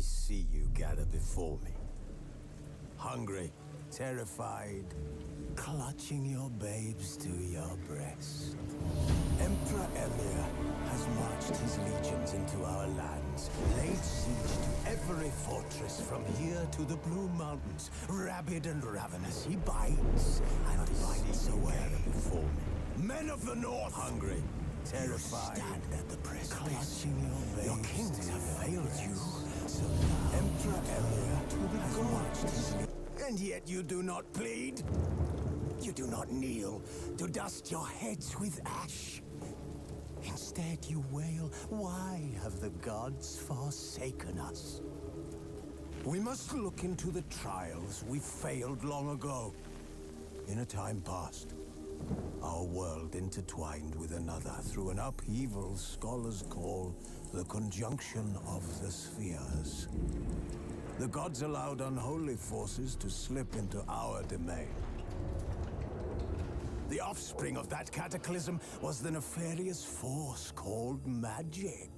see you gather before me. Hungry, terrified, clutching your babes to your breast. Emperor Emir has marched his legions into our lands, laid siege to every fortress from here to the Blue Mountains. Rabid and ravenous, he bites and bites away before me. Men of the North, hungry, terrified, you stand at the precipice. Your kings have failed you. So now, Emperor Emir has marched his legions. And yet you do not plead. You do not kneel to dust your heads with ash. Instead you wail, why have the gods forsaken us? We must look into the trials we failed long ago. In a time past, our world intertwined with another through an upheaval scholars call the conjunction of the spheres. The gods allowed unholy forces to slip into our domain. The offspring of that cataclysm was the nefarious force called magic.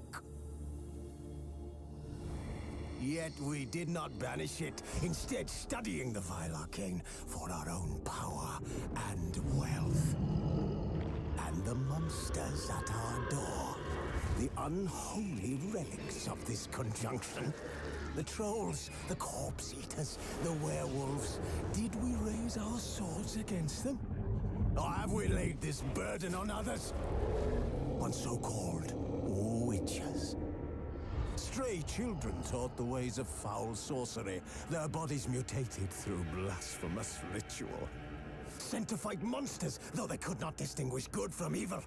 Yet we did not banish it, instead studying the vile arcane for our own power and wealth. And the monsters at our door, the unholy relics of this conjunction. The trolls, the corpse eaters, the werewolves. Did we raise our swords against them? Or have we laid this burden on others? On so-called witches. Stray children taught the ways of foul sorcery, their bodies mutated through blasphemous ritual. Sent to fight monsters, though they could not distinguish good from evil.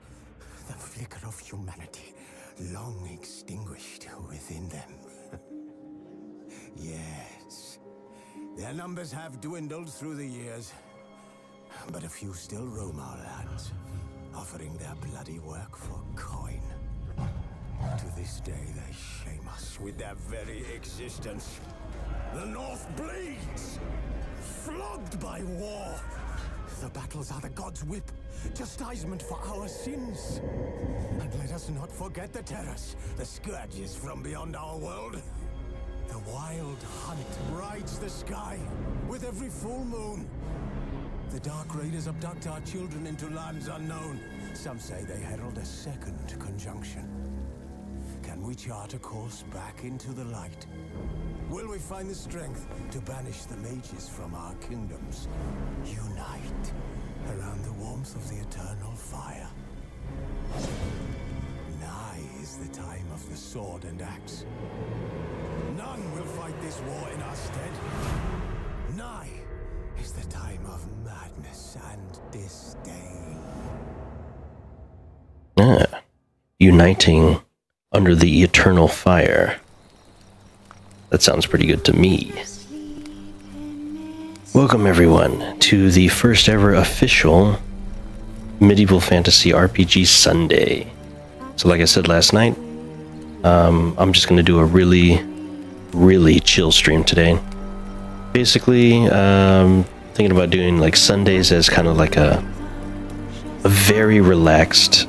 The flicker of humanity, long extinguished within them. Yes, their numbers have dwindled through the years. But a few still roam our lands, offering their bloody work for coin. To this day, they shame us with their very existence. The North bleeds, flogged by war. The battles are the gods' whip, chastisement for our sins. And let us not forget the terrors, the scourges from beyond our world. The wild hunt rides the sky with every full moon. The Dark Raiders abduct our children into lands unknown. Some say they herald a second conjunction. Can we chart a course back into the light? Will we find the strength to banish the mages from our kingdoms? Unite around the warmth of the eternal fire. Nigh is the time of the sword and axe. None will fight this war in our stead. Nigh is the time of madness and disdain. Uniting under the eternal fire. That sounds pretty good to me. Welcome everyone to the first ever official Medieval Fantasy RPG Sunday. So like I said last night, I'm just going to do a really chill stream today. Basically, thinking about doing like Sundays as kind of like a very relaxed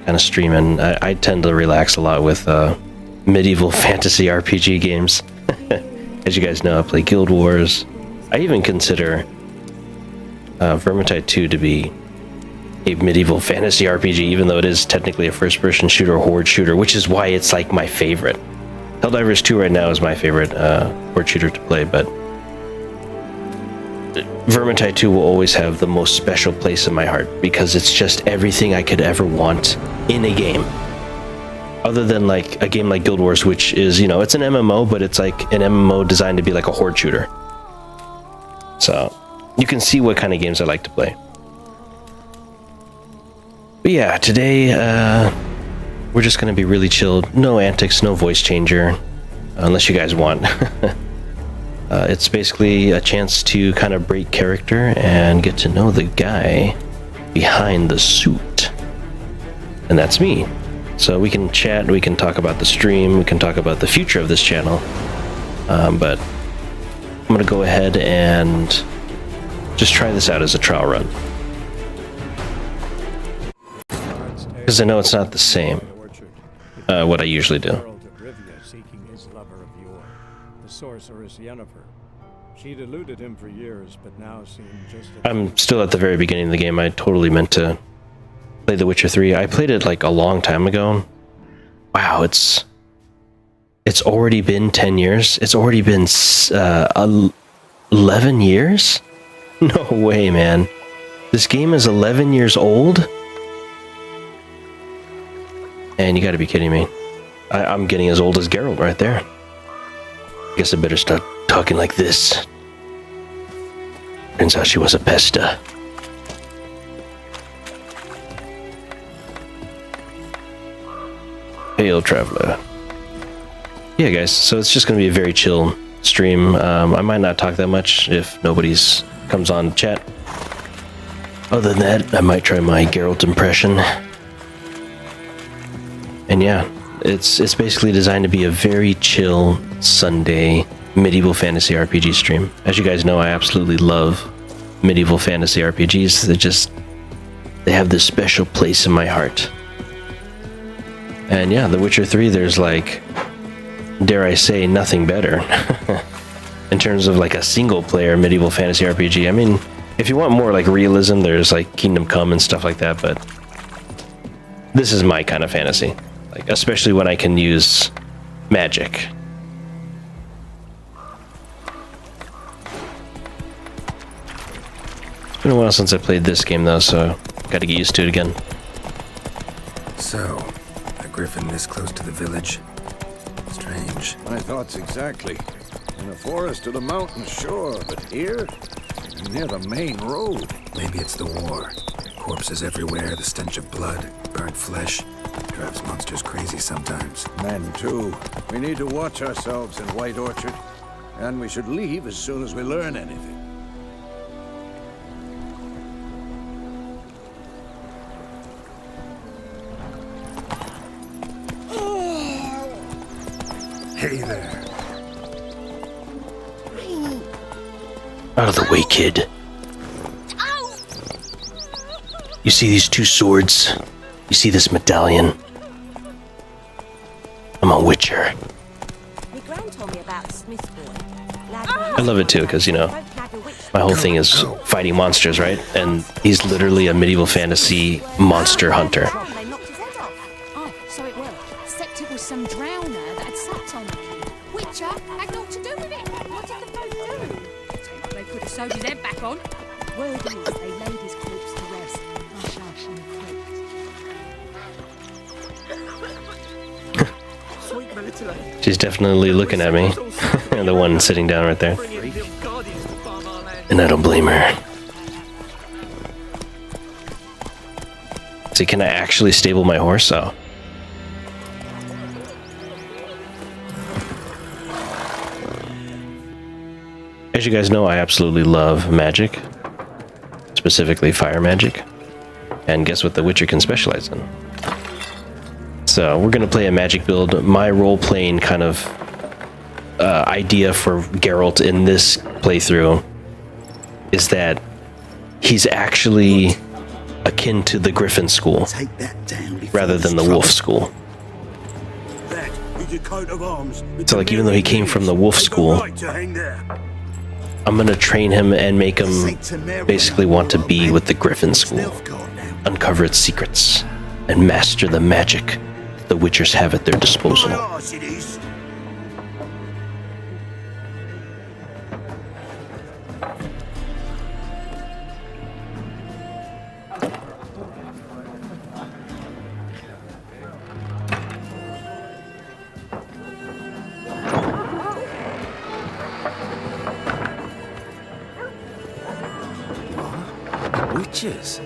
kind of stream, and I tend to relax a lot with medieval fantasy RPG games. As you guys know, I play Guild Wars. I even consider Vermintide 2 to be a medieval fantasy RPG, even though it is technically a first-person shooter, horde shooter, which is why it's like my favorite. Helldivers 2 right now is my favorite horde shooter to play, but Vermintide 2 will always have the most special place in my heart because it's just everything I could ever want in a game. Other than like a game like Guild Wars, which is, you know, it's an MMO, but it's like an MMO designed to be like a horde shooter. So you can see what kind of games I like to play. But yeah, today we're just going to be really chilled. No antics, no voice changer, unless you guys want. It's basically a chance to kind of break character and get to know the guy behind the suit. And that's me. So we can chat, we can talk about the stream, we can talk about the future of this channel. But I'm going to go ahead and just try this out as a trial run. Because I know it's not the same, what I usually do. sorceress Yennefer. She'd eluded him for years, but now seemed just... I'm still at the very beginning of the game. I totally meant to play The Witcher 3. I played it like a long time ago. Wow, it's already been 10 years. It's already been 11 years? No way, man. This game is 11 years old? And you gotta be kidding me. I'm getting as old as Geralt right there. Guess I better start talking like this. Turns out she was a pesta. Hail, traveler. Yeah, guys, so it's just gonna be a very chill stream. I might not talk that much if nobody's comes on to chat. Other than that, I might try my Geralt impression. And yeah, it's basically designed to be a very chill Sunday medieval fantasy RPG stream. As you guys know, I absolutely love medieval fantasy RPGs. They have this special place in my heart. And yeah, The Witcher 3, there's like, dare I say, nothing better in terms of like a single player medieval fantasy RPG. I mean, if you want more like realism, there's like Kingdom Come and stuff like that, but this is my kind of fantasy. Like, especially when I can use magic. It's been a while since I played this game though, so gotta get used to it again. So, a griffin this close to the village? Strange. My thoughts exactly. In the forest or the mountains, sure, but here? Near the main road. Maybe it's the war. Corpses everywhere, the stench of blood, burnt flesh. Drives monsters crazy sometimes. Men, too. We need to watch ourselves in White Orchard. And we should leave as soon as we learn anything. Hey there. Out of the way, kid. You see these two swords? You see this medallion? I'm a witcher. I love it too, because, you know, my whole thing is fighting monsters, right? And he's literally a medieval fantasy monster hunter. They knocked his head off. Oh, so it was. Except it was some drowner that had sat on him. Witcher had naught to do with it. What did the folk do? They could have sewed his head back on. Word is, they laid his corpse to rest. Hush, hush, and She's definitely looking at me. The one sitting down right there. And I don't blame her. See, can I actually stable my horse? Oh. As you guys know, I absolutely love magic. Specifically fire magic. And guess what the Witcher can specialize in? So we're going to play a magic build. My role-playing kind of idea for Geralt in this playthrough is that he's actually akin to the Griffin School rather than the Wolf School. So like, even though he came from the Wolf School, I'm going to train him and make him basically want to be with the Griffin School, uncover its secrets, and master the magic the Witchers have at their disposal. Witches?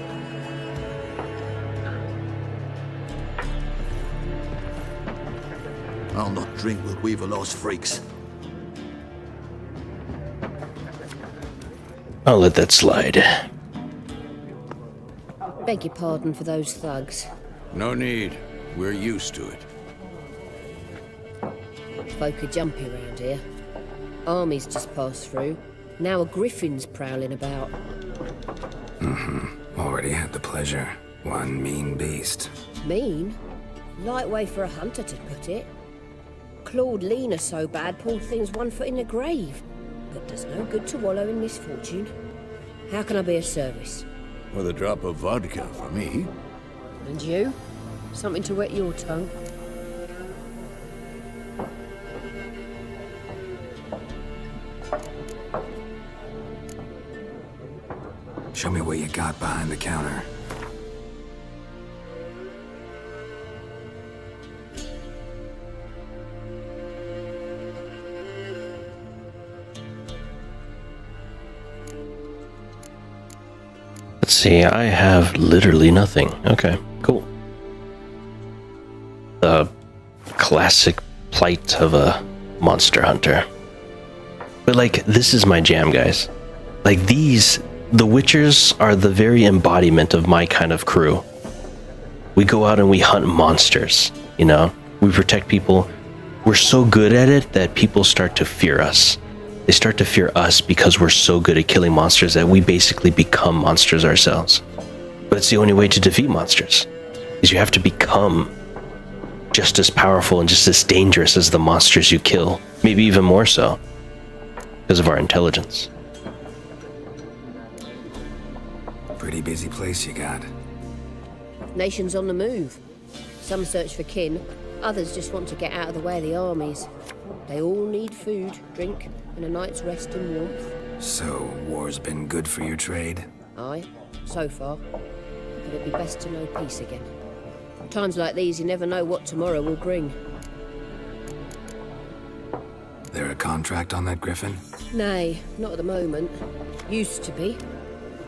I'll not drink with Weaverlaw's freaks. I'll let that slide. Beg your pardon for those thugs. No need. We're used to it. Folk are jumpy around here. Armies just passed through. Now a griffin's prowling about. Already had the pleasure. One mean beast. Mean? Light way for a hunter to put it. Claude Lena so bad, poor thing's 1 foot in the grave. But there's no good to wallow in misfortune. How can I be of service? With a drop of vodka for me. And you? Something to wet your tongue? Show me what you got behind the counter. Let's see, I have literally nothing. Okay, cool. The classic plight of a monster hunter. But like, this is my jam, guys. Like these, the Witchers are the very embodiment of my kind of crew. We go out and we hunt monsters, you know? We protect people. We're so good at it that people start to fear us. They start to fear us because we're so good at killing monsters that we basically become monsters ourselves. But it's the only way to defeat monsters, is you have to become just as powerful and just as dangerous as the monsters you kill. Maybe even more so, because of our intelligence. Pretty busy place you got. Nations on the move. Some search for kin, others just want to get out of the way of the armies. They all need food, drink, and a night's rest and warmth. So, war's been good for your trade? Aye, so far. But it'd be best to know peace again. Times like these, you never know what tomorrow will bring. There a contract on that griffin? Nay, not at the moment. Used to be.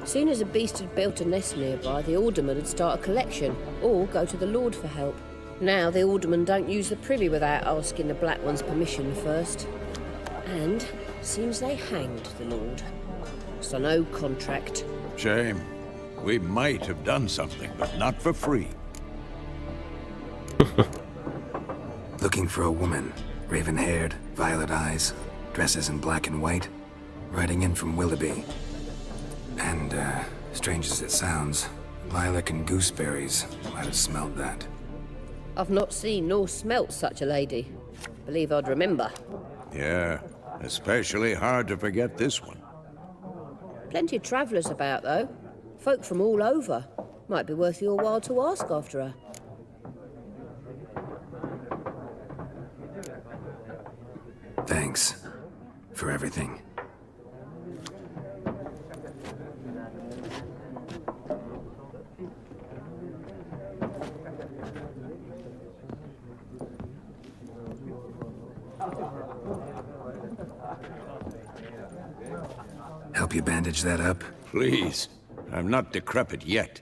Soon as a beast had built a nest nearby, the alderman would start a collection, or go to the Lord for help. Now the aldermen don't use the privy without asking the Black One's permission first. And seems they hanged the Lord. So no contract. Shame. We might have done something, but not for free. Looking for a woman. Raven-haired, violet eyes, dresses in black and white. Riding in from Willoughby. And, strange as it sounds, lilac and gooseberries might have smelled that. I've not seen nor smelt such a lady. Believe I'd remember. Yeah, especially hard to forget this one. Plenty of travellers about, though. Folk from all over. Might be worth your while to ask after her. Thanks for everything. Help you bandage that up? Please. I'm not decrepit yet.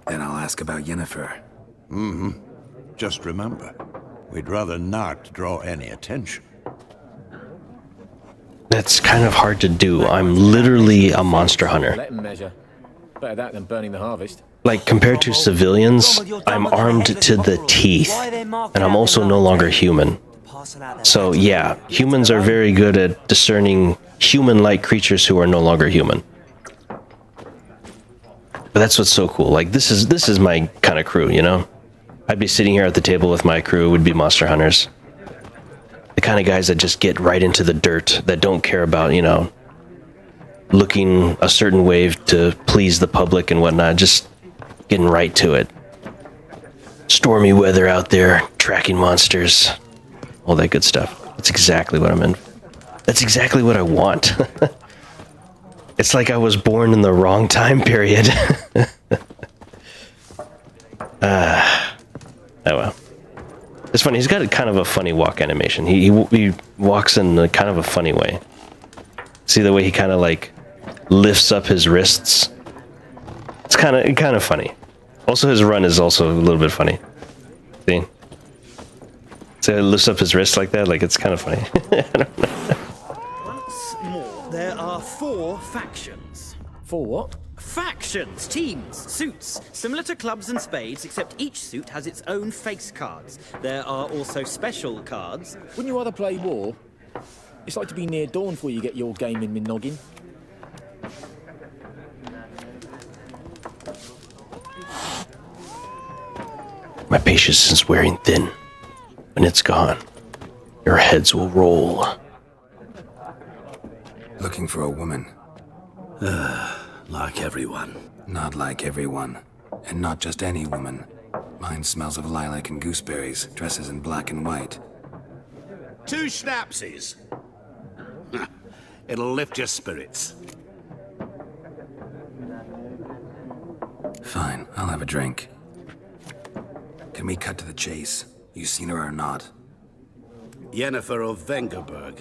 Then I'll ask about Yennefer. Just remember, we'd rather not draw any attention. That's kind of hard to do. I'm literally a monster hunter. Let them measure. Better that than burning the harvest. Like, compared to civilians, I'm armed to the teeth, and I'm also no longer human. So yeah, humans are very good at discerning human-like creatures who are no longer human. But that's what's so cool. Like, this is my kind of crew, you know? I'd be sitting here at the table with my crew, would be monster hunters. The kind of guys that just get right into the dirt, that don't care about, you know, looking a certain way to please the public and whatnot, just getting right to it. Stormy weather out there, tracking monsters, all that good stuff. That's exactly what I'm in. That's exactly what I want. It's like I was born in the wrong time period. Oh well. It's funny, he's got a kind of a funny walk animation. He walks in a kind of a funny way. See the way he kind of like lifts up his wrists? It's kind of funny. Also, his run is also a little bit funny. See? So he lifts up his wrist like that, like it's kind of funny. I don't know. Once more, there are 4 factions. 4 what? Factions, teams, suits, similar to clubs and spades, except each suit has its own face cards. There are also special cards. Wouldn't you rather play war? It's like to be near dawn before you get your game in noggin. My patience is wearing thin, and it's gone. Your heads will roll. Looking for a woman. Like everyone. Not like everyone. And not just any woman. Mine smells of lilac and gooseberries, dresses in black and white. 2 schnapsies. It'll lift your spirits. Fine, I'll have a drink. Can we cut to the chase? You seen her or not? Yennefer of Vengerberg.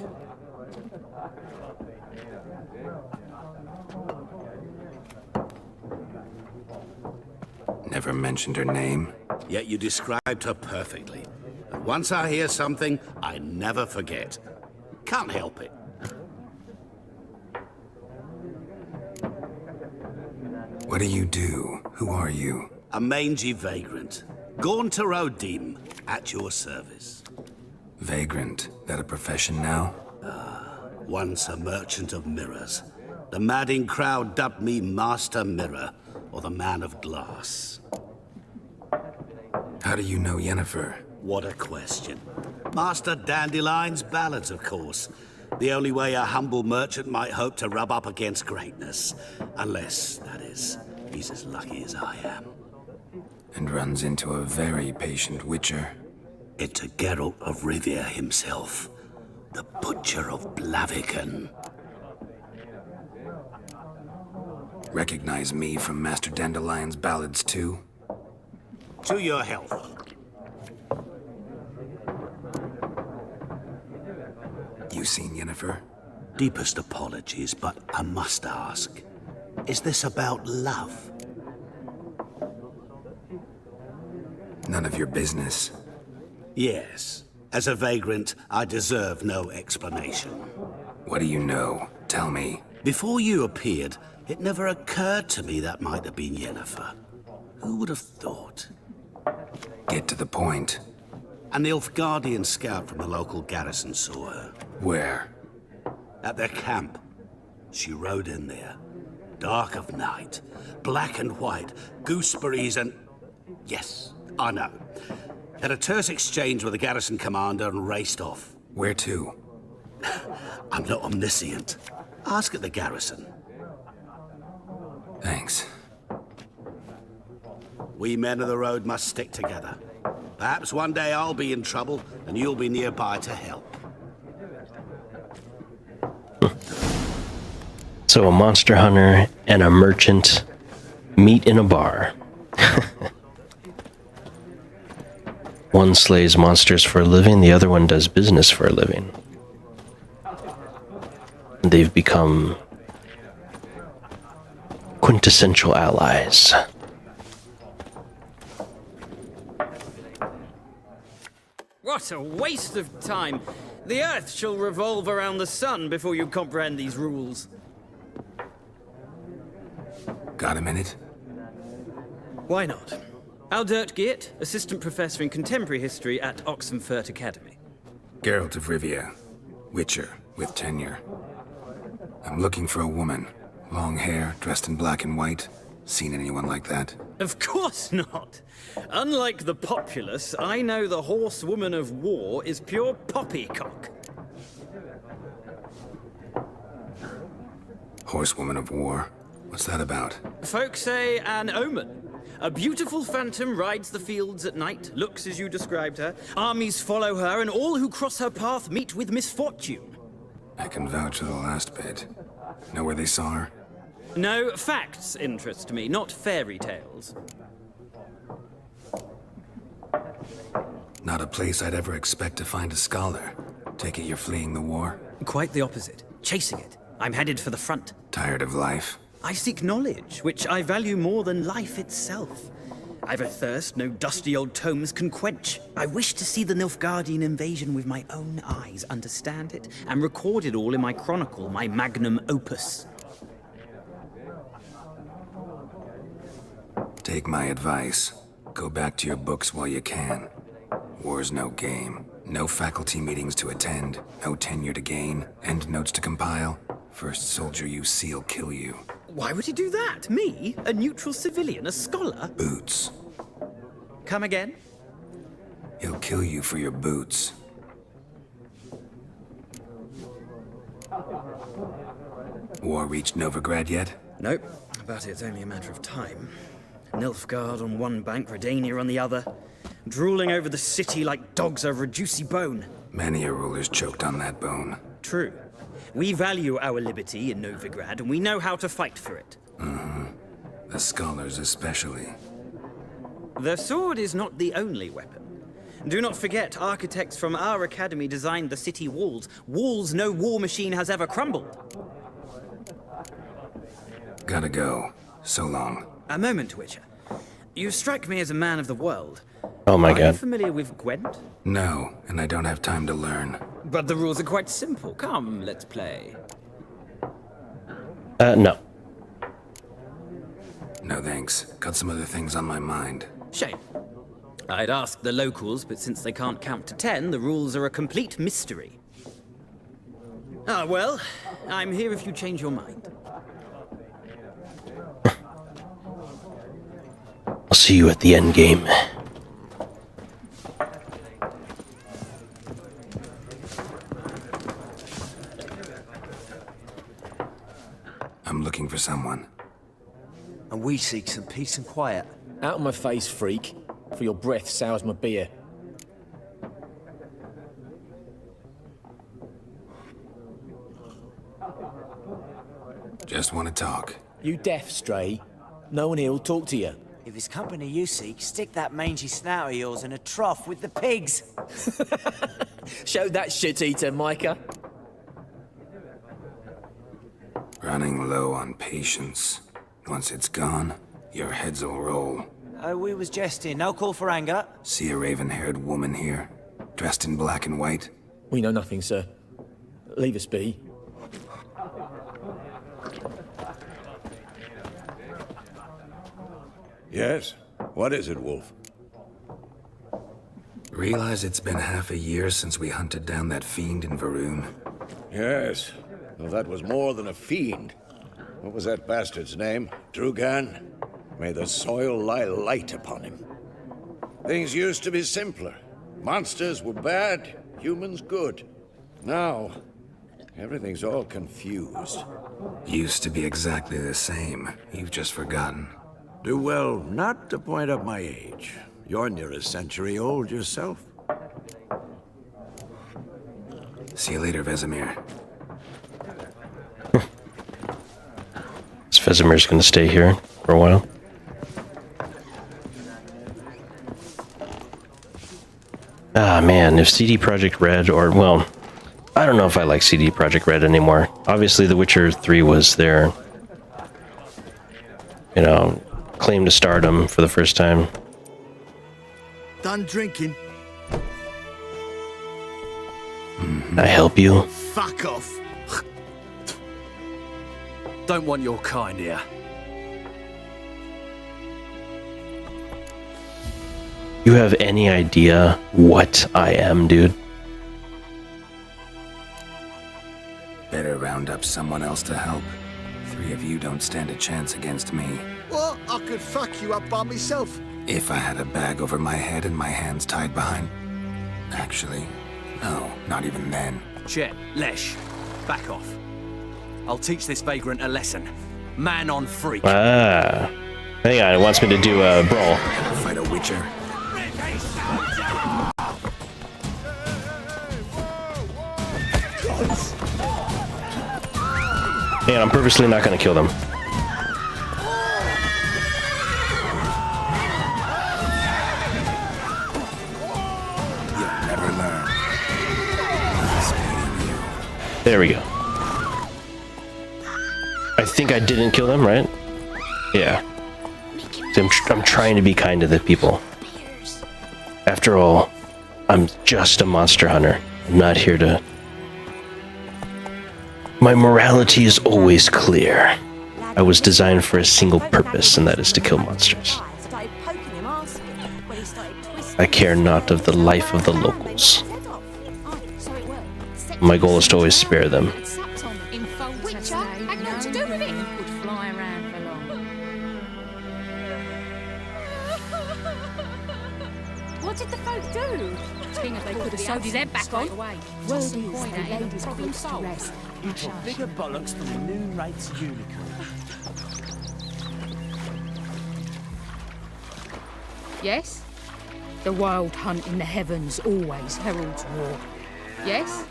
Never mentioned her name. Yet you described her perfectly. And once I hear something, I never forget. Can't help it. What do you do? Who are you? A mangy vagrant. Gaunter Odim, at your service. Vagrant. That a profession now? Once a merchant of mirrors. The madding crowd dubbed me Master Mirror, or the Man of Glass. How do you know Yennefer? What a question. Master Dandelion's ballads, of course. The only way a humble merchant might hope to rub up against greatness. Unless, that is, he's as lucky as I am. And runs into a very patient witcher. It's a Geralt of Rivia himself. The Butcher of Blaviken. Recognize me from Master Dandelion's ballads too? To your health. You seen Yennefer? Deepest apologies, but I must ask. Is this about love? None of your business. Yes. As a vagrant, I deserve no explanation. What do you know? Tell me. Before you appeared, it never occurred to me that might have been Yennefer. Who would have thought? Get to the point. An Nilfgaardian scout from the local garrison saw her. Where? At their camp. She rode in there. Dark of night. Black and white. Gooseberries and... Yes, I know. Had a terse exchange with the garrison commander and raced off. Where to? I'm not omniscient. Ask at the garrison. Thanks. We men of the road must stick together. Perhaps one day I'll be in trouble and you'll be nearby to help. So a monster hunter and a merchant meet in a bar. One slays monsters for a living, the other one does business for a living. They've become quintessential allies. What a waste of time! The Earth shall revolve around the sun before you comprehend these rules. Got a minute? Why not? Aldert Geert, Assistant Professor in Contemporary History at Oxenfurt Academy. Geralt of Rivia. Witcher, with tenure. I'm looking for a woman. Long hair, dressed in black and white. Seen anyone like that? Of course not! Unlike the populace, I know the horsewoman of war is pure poppycock. Horsewoman of war? What's that about? Folk say an omen. A beautiful phantom rides the fields at night, looks as you described her. Armies follow her, and all who cross her path meet with misfortune. I can vouch for the last bit. Know where they saw her? No, facts interest me, not fairy tales. Not a place I'd ever expect to find a scholar. Take it you're fleeing the war? Quite the opposite. Chasing it. I'm headed for the front. Tired of life? I seek knowledge, which I value more than life itself. I've a thirst no dusty old tomes can quench. I wish to see the Nilfgaardian invasion with my own eyes, understand it, and record it all in my chronicle, my magnum opus. Take my advice. Go back to your books while you can. War's no game. No faculty meetings to attend. No tenure to gain. End notes to compile. First soldier you see'll kill you. Why would he do that? Me? A neutral civilian? A scholar? Boots. Come again? He'll kill you for your boots. War reached Novigrad yet? Nope, but it's only a matter of time. Nilfgaard on one bank, Redania on the other, drooling over the city like dogs over a juicy bone. Many a ruler's choked on that bone. True. We value our liberty in Novigrad, and we know how to fight for it. The scholars especially. The sword is not the only weapon. Do not forget, architects from our academy designed the city walls. Walls no war machine has ever crumbled. Gotta go. So long. A moment, Witcher. You strike me as a man of the world. Oh my Are you god. familiar with Gwent? No, and I don't have time to learn. But the rules are quite simple. Come, let's play. No. No thanks. Got some other things on my mind. Shame. I'd ask the locals, but since they can't count to 10, the rules are a complete mystery. Ah, well, I'm here if you change your mind. I'll see you at the end game. I'm looking for someone. And we seek some peace and quiet. Out of my face, freak. For your breath sours my beer. Just want to talk. You deaf, Stray? No one here will talk to you. If it's company you seek, stick that mangy snout of yours in a trough with the pigs. Show that shit-eater, Micah. Running low on patience. Once it's gone, your heads will roll. Oh, we was jesting. No call for anger. See a raven-haired woman here, dressed in black and white? We know nothing, sir. Leave us be. Yes? What is it, Wolf? Realize it's been half a year since we hunted down that fiend in Varun? Yes. Well, that was more than a fiend. What was that bastard's name? Drugan? May the soil lie light upon him. Things used to be simpler. Monsters were bad, humans good. Now, everything's all confused. Used to be exactly the same. You've just forgotten. Do well not to point up my age. You're near a century old yourself. See you later, Vesemir. This Vesemir's gonna stay here for a while. Ah man, if CD Projekt Red or, well, I don't know if I like CD Projekt Red anymore. Obviously The Witcher 3 was their, you know, claim to stardom for the first time. Done drinking. Can I help you? Fuck off. Don't want your kind here. You have any idea what I am, dude? Better round up someone else to help. 3 of you don't stand a chance against me. What? I could fuck you up by myself. If I had a bag over my head and my hands tied behind... Actually, no, not even then. Chet, Lesh, back off. I'll teach this vagrant a lesson. Man on freak. Ah. Hang on, it wants me to do a brawl. Fight a witcher. Hang on, I'm purposely not gonna kill them. You'll never learn. There we go. I think I didn't kill them, right? Yeah. See, I'm trying to be kind to the people. After all, I'm just a monster hunter. I'm not here to... My morality is always clear. I was designed for a single purpose, and that is to kill monsters. I care not of the life of the locals. My goal is to always spare them. Witcher had nothing to do with it. Would fly around for long. What did the folk do? They could have sewed his head back on. Well, the ladies' problem solved. You took bigger bollocks than the new rate's unicorn. Yes? The wild hunt in the heavens always heralds war. Yes?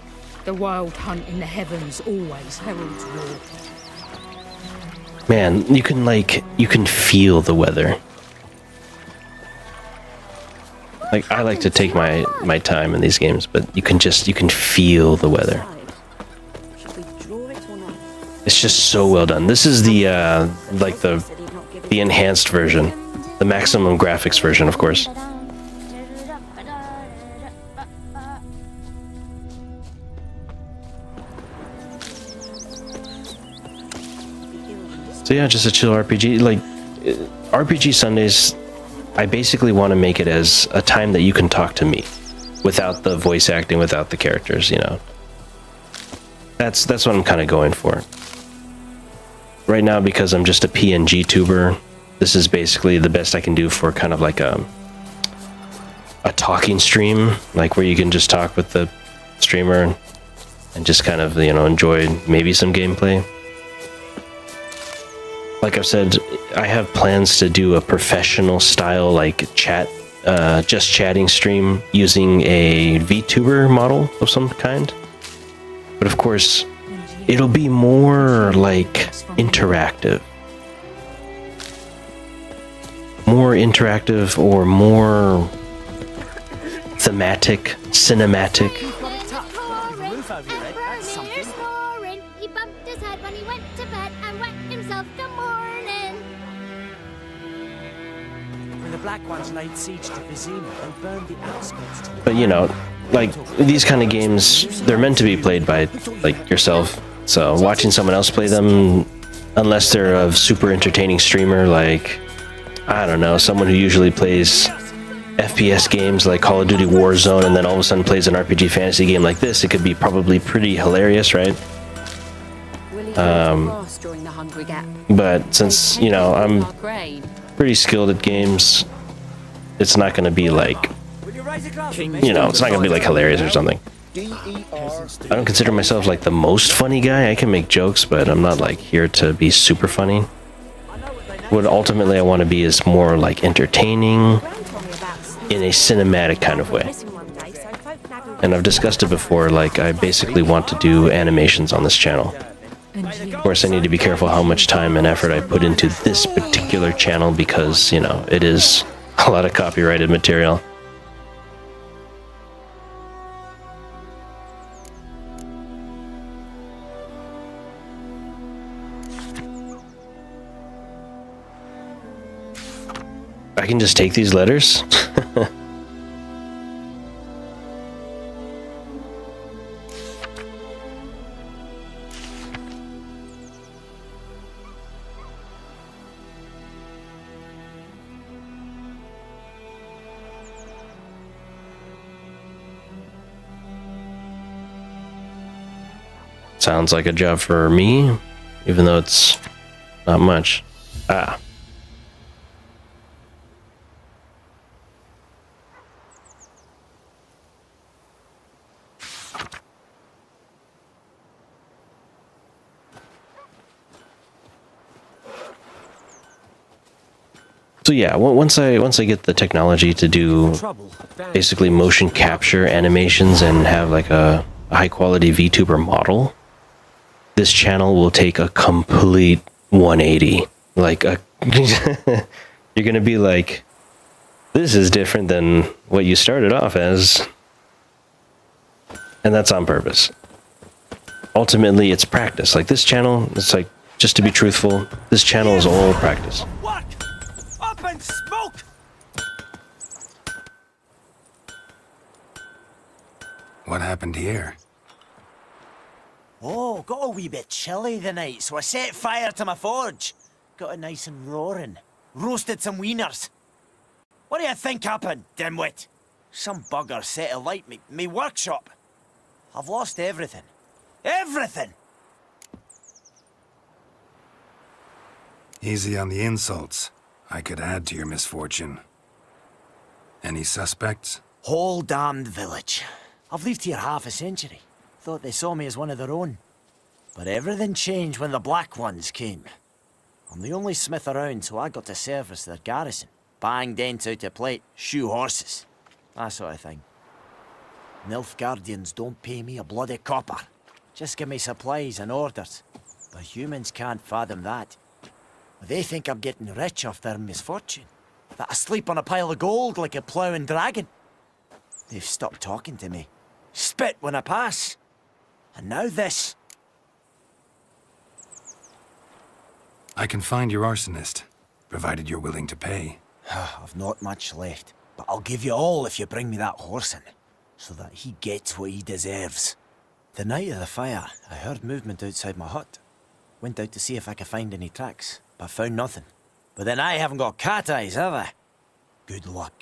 The wild hunt in the heavens always heralds war. Man, you can feel the weather. Like, I like to take my time in these games, but you can feel the weather. It's just so well done. This is the like the enhanced version, the maximum graphics version, of course. So yeah, just a chill RPG. Like, RPG Sundays, I basically want to make it as a time that you can talk to me, without the voice acting, without the characters, you know. That's what I'm kind of going for. Right now, because I'm just a PNG tuber, this is basically the best I can do for kind of like a talking stream, like where you can just talk with the streamer and just kind of, you know, enjoy maybe some gameplay. Like I've said, I have plans to do a professional style, like just chatting stream using a VTuber model of some kind. But of course, it'll be more like interactive. More interactive or more thematic, cinematic. He bumped his head when he went to bed and wet himself the morning. When the Black Ones laid siege to Vizima, they burned the outskirts to the... But you know, like these kind of games, they're meant to be played by like yourself. So watching someone else play them, unless they're a super entertaining streamer, like, I don't know, someone who usually plays FPS games like Call of Duty Warzone and then all of a sudden plays an RPG fantasy game like this, it could be probably pretty hilarious, right? But since, you know, I'm pretty skilled at games, it's not going to be like, you know, it's not going to be like hilarious or something. I don't consider myself like the most funny guy. I can make jokes, but I'm not like here to be super funny. What ultimately I want to be is more like entertaining in a cinematic kind of way. And I've discussed it before, like I basically want to do animations on this channel. Of course, I need to be careful how much time and effort I put into this particular channel because, you know, it is a lot of copyrighted material. I can just take these letters? Sounds like a job for me, even though it's not much. Ah. So yeah, once I get the technology to do basically motion capture animations and have like a high quality VTuber model, this channel will take a complete 180. Like you're gonna be like, this is different than what you started off as, and that's on purpose. Ultimately, it's practice. Like this channel, it's like, just to be truthful, this channel is all practice. And smoke! What happened here? Oh, got a wee bit chilly the night, so I set fire to my forge. Got it nice and roaring. Roasted some wieners. What do you think happened, dimwit? Some bugger set alight me workshop. I've lost everything. Everything! Easy on the insults. I could add to your misfortune. Any suspects? Whole damned village. I've lived here half a century. Thought they saw me as one of their own. But everything changed when the Black Ones came. I'm the only smith around, so I got to service their garrison. Bang dents out of plate, shoe horses. That sort of thing. Nilfgaardians don't pay me a bloody copper. Just give me supplies and orders. But humans can't fathom that. They think I'm getting rich off their misfortune. That I sleep on a pile of gold like a ploughing dragon. They've stopped talking to me. Spit when I pass. And now this. I can find your arsonist, provided you're willing to pay. I've not much left, but I'll give you all if you bring me that horse in, so that he gets what he deserves. The night of the fire, I heard movement outside my hut. Went out to see if I could find any tracks, but found nothing. But then I haven't got cat eyes, have I? Good luck.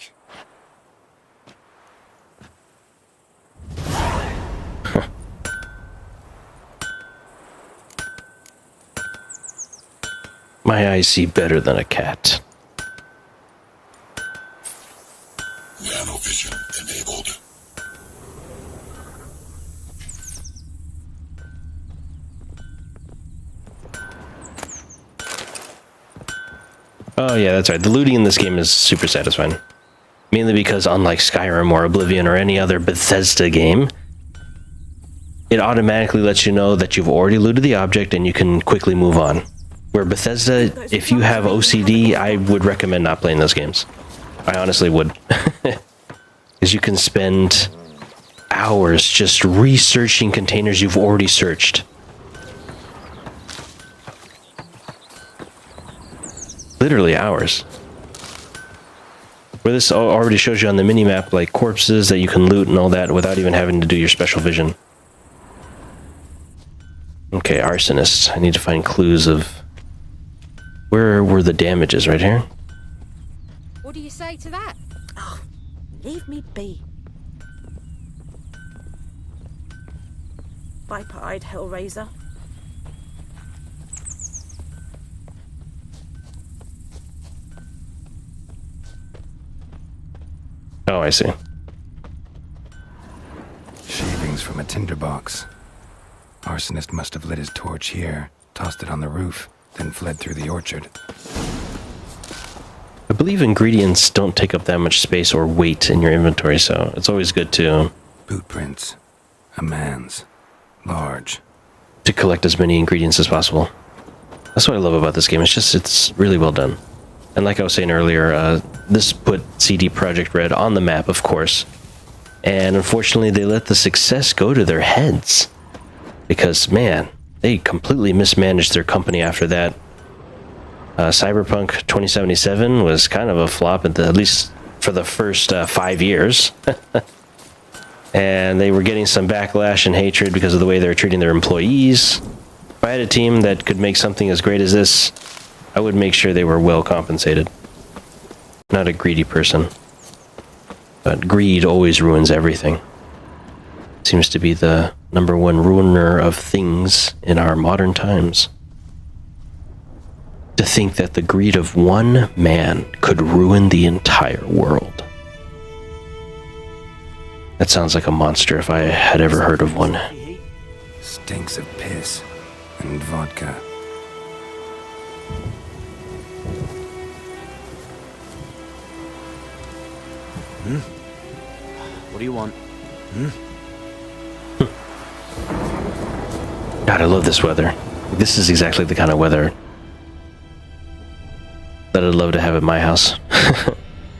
My eyes see better than a cat. Nanovision enabled. Oh yeah, that's right. The looting in this game is super satisfying. Mainly because unlike Skyrim or Oblivion or any other Bethesda game, it automatically lets you know that you've already looted the object and you can quickly move on. Where Bethesda, if you have OCD, I would recommend not playing those games. I honestly would. Because you can spend hours just researching containers you've already searched. Literally hours. Where this already shows you on the minimap, like corpses that you can loot and all that without even having to do your special vision. Okay, arsonist. I need to find clues of... Where were the damages? Right here? What do you say to that? Oh, leave me be. Viper-eyed Hellraiser. Oh, I see. Shavings from a tinderbox. Arsonist must have lit his torch here, tossed it on the roof, then fled through the orchard. I believe ingredients don't take up that much space or weight in your inventory, so it's always good to... Boot prints. A man's. Large. To collect as many ingredients as possible. That's what I love about this game. It's really well done. And like I was saying earlier, this put CD Projekt Red on the map, of course. And unfortunately, they let the success go to their heads. Because, man, they completely mismanaged their company after that. Cyberpunk 2077 was kind of a flop, at least for the first 5 years. And they were getting some backlash and hatred because of the way they were treating their employees. If I had a team that could make something as great as this, I would make sure they were well compensated. Not a greedy person. But greed always ruins everything. Seems to be the #1 ruiner of things in our modern times. To think that the greed of one man could ruin the entire world. That sounds like a monster if I had ever heard of one. Stinks of piss and vodka. What do you want? God, I love this weather. This is exactly the kind of weather that I'd love to have at my house.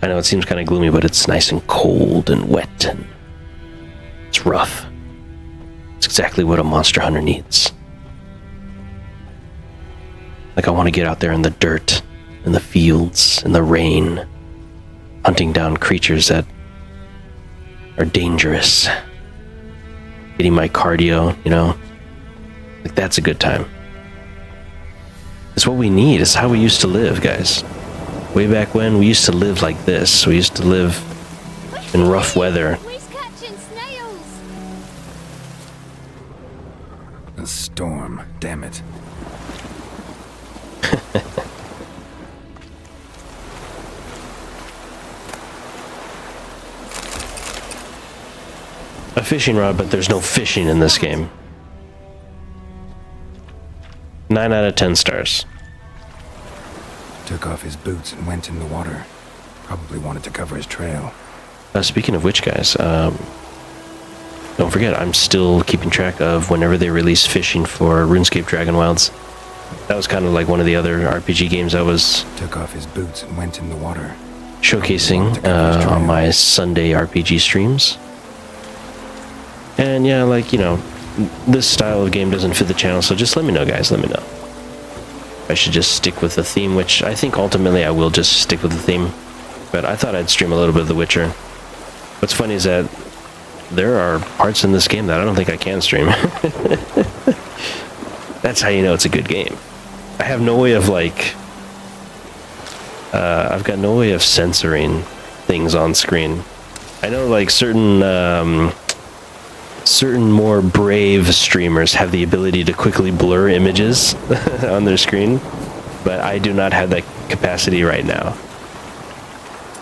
I know it seems kind of gloomy, but it's nice and cold and wet and it's rough. It's exactly what a monster hunter needs. Like, I want to get out there in the dirt, in the fields, in the rain, hunting down creatures that are dangerous. Getting my cardio, you know? Like, that's a good time. It's what we need. It's how we used to live, guys. Way back when, we used to live like this. We used to live in rough weather. We's catching snails. A storm, damn it. A fishing rod, but there's no fishing in this game. 9 out of 10 stars. Took off his boots and went in the water. Probably wanted to cover his trail. Speaking of which, guys, don't forget, I'm still keeping track of whenever they release fishing for RuneScape Dragon Wilds. That was kind of like one of the other RPG games I was Took off his boots and went in the water. Showcasing on my Sunday RPG streams. And yeah, like, you know, this style of game doesn't fit the channel, so just let me know, guys, let me know. I should just stick with the theme, which I think ultimately I will just stick with the theme. But I thought I'd stream a little bit of The Witcher. What's funny is that there are parts in this game that I don't think I can stream. That's how you know it's a good game. I have no way of, like... I've got no way of censoring things on screen. I know, like, certain more brave streamers have the ability to quickly blur images on their screen, but I do not have that capacity right now.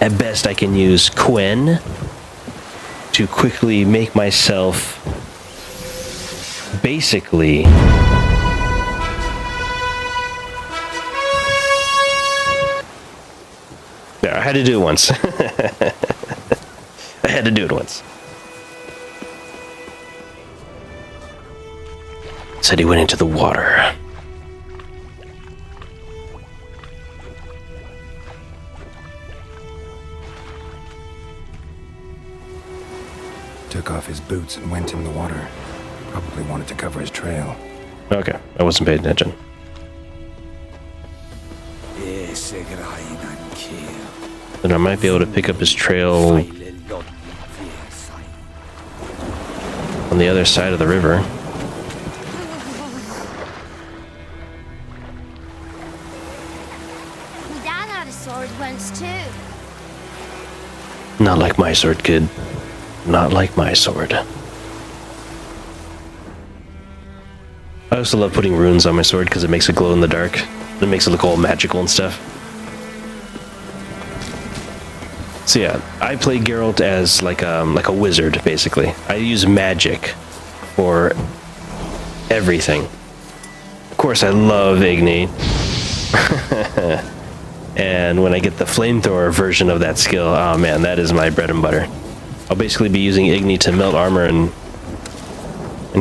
At best, I can use Quen to quickly make myself basically there. I had to do it once. I had to do it once. Said he went into the water. Took off his boots and went in the water. Probably wanted to cover his trail. Okay, I wasn't paying attention. Then I might be able to pick up his trail on the other side of the river. My dad had a sword once too. Not like my sword, kid. Not like my sword. I also love putting runes on my sword because it makes it glow in the dark. It makes it look all magical and stuff. So yeah, I play Geralt as like a wizard, basically. I use magic for everything. Of course, I love Igni. And when I get the flamethrower version of that skill, oh man, that is my bread and butter. I'll basically be using Igni to melt armor and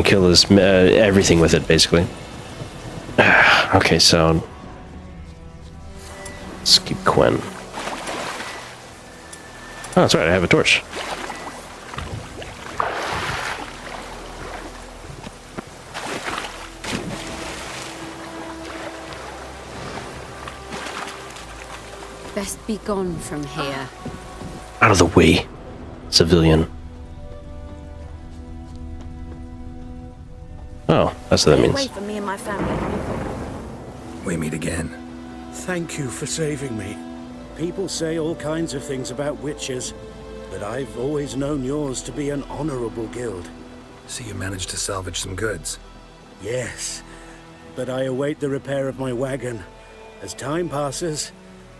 kill his everything with it, basically. Okay, so let's keep Quen. Oh, that's right, I have a torch. Best be gone from here. Out of the way, civilian. Oh, that's what that means. Away from me and my family. We meet again. Thank you for saving me. People say all kinds of things about witches, but I've always known yours to be an honorable guild. So you managed to salvage some goods? Yes, but I await the repair of my wagon. As time passes,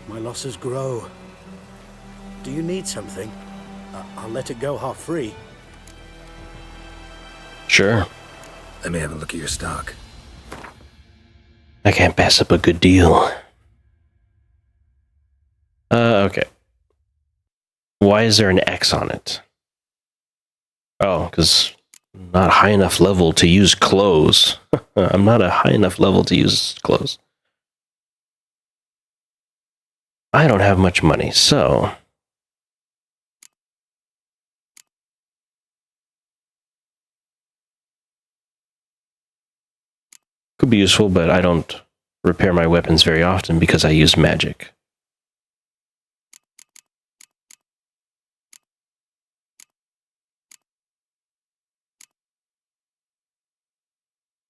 my losses grow. Do you need something? I'll let it go half-free. Sure. Let me have a look at your stock. I can't pass up a good deal. Okay. Why is there an X on it? Oh, because I'm not high enough level to use clothes. I'm not a high enough level to use clothes. I don't have much money, so... could be useful, but I don't repair my weapons very often because I use magic.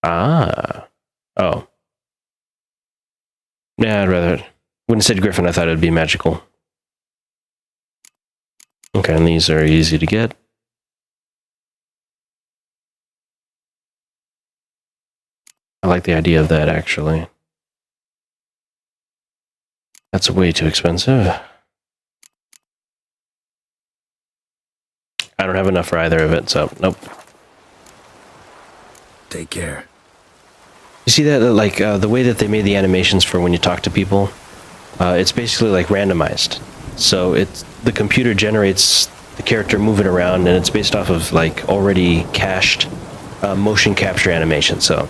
Ah. Oh. Yeah, I'd rather... when it said Griffin, I thought it'd be magical. Okay, and these are easy to get. I like the idea of that, actually. That's way too expensive. I don't have enough for either of it, so nope. Take care. You see that, like, the way that they made the animations for when you talk to people, it's basically like randomized. So the computer generates the character moving around, and it's based off of like already cached motion capture animation. So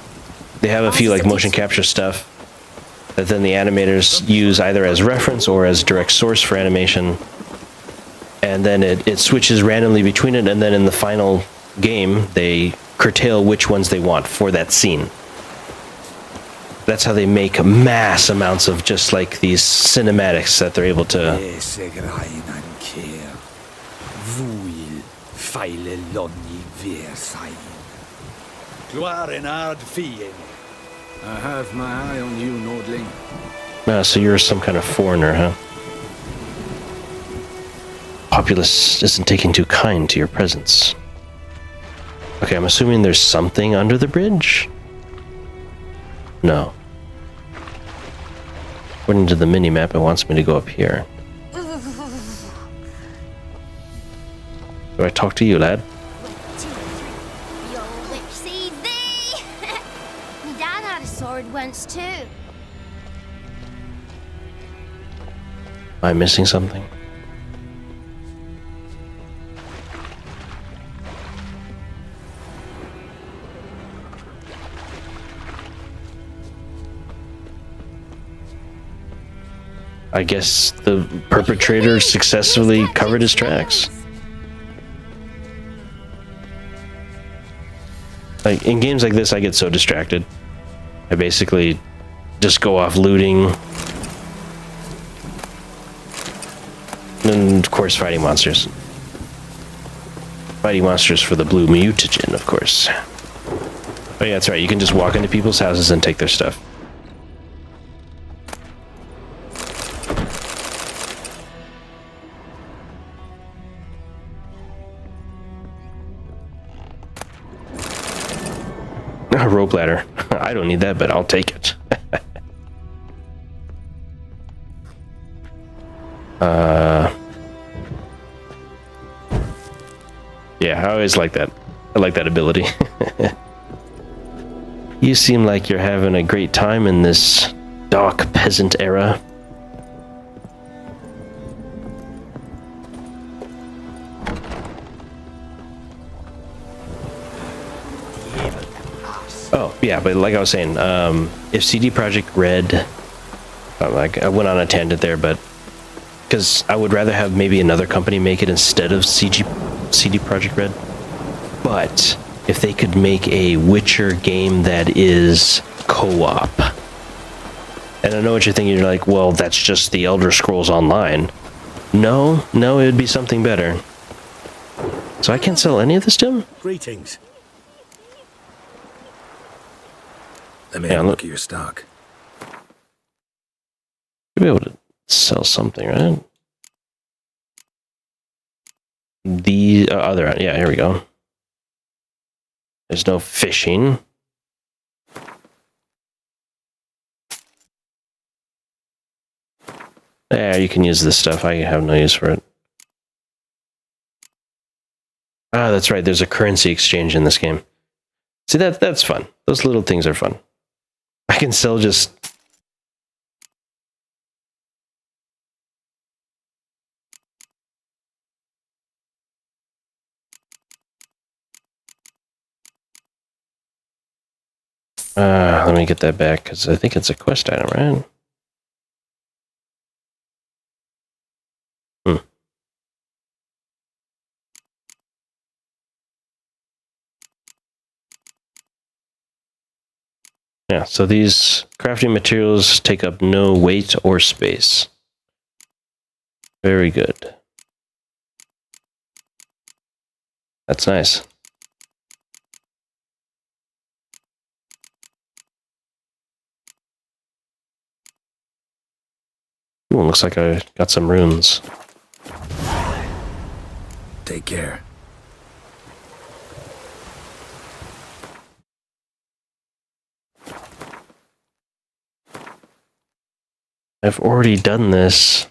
they have a few like motion capture stuff that then the animators use either as reference or as direct source for animation, and then it switches randomly between it, and then in the final game they curtail which ones they want for that scene. That's how they make mass amounts of just like these cinematics that they're able to. I have my eye on you, Nordling. So you're some kind of foreigner, huh? Populace isn't taking too kind to your presence. Okay, I'm assuming there's something under the bridge? No. According to the mini-map, it wants me to go up here. Do I talk to you, lad? Your witch sees thee! My dad had a sword once too. Am I missing something? I guess the perpetrator successfully covered his tracks. Like, in games like this, I get so distracted. I basically just go off looting. And, of course, fighting monsters. Fighting monsters for the blue mutagen, of course. Oh yeah, that's right, you can just walk into people's houses and take their stuff. A rope ladder. I don't need that, but I'll take it. Yeah, I always like that. I like that ability. You seem like you're having a great time in this dark peasant era. Oh, yeah, but like I was saying, if CD Projekt Red, like I went on a tangent there, but because I would rather have maybe another company make it instead of CD Projekt Red. But if they could make a Witcher game that is co-op, and I know what you're thinking, you're like, well, that's just the Elder Scrolls Online. No, it would be something better. So I can't sell any of this to him? Greetings. Let me have a look at your stock. You'll be able to sell something, right? The other, yeah, here we go. There's no fishing. Yeah, you can use this stuff. I have no use for it. Ah, that's right. There's a currency exchange in this game. See, that's fun. Those little things are fun. I can sell just... let me get that back, because I think it's a quest item, right? Yeah, so these crafting materials take up no weight or space. Very good. That's nice. Ooh, looks like I got some runes. Take care. I've already done this.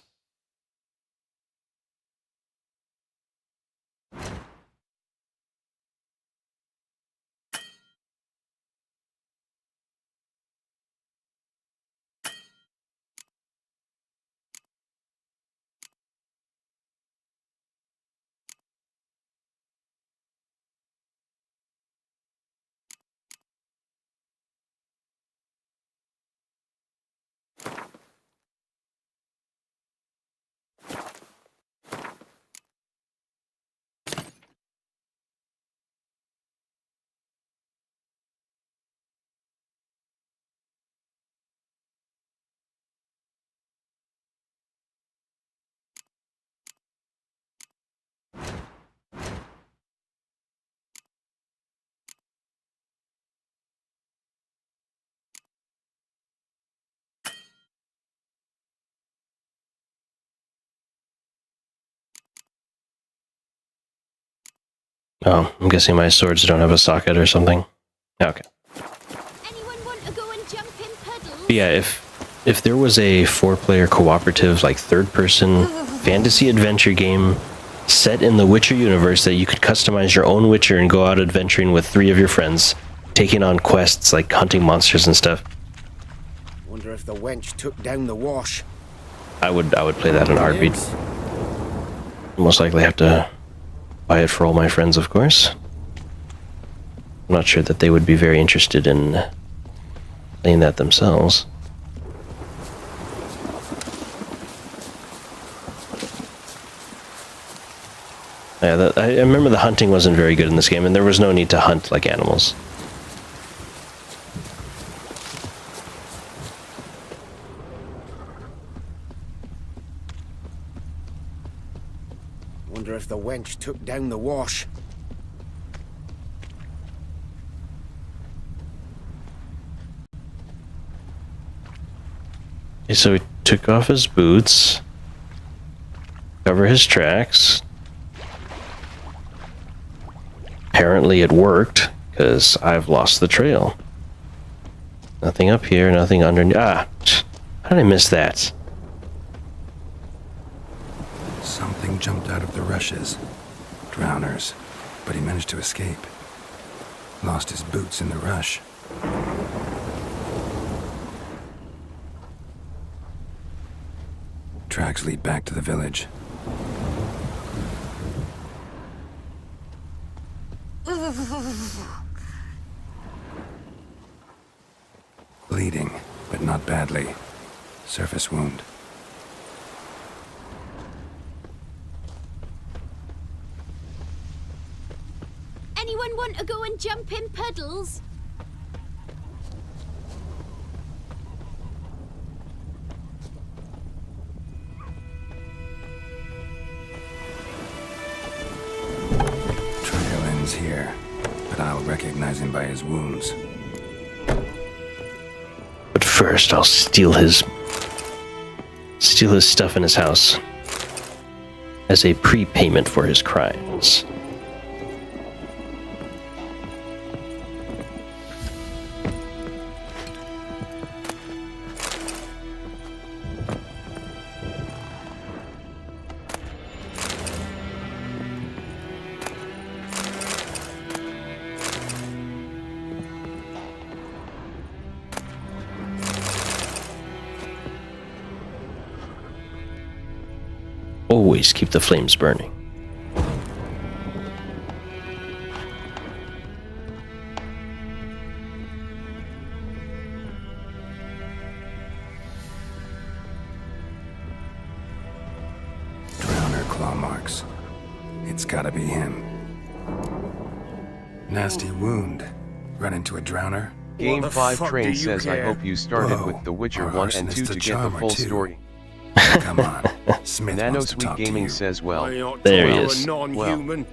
Oh, I'm guessing my swords don't have a socket or something. Okay. Anyone want to go and jump in puddles? But yeah, if there was a 4-player cooperative, like third-person fantasy adventure game set in the Witcher universe that you could customize your own Witcher and go out adventuring with 3 of your friends, taking on quests like hunting monsters and stuff, Wonder if the wench took down the wash. I would play that in a heartbeat. Most likely have to buy it for all my friends, of course. I'm not sure that they would be very interested in playing that themselves. Yeah, I remember the hunting wasn't very good in this game, and there was no need to hunt like animals. Wonder if the wench took down the wash. Okay, so he took off his boots, cover his tracks. Apparently it worked, because I've lost the trail. Nothing up here, nothing underneath. Ah, how did I miss that? Something jumped out of the rushes. Drowners. But he managed to escape. Lost his boots in the rush. Tracks lead back to the village. Bleeding, but not badly. Surface wound. Anyone want to go and jump in puddles? Trail ends here, but I'll recognize him by his wounds. But first, I'll steal his stuff in his house as a prepayment for his crimes. Always keep the flames burning. Drowner claw marks. It's gotta be him. Nasty wound. Run into a drowner? Game 5 Train says I hope you started with The Witcher 1 and 2 to get the full story. Come on. Smith Nanosweet Gaming says, well, there he is. Well,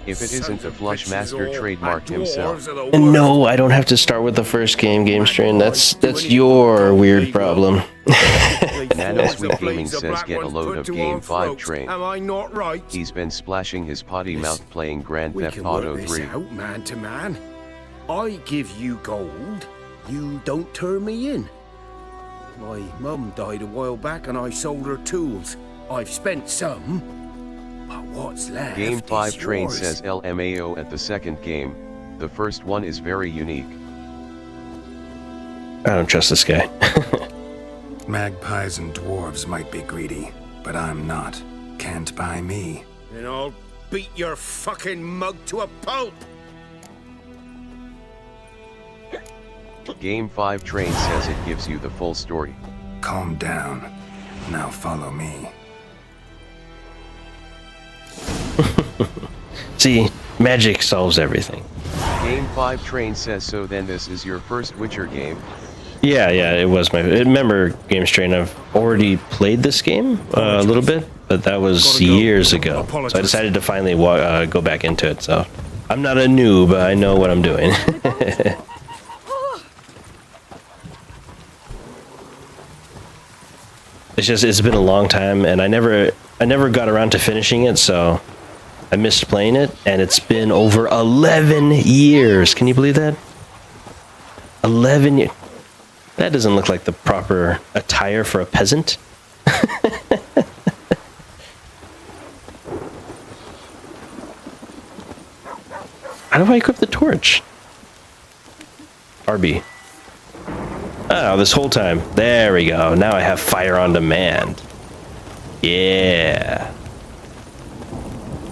if it isn't the Flush Master trademark himself. And no, I don't have to start with the first game, GameStrain. That's your weird problem. Nanosweet Gaming says get a load of Game 5 Train. Am I not right? He's been splashing his potty mouth playing Grand Theft Auto 3. Out man to man. I give you gold, you don't turn me in. My mum died a while back and I sold her tools. I've spent some, but what's left? Game 5 is Train yours. says LMAO at the second game. The first one is very unique. I don't trust this guy. Magpies and dwarves might be greedy, but I'm not. Can't buy me. And I'll beat your fucking mug to a pulp. Game 5 Train says it gives you the full story. Calm down. Now follow me. See, magic solves everything. Game 5 Train says so then this is your first Witcher game? Yeah, it was my... Remember, GameStrain, I've already played this game a little bit, but that was years ago. So I decided to finally go back into it, so... I'm not a noob, I know what I'm doing. It's been a long time, and I never got around to finishing it, so I missed playing it, and it's been over 11 years. Can you believe that? 11 years. That doesn't look like the proper attire for a peasant. How do I equip the torch? RB. Oh, this whole time. There we go. Now I have fire on demand. Yeah.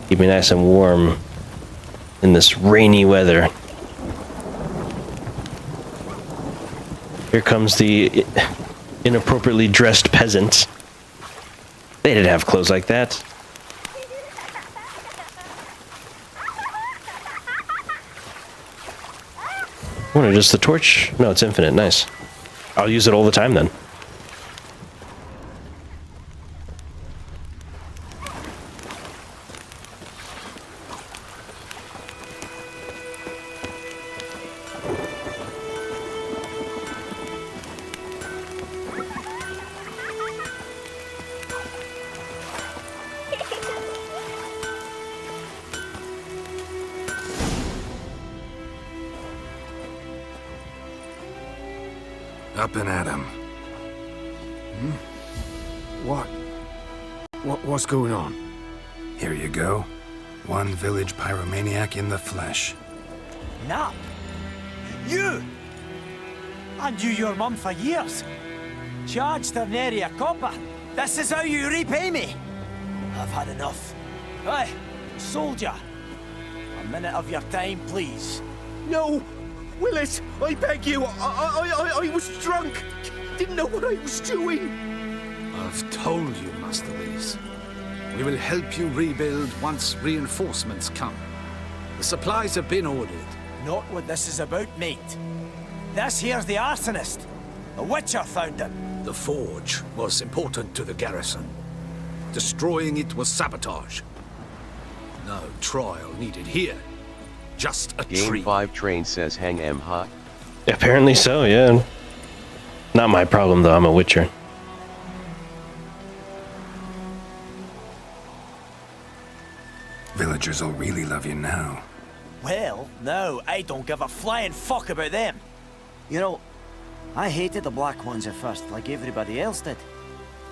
Keep me nice and warm in this rainy weather. Here comes the inappropriately dressed peasant. They didn't have clothes like that. What, just the torch? No, it's infinite. Nice. I'll use it all the time then. Up and at 'em. What's going on? Here you go. One village pyromaniac in the flesh. Nap? You? I knew your mum for years. Charged her nary a copper. This is how you repay me. I've had enough. Hey, soldier. A minute of your time, please. No! Willis, I beg you. I was drunk. Didn't know what I was doing. I've told you, Master Willis. We will help you rebuild once reinforcements come. The supplies have been ordered. Not what this is about, mate. This here's the arsonist. The Witcher found him. The forge was important to the garrison. Destroying it was sabotage. No trial needed here. Just a Game tree. 5 Train says hang em hot. Apparently so, yeah. Not my problem though, I'm a Witcher. Villagers will really love you now. Well, no, I don't give a flying fuck about them. You know, I hated the Black Ones at first, like everybody else did.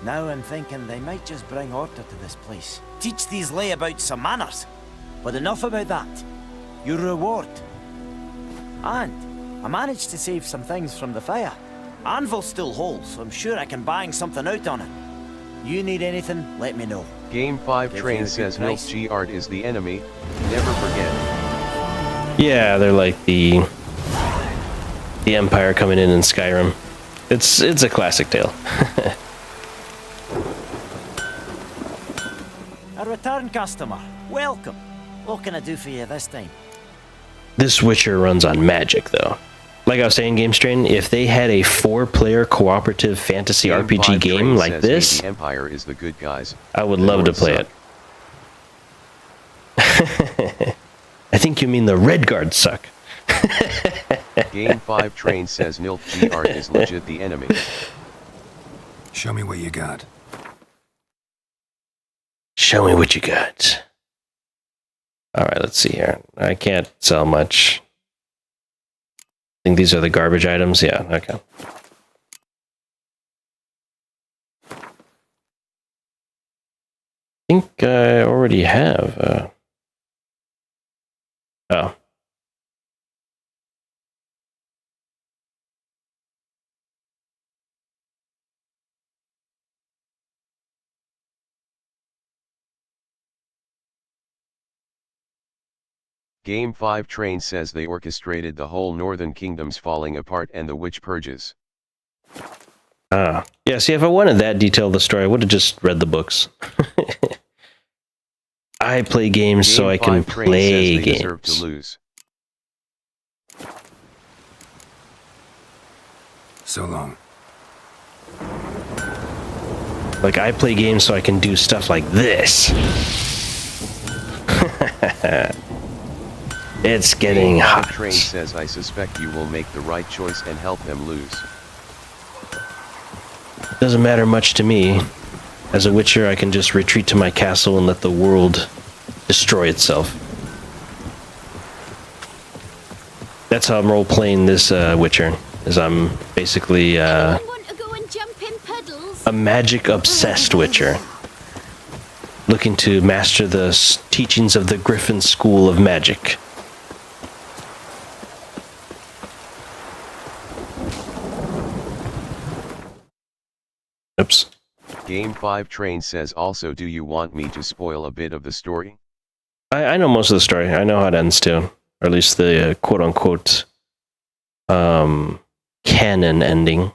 Now I'm thinking they might just bring order to this place. Teach these layabouts some manners. But enough about that. Your reward. And I managed to save some things from the fire. Anvil's still whole, so I'm sure I can bang something out on it. You need anything, let me know. Game 5 Give Train you a says good price. Milk G-Art is the enemy. Never forget. Yeah, they're like the Empire coming in Skyrim. It's a classic tale. A return customer. Welcome. What can I do for you this time? This Witcher runs on magic, though. Like I was saying, Game Strain, if they had a 4-player cooperative fantasy Game RPG 5 game Train like says this, the Empire is the good guys. I would The love to North play suck. it. I think you mean the Redguards suck. Game 5 Train says Nilf G-Art is legit the enemy. Show me what you got. Show me what you got. Alright, let's see here. I can't sell much. I think these are the garbage items. Yeah, okay. I think I already have. Oh. Game 5 Train says they orchestrated the whole Northern Kingdom's falling apart and the witch purges. Ah. Yeah, see, if I wanted that detail of the story, I would have just read the books. I play games Game so I can 5 Train play says they deserve games. to lose. So long. Like, I play games so I can do stuff like this. It's getting Game 5 hot. Train says I suspect you will make the right choice and help them lose. Doesn't matter much to me. As a Witcher, I can just retreat to my castle and let the world destroy itself. That's how I'm role-playing this Witcher, is I'm basically a magic-obsessed Witcher, looking to master the teachings of the Griffin School of Magic. Oops. Game 5 Train says also, do you want me to spoil a bit of the story? I know most of the story. I know how it ends too. Or at least the quote-unquote canon ending.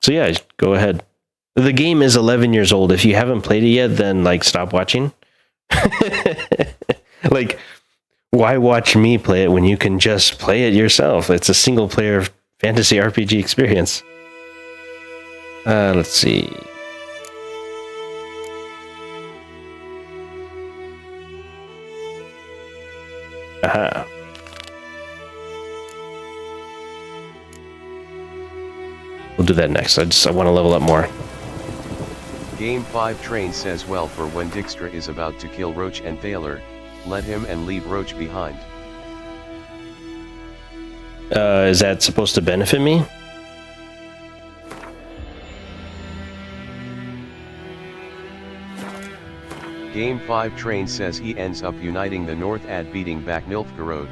So yeah, go ahead. The game is 11 years old. If you haven't played it yet, then like stop watching. Like, why watch me play it when you can just play it yourself? It's a single-player fantasy RPG experience. Let's see. Aha. We'll do that next. I want to level up more. Game 5 Train says, well, for when Dijkstra is about to kill Roach and Thaler, let him and leave Roach behind. Is that supposed to benefit me? Game 5 Train says he ends up uniting the North at beating back Nilfgaard.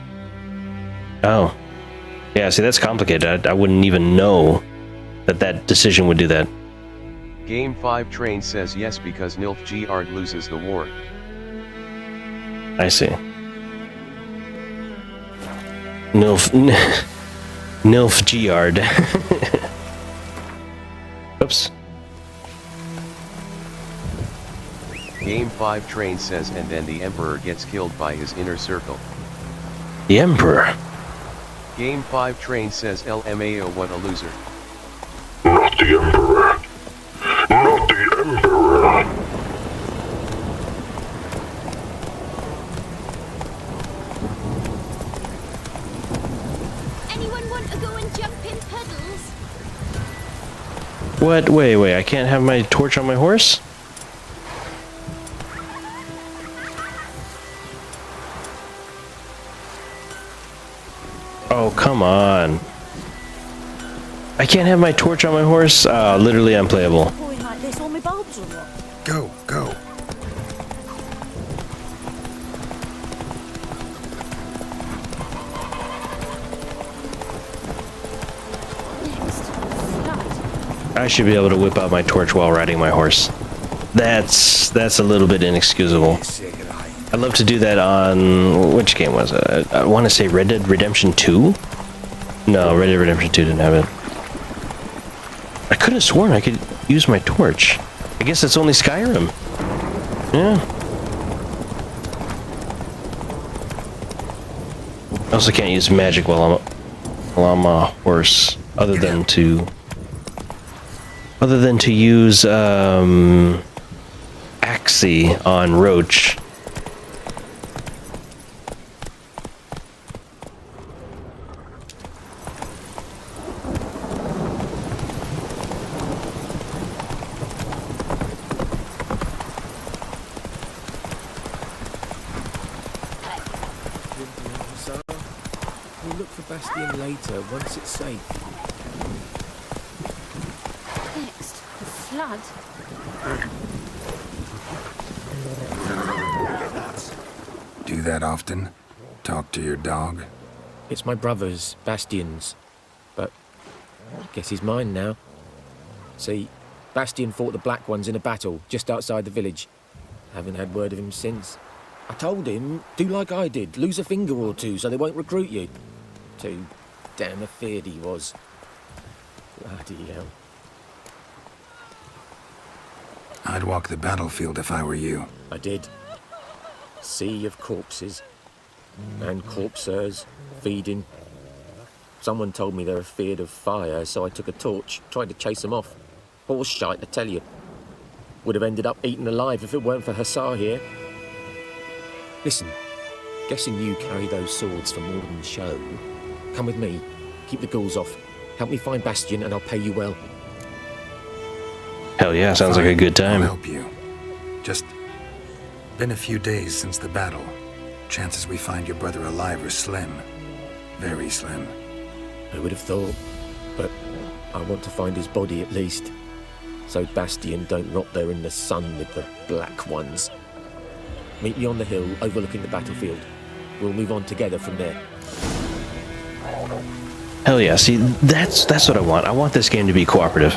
Oh. Yeah, see, that's complicated. I wouldn't even know that decision would do that. Game 5 Train says yes, because Nilfgaard loses the war. I see. Nilfgaard. Oops. Game 5 Train says, and then the Emperor gets killed by his inner circle. The Emperor? Game 5 Train says, LMAO, what a loser. Not the Emperor. Not the Emperor. Anyone want to go and jump in puddles? What? Wait, I can't have my torch on my horse? Oh, come on. I can't have my torch on my horse? Literally unplayable. Like this, all my bulbs or what? Go, go. I should be able to whip out my torch while riding my horse. That's a little bit inexcusable. I'd love to do that on... which game was it? I want to say Red Dead Redemption 2? No, Red Dead Redemption 2 didn't have it. I could have sworn I could use my torch. I guess it's only Skyrim. Yeah. I also can't use magic while I'm a horse, other than to use Axii on Roach. We'll look for Bastion later, once it's safe. Next, the flood. Do that often? Talk to your dog? It's my brother's, Bastion's, but I guess he's mine now. See, Bastion fought the Black Ones in a battle just outside the village. Haven't had word of him since. I told him, do like I did, lose a finger or two so they won't recruit you. Too damn afeard he was. Bloody hell. I'd walk the battlefield if I were you. I did. Sea of corpses. And corpsers, feeding. Someone told me they're afeard of fire, so I took a torch, tried to chase them off. Horse shite, I tell you. Would have ended up eaten alive if it weren't for Hussar here. Listen, guessing you carry those swords for more than show. Come with me, keep the ghouls off. Help me find Bastion and I'll pay you well. Hell yeah, sounds like a good time. I'll help you. Just Been a few days since the battle. Chances we find your brother alive are slim. Very slim. I would have thought, but I want to find his body at least. So Bastion don't rot there in the sun with the Black Ones. Meet me on the hill overlooking the battlefield. We'll move on together from there. Hell yeah, see, that's what I want. I want this game to be cooperative.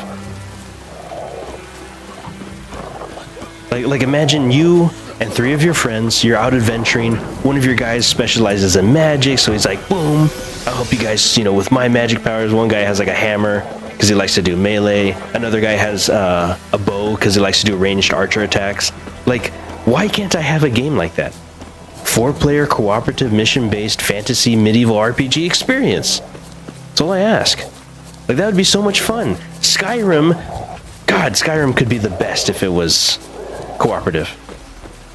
Like imagine you and 3 of your friends, you're out adventuring. One of your guys specializes in magic, so he's like, boom, I'll help you guys, you know, with my magic powers. One guy has like a hammer because he likes to do melee. Another guy has a bow because he likes to do ranged archer attacks. Like, why can't I have a game like that? 4-player cooperative mission-based fantasy medieval RPG experience. That's all I ask. Like, that would be so much fun. Skyrim, God, Skyrim could be the best if it was cooperative.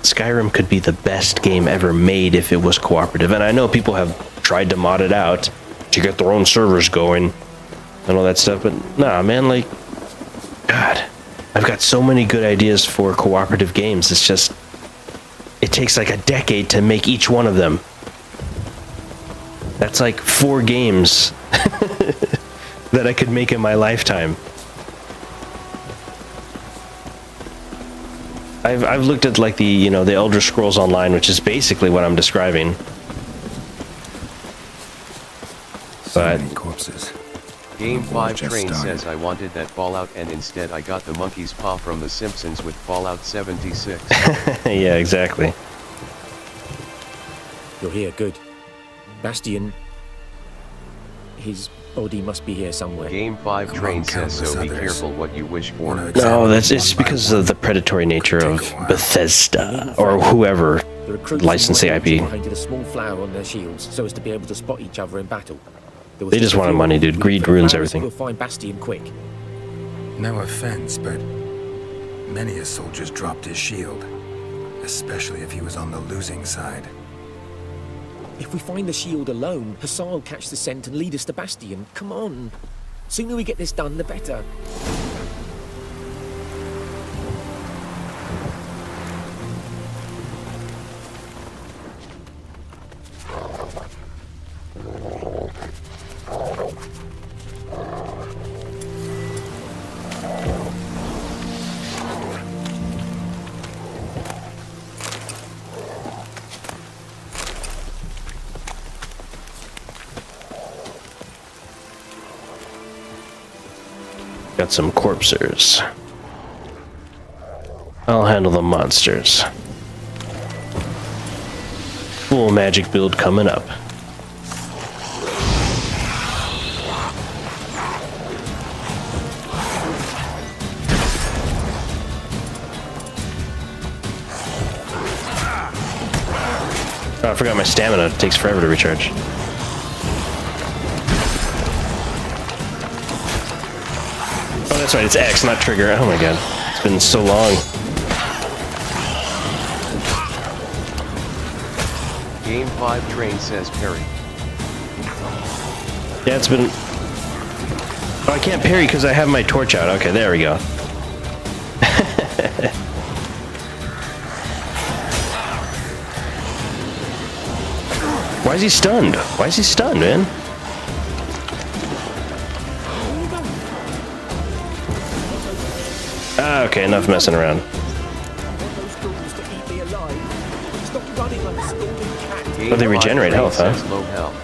Skyrim could be the best game ever made if it was cooperative. And I know people have tried to mod it out to get their own servers going and all that stuff, but nah, man, like, God, I've got so many good ideas for cooperative games. It's just, it takes like a decade to make each one of them. That's like 4 games that I could make in my lifetime. I've looked at like the, you know, the Elder Scrolls Online, which is basically what I'm describing. But corpses. Game 5 Train says I wanted that Fallout and instead I got the monkey's paw from The Simpsons with Fallout 76. yeah, exactly. You're here, good. Bastion, his body must be here somewhere. Game 5 Train says so be careful what you wish for. No, it's because of the predatory nature of Bethesda or whoever licensed the IP. Painted a small flower on their shields so as to be able to spot each other in battle. They just wanted money, dude. Greed ruins everything. We'll find Bastion quick. No offense, but many a soldier's dropped his shield, especially if he was on the losing side. If we find the shield alone, Hassan will catch the scent and lead us to Bastion. Come on. Sooner we get this done, the better. Got some corpsers. I'll handle the monsters. Full magic build coming up. Oh, I forgot my stamina. It takes forever to recharge. Oh, that's right, it's X, not trigger. Oh my god, it's been so long. Game 5 Train says parry. Yeah, it's been... Oh, I can't parry because I have my torch out. Okay, there we go. Why is he stunned? Why is he stunned, man? Ah, okay, enough messing around. Oh, they regenerate health, huh? Low health.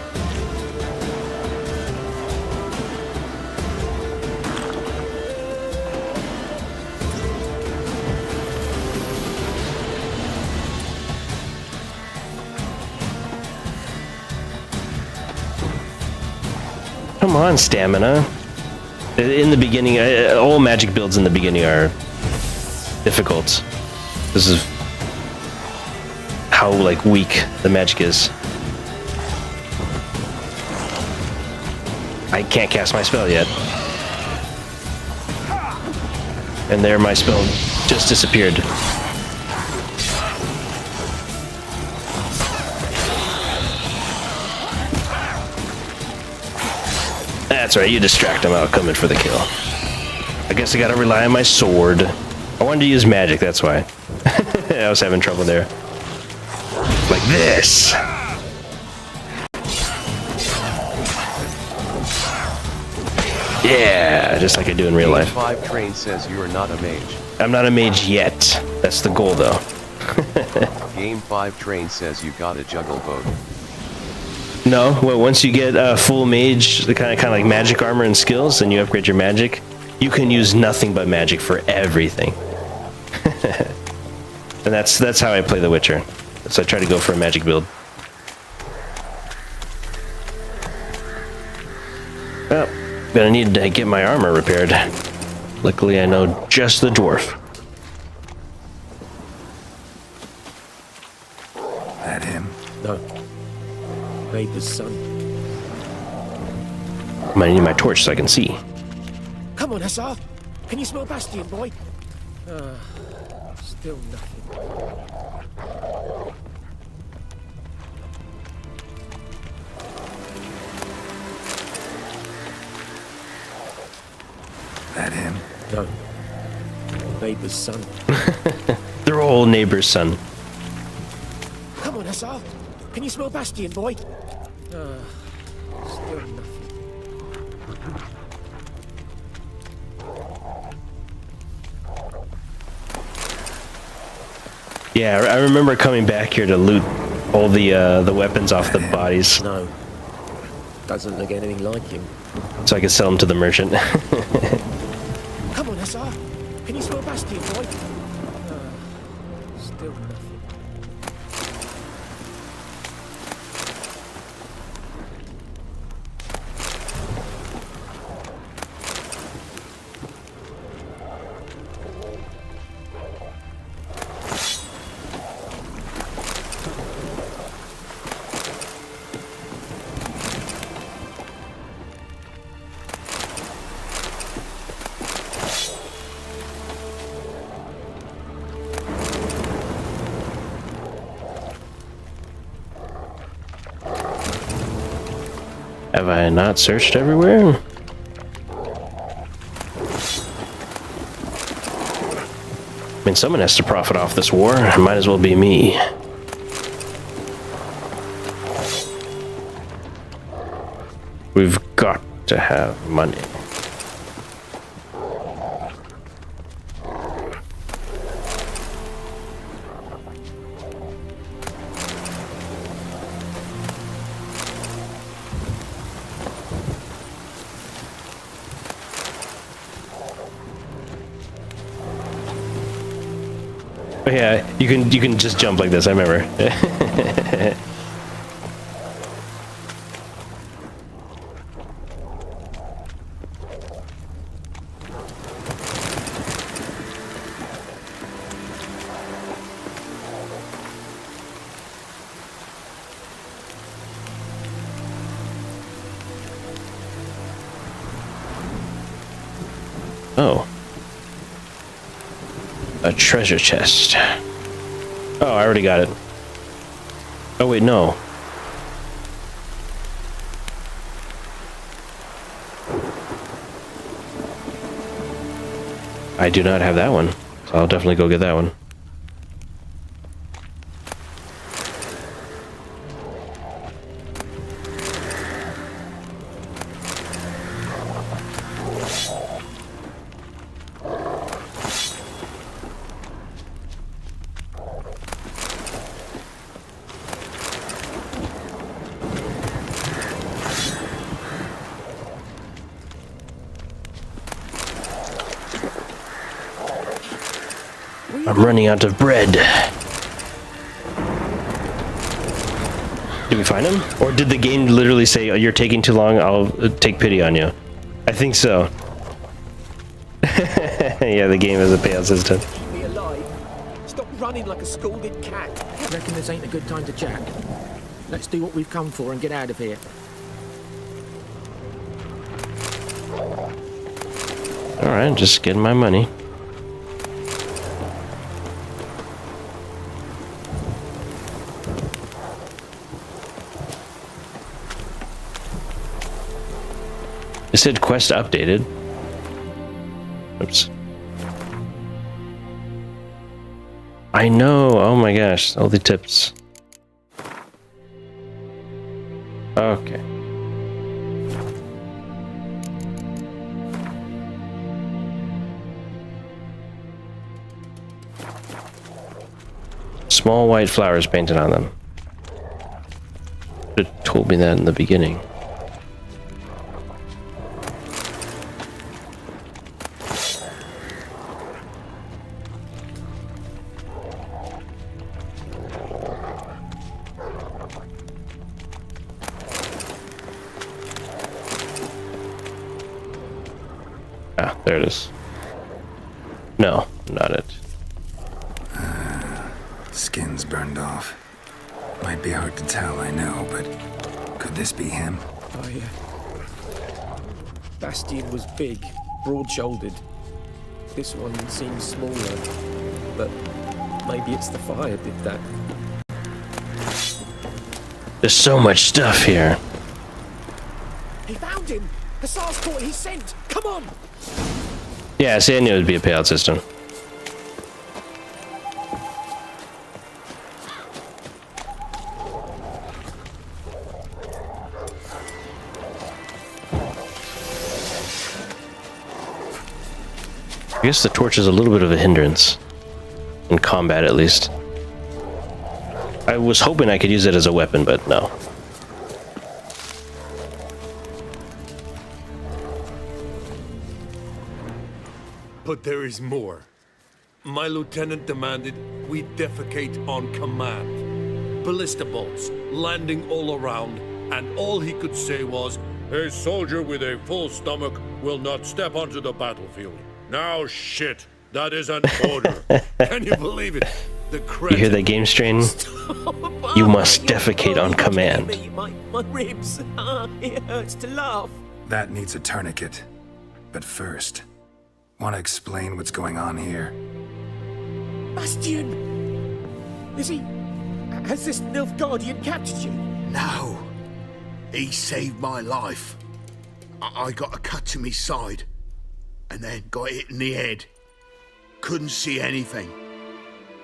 Come on, stamina. In the beginning, all magic builds in the beginning are difficult. This is how, like, weak the magic is. I can't cast my spell yet. And there, my spell just disappeared. That's right, you distract him, I'll come in for the kill. I guess I gotta rely on my sword. I wanted to use magic, that's why. I was having trouble there. Like this. Yeah, just like I do in real life. 5 Train says you are not a mage. I'm not a mage yet. That's the goal, though. Game 5 Train says you gotta juggle both. No, well, once you get full mage, the kind of like magic armor and skills, and you upgrade your magic, you can use nothing but magic for everything. And that's how I play The Witcher. So I try to go for a magic build. Well, gonna need to get my armor repaired. Luckily, I know just the dwarf. That him? No. Neighbour's son. Might need my torch so I can see. Come on, Hussar. Can you smell Bastion, boy? Still nothing. That him? No. Neighbour's son. They're all neighbor's son. Come on, Hussar. Can you smell Bastion, boy? Still nothing. Yeah, I remember coming back here to loot all the weapons off the bodies. No. Doesn't look anything like him. So I could sell them to the merchant. Come on, Hussar. Can you smell Bastion, boy? Still nothing. Have I not searched everywhere? I mean, someone has to profit off this war. It might as well be me. We've got to have money. Oh yeah, you can just jump like this, I remember. Oh. A treasure chest. Oh, I already got it. Oh wait, no. I do not have that one. So I'll definitely go get that one. I'm running out of bread. Did we find him? Or did the game literally say, oh, you're taking too long, I'll take pity on you? I think so. Yeah, the game has a payout system. Be alive. Stop running like a scalded cat. Reckon this ain't a good time to chat. Let's do what we've come for and get out of here. Alright, just getting my money. It said quest updated. Oops. I know. Oh my gosh. All the tips. Okay. Small white flowers painted on them. Should have told me that in the beginning. Ah, there it is. No, not it. Skin's burned off. Might be hard to tell, I know, but could this be him? Oh, yeah. Bastian was big, broad-shouldered. This one seems smaller, but maybe it's the fire did that. There's so much stuff here. He found him! Hussar's caught his scent! Come on! Yeah, see, I knew it would be a payout system. I guess the torch is a little bit of a hindrance. In combat, at least. I was hoping I could use it as a weapon, but no. But there is more. My lieutenant demanded we defecate on command. Ballista bolts landing all around, and all he could say was, "A soldier with a full stomach will not step onto the battlefield." Now shit, that is an order. Can you believe it? The You hear that game strain? You must defecate on command. My ribs. It hurts to laugh. That needs a tourniquet. But first, want to explain what's going on here? Bastian! Is he... Has this Nilfgaardian captured you? No. He saved my life. I got a cut to me side, and then got hit in the head. Couldn't see anything.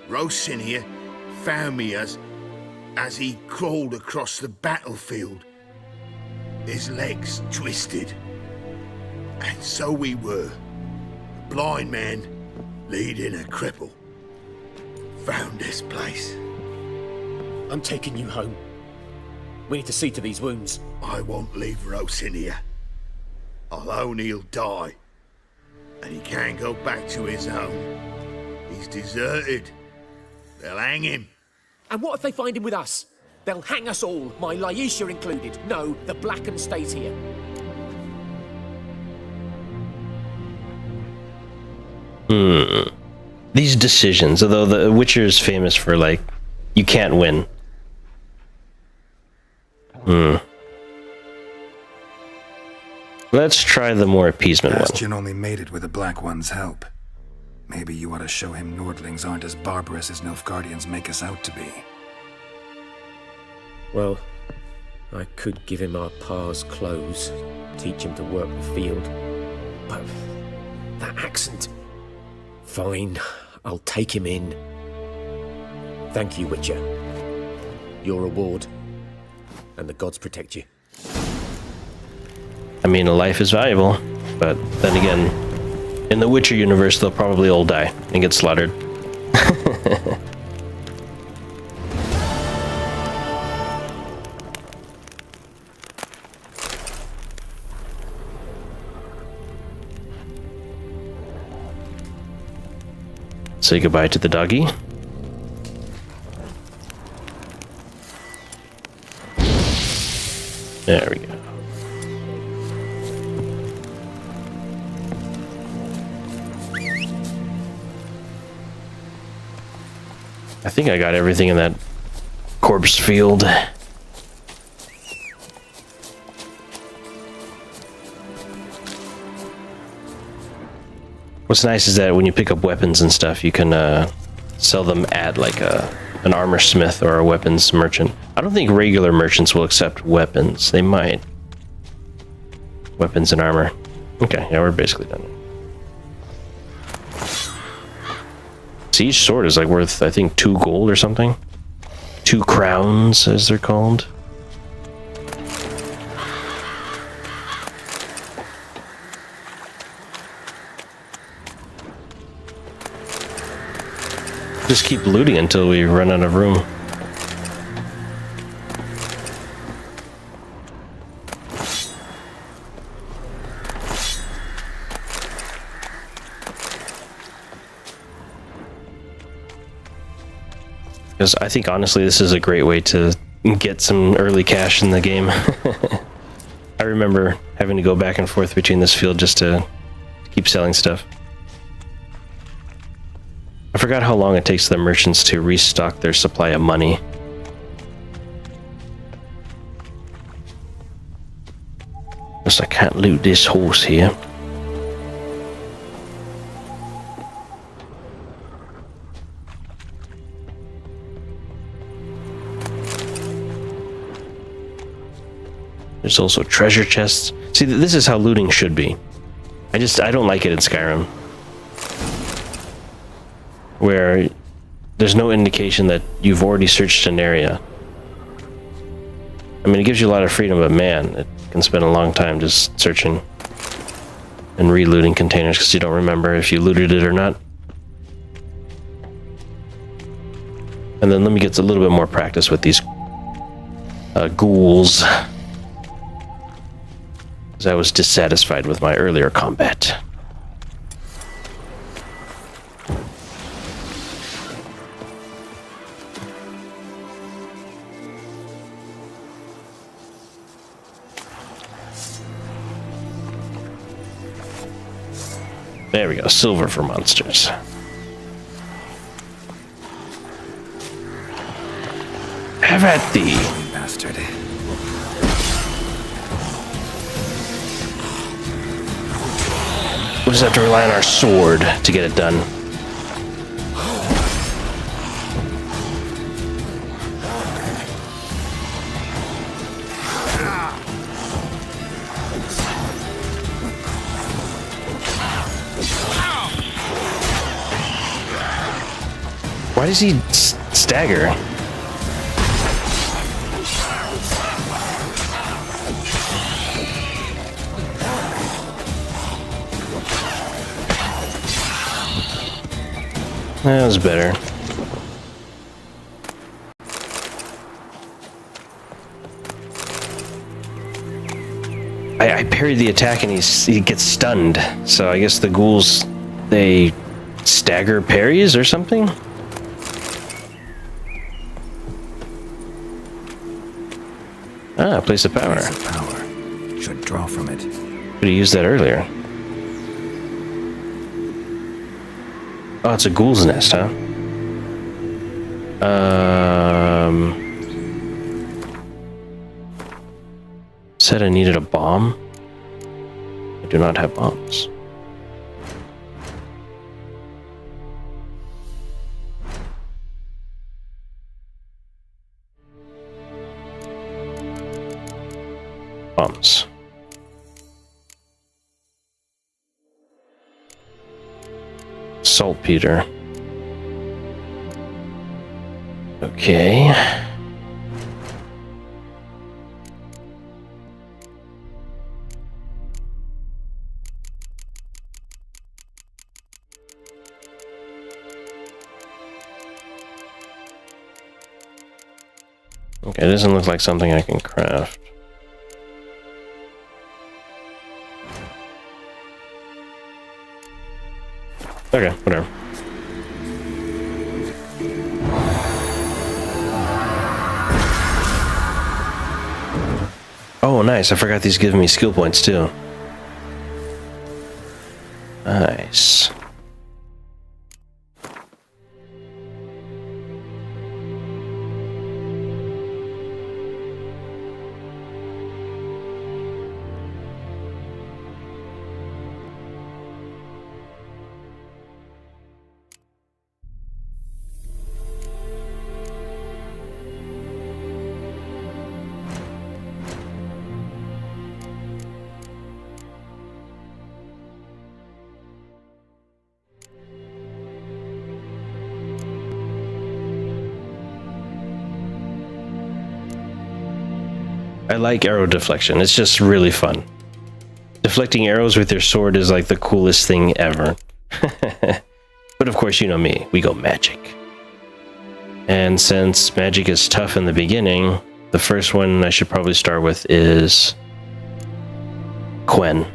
Rosin here found me as he crawled across the battlefield. His legs twisted. And so we were. A blind man leading a cripple. Found this place. I'm taking you home. We need to see to these wounds. I won't leave Rosin here. I'll own he'll die. And he can't go back to his home. He's deserted. They'll hang him. And what if they find him with us? They'll hang us all, my Laisha included. No, the Blackened stays here. These decisions, although The Witcher is famous for, like, you can't win. Let's try the more appeasement one. Bastian only made it with the Black One's help. Maybe you ought to show him Nordlings aren't as barbarous as Nilfgaardians make us out to be. Well, I could give him our pa's clothes, teach him to work the field. But that accent... Fine, I'll take him in. Thank you, Witcher. Your reward. And the gods protect you. I mean, a life is valuable, but then again, in the Witcher universe, they'll probably all die and get slaughtered. Say goodbye to the doggy. There we go. I think I got everything in that corpse field. What's nice is that when you pick up weapons and stuff, you can sell them at like an armor smith or a weapons merchant. I don't think regular merchants will accept weapons. They might. Weapons and armor. Okay, yeah, we're basically done. So each sword is like worth, I think, 2 gold or something. 2 crowns, as they're called. Just keep looting until we run out of room. Because I think, honestly, this is a great way to get some early cash in the game. I remember having to go back and forth between this field just to keep selling stuff. I forgot how long it takes the merchants to restock their supply of money. Guess I can't loot this horse here. There's also treasure chests. See, this is how looting should be. I don't like it in Skyrim, where there's no indication that you've already searched an area. I mean, it gives you a lot of freedom, but man, it can spend a long time just searching and re-looting containers because you don't remember if you looted it or not. And then let me get a little bit more practice with these ghouls, because I was dissatisfied with my earlier combat. There we go, silver for monsters. Have at thee, bastard. We'll just have to rely on our sword to get it done. Why does he stagger? That was better. I parried the attack and he gets stunned. So I guess the ghouls, they stagger parries or something? Ah, place of power. Place of power. Should draw from it. Could have used that earlier. Oh, it's a ghoul's nest, huh? Said I needed a bomb. I do not have bombs. Bombs. Saltpeter. Okay. Okay, it doesn't look like something I can craft. Okay, whatever. Oh, nice. I forgot these give me skill points, too. Nice. I like arrow deflection. It's just really fun. Deflecting arrows with your sword is like the coolest thing ever. But of course, you know me. We go magic. And since magic is tough in the beginning, the first one I should probably start with is Quen.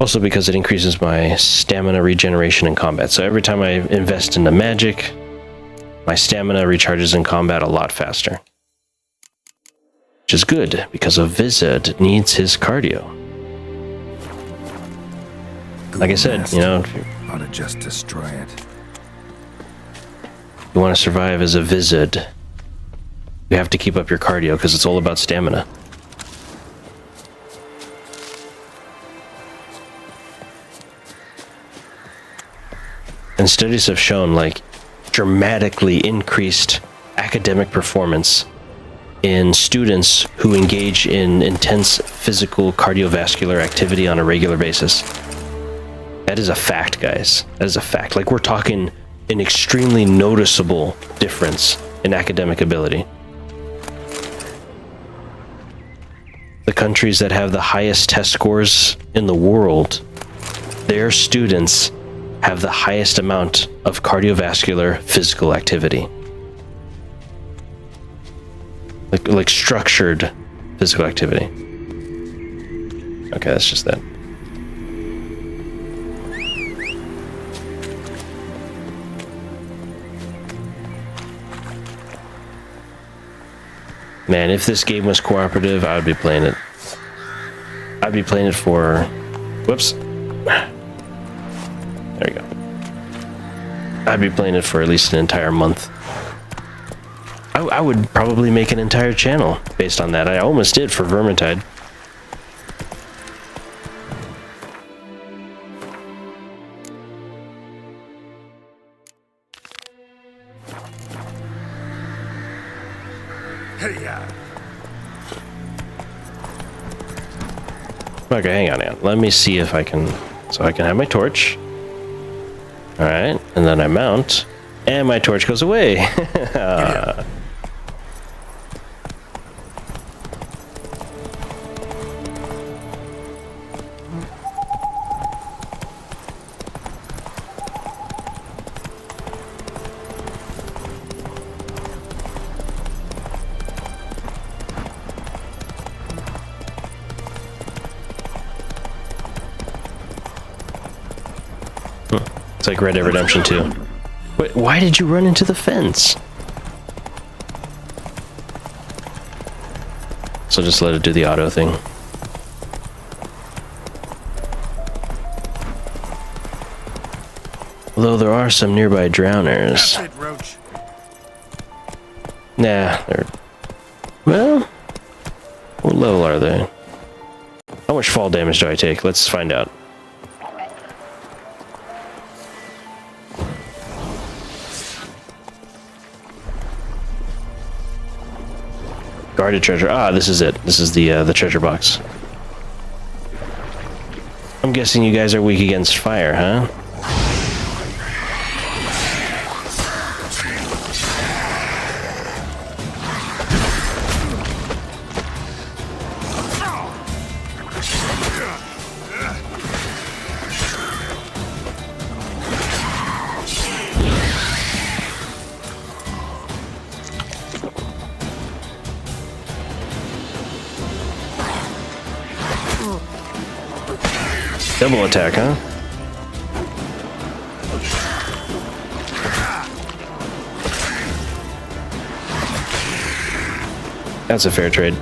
Also because it increases my stamina regeneration in combat. So every time I invest into magic, my stamina recharges in combat a lot faster. Which is good, because a wizard needs his cardio. Like I said, you know, ought to just destroy it. You want to survive as a wizard, you have to keep up your cardio, because it's all about stamina. And studies have shown, like, dramatically increased academic performance in students who engage in intense physical cardiovascular activity on a regular basis. That is a fact, guys. That is a fact. Like, we're talking an extremely noticeable difference in academic ability. The countries that have the highest test scores in the world, their students have the highest amount of cardiovascular physical activity. Like structured physical activity. Okay, that's just that. Man, if this game was cooperative, I would be playing it. I'd be playing it for... Whoops. There we go. I'd be playing it for at least an entire month. I would probably make an entire channel based on that. I almost did for Vermintide. Okay, hang on. Let me see if I can... So I can have my torch. Alright, and then I mount. And my torch goes away. It's like Red Dead Redemption 2. Wait, why did you run into the fence? So just let it do the auto thing. Although there are some nearby drowners. That's it, Roach. Nah, they're... Well... What level are they? How much fall damage do I take? Let's find out. Guarded treasure. Ah, this is it. This is the treasure box. I'm guessing you guys are weak against fire, huh? Double attack, huh? That's a fair trade.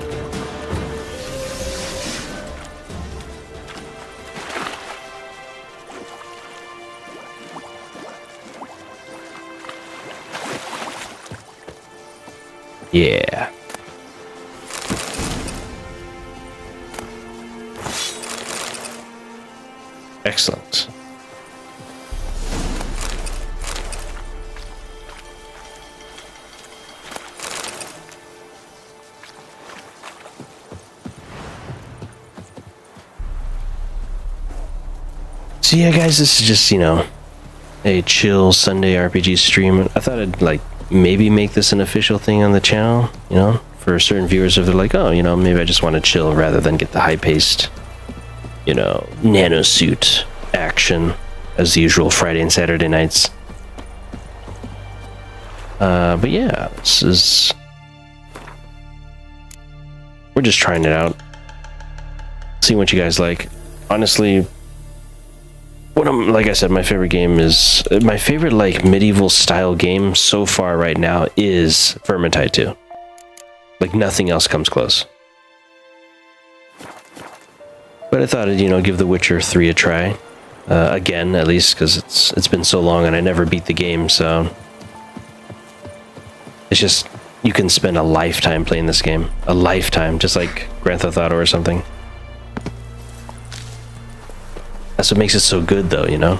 Yeah. Excellent. So yeah, guys, this is just, you know, a chill Sunday RPG stream. I thought I'd, like, maybe make this an official thing on the channel, you know, for certain viewers if they're like, oh, you know, maybe I just want to chill rather than get the high-paced, you know, nanosuit action as the usual Friday and Saturday nights. But yeah, this is... we're just trying it out. Seeing what you guys like. Honestly, like I said, my favorite game is... my favorite, like, medieval style game so far right now is Vermintide 2. Like, nothing else comes close. But I thought I'd, you know, give The Witcher 3 a try. Again, at least, because it's been so long and I never beat the game, so... it's just... you can spend a lifetime playing this game. A lifetime, just like Grand Theft Auto or something. That's what makes it so good, though, you know?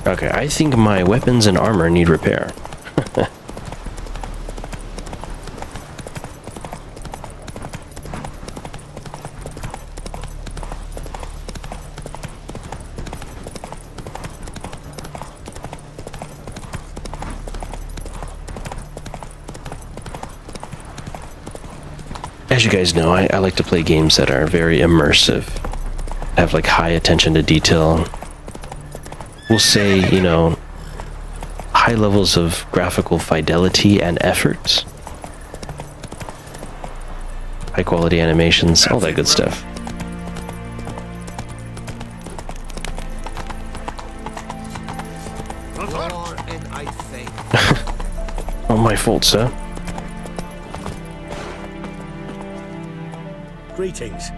Okay, I think my weapons and armor need repair. As you guys know, I like to play games that are very immersive, have like high attention to detail. We'll say, you know, high levels of graphical fidelity and effort. High quality animations, all that good stuff. Not my fault, sir. Greetings.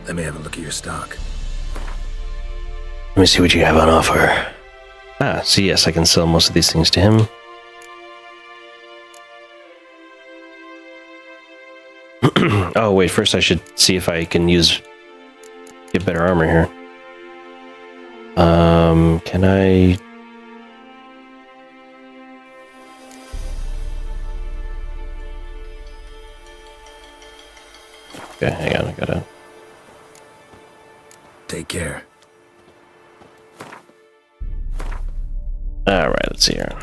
Let me have a look at your stock. Let me see what you have on offer. Ah, so yes, I can sell most of these things to him. Oh, wait, first I should see if I can get better armor here. Can I... okay, hang on, I gotta... take care. Alright, let's see here.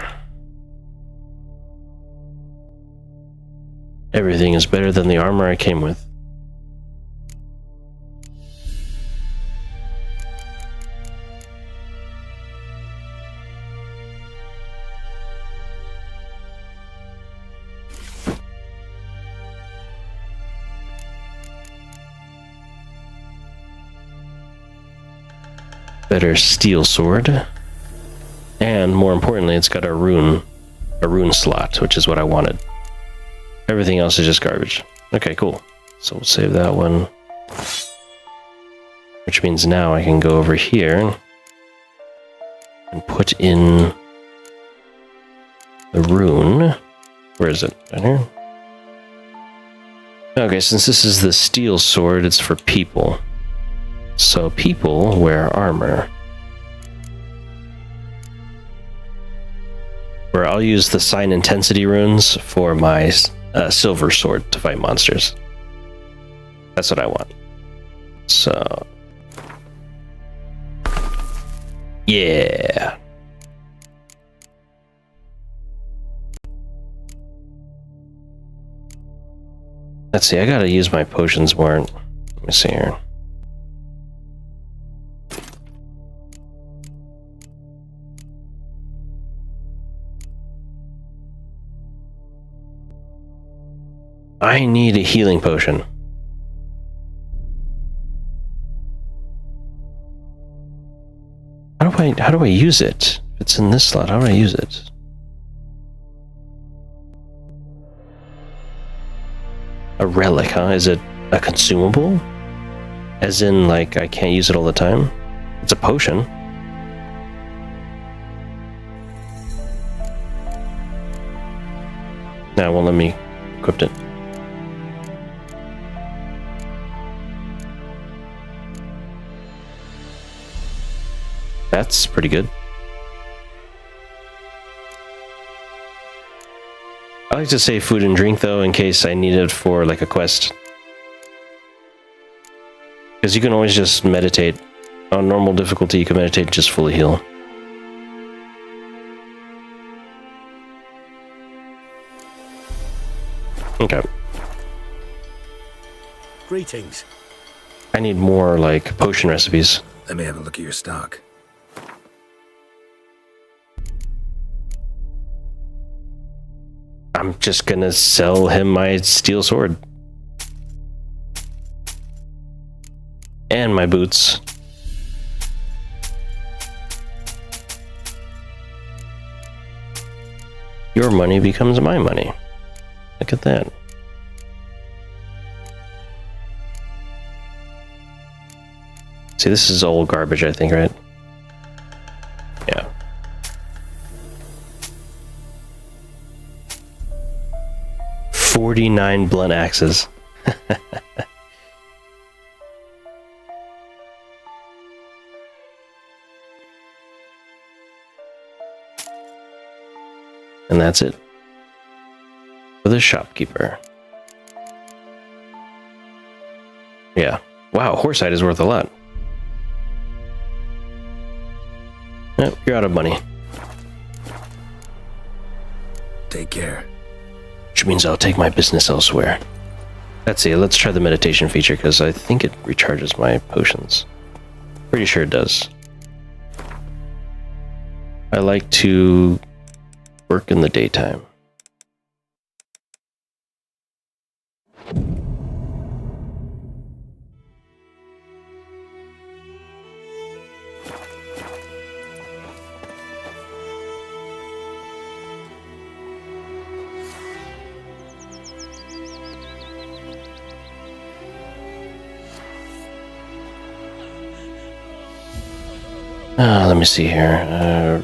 Everything is better than the armor I came with. Better steel sword. And more importantly, it's got a rune slot, which is what I wanted. Everything else is just garbage. Okay, cool. So we'll save that one. Which means now I can go over here and put in the rune. Where is it? Down here? Okay, since this is the steel sword, it's for people. So people wear armor. Where I'll use the sign intensity runes for my silver sword to fight monsters. That's what I want. So... yeah. Let's see, I gotta use my potions more. Let me see here. I need a healing potion. How do I use it? If it's in this slot, how do I use it? A relic, huh? Is it a consumable? As in, like, I can't use it all the time? It's a potion. Now it won't let me equip it. That's pretty good. like to save food and drink though in case I need it for like a quest. Because you can always just meditate. On normal difficulty, you can meditate and just fully heal. Okay. Greetings. I need more, like, potion recipes. Let me have a look at your stock. I'm just gonna sell him my steel sword. And my boots. Your money becomes my money. Look at that. See, this is old garbage, I think, right? Yeah. $49 blunt axes. And that's it. For the shopkeeper. Yeah. Wow, horsehide is worth a lot. Yep, you're out of money. Take care. Which means I'll take my business elsewhere. Let's see, let's try the meditation feature, because I think it recharges my potions. Pretty sure it does. I like to work in the daytime. Let me see here.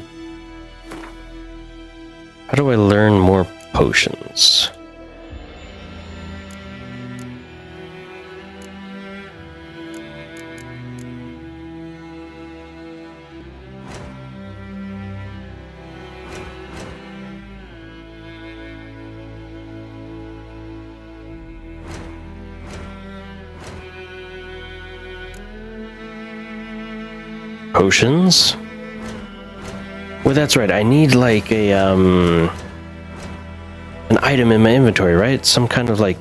How do I learn more potions? Potions? Well, that's right. I need like a an item in my inventory, right? Some kind of like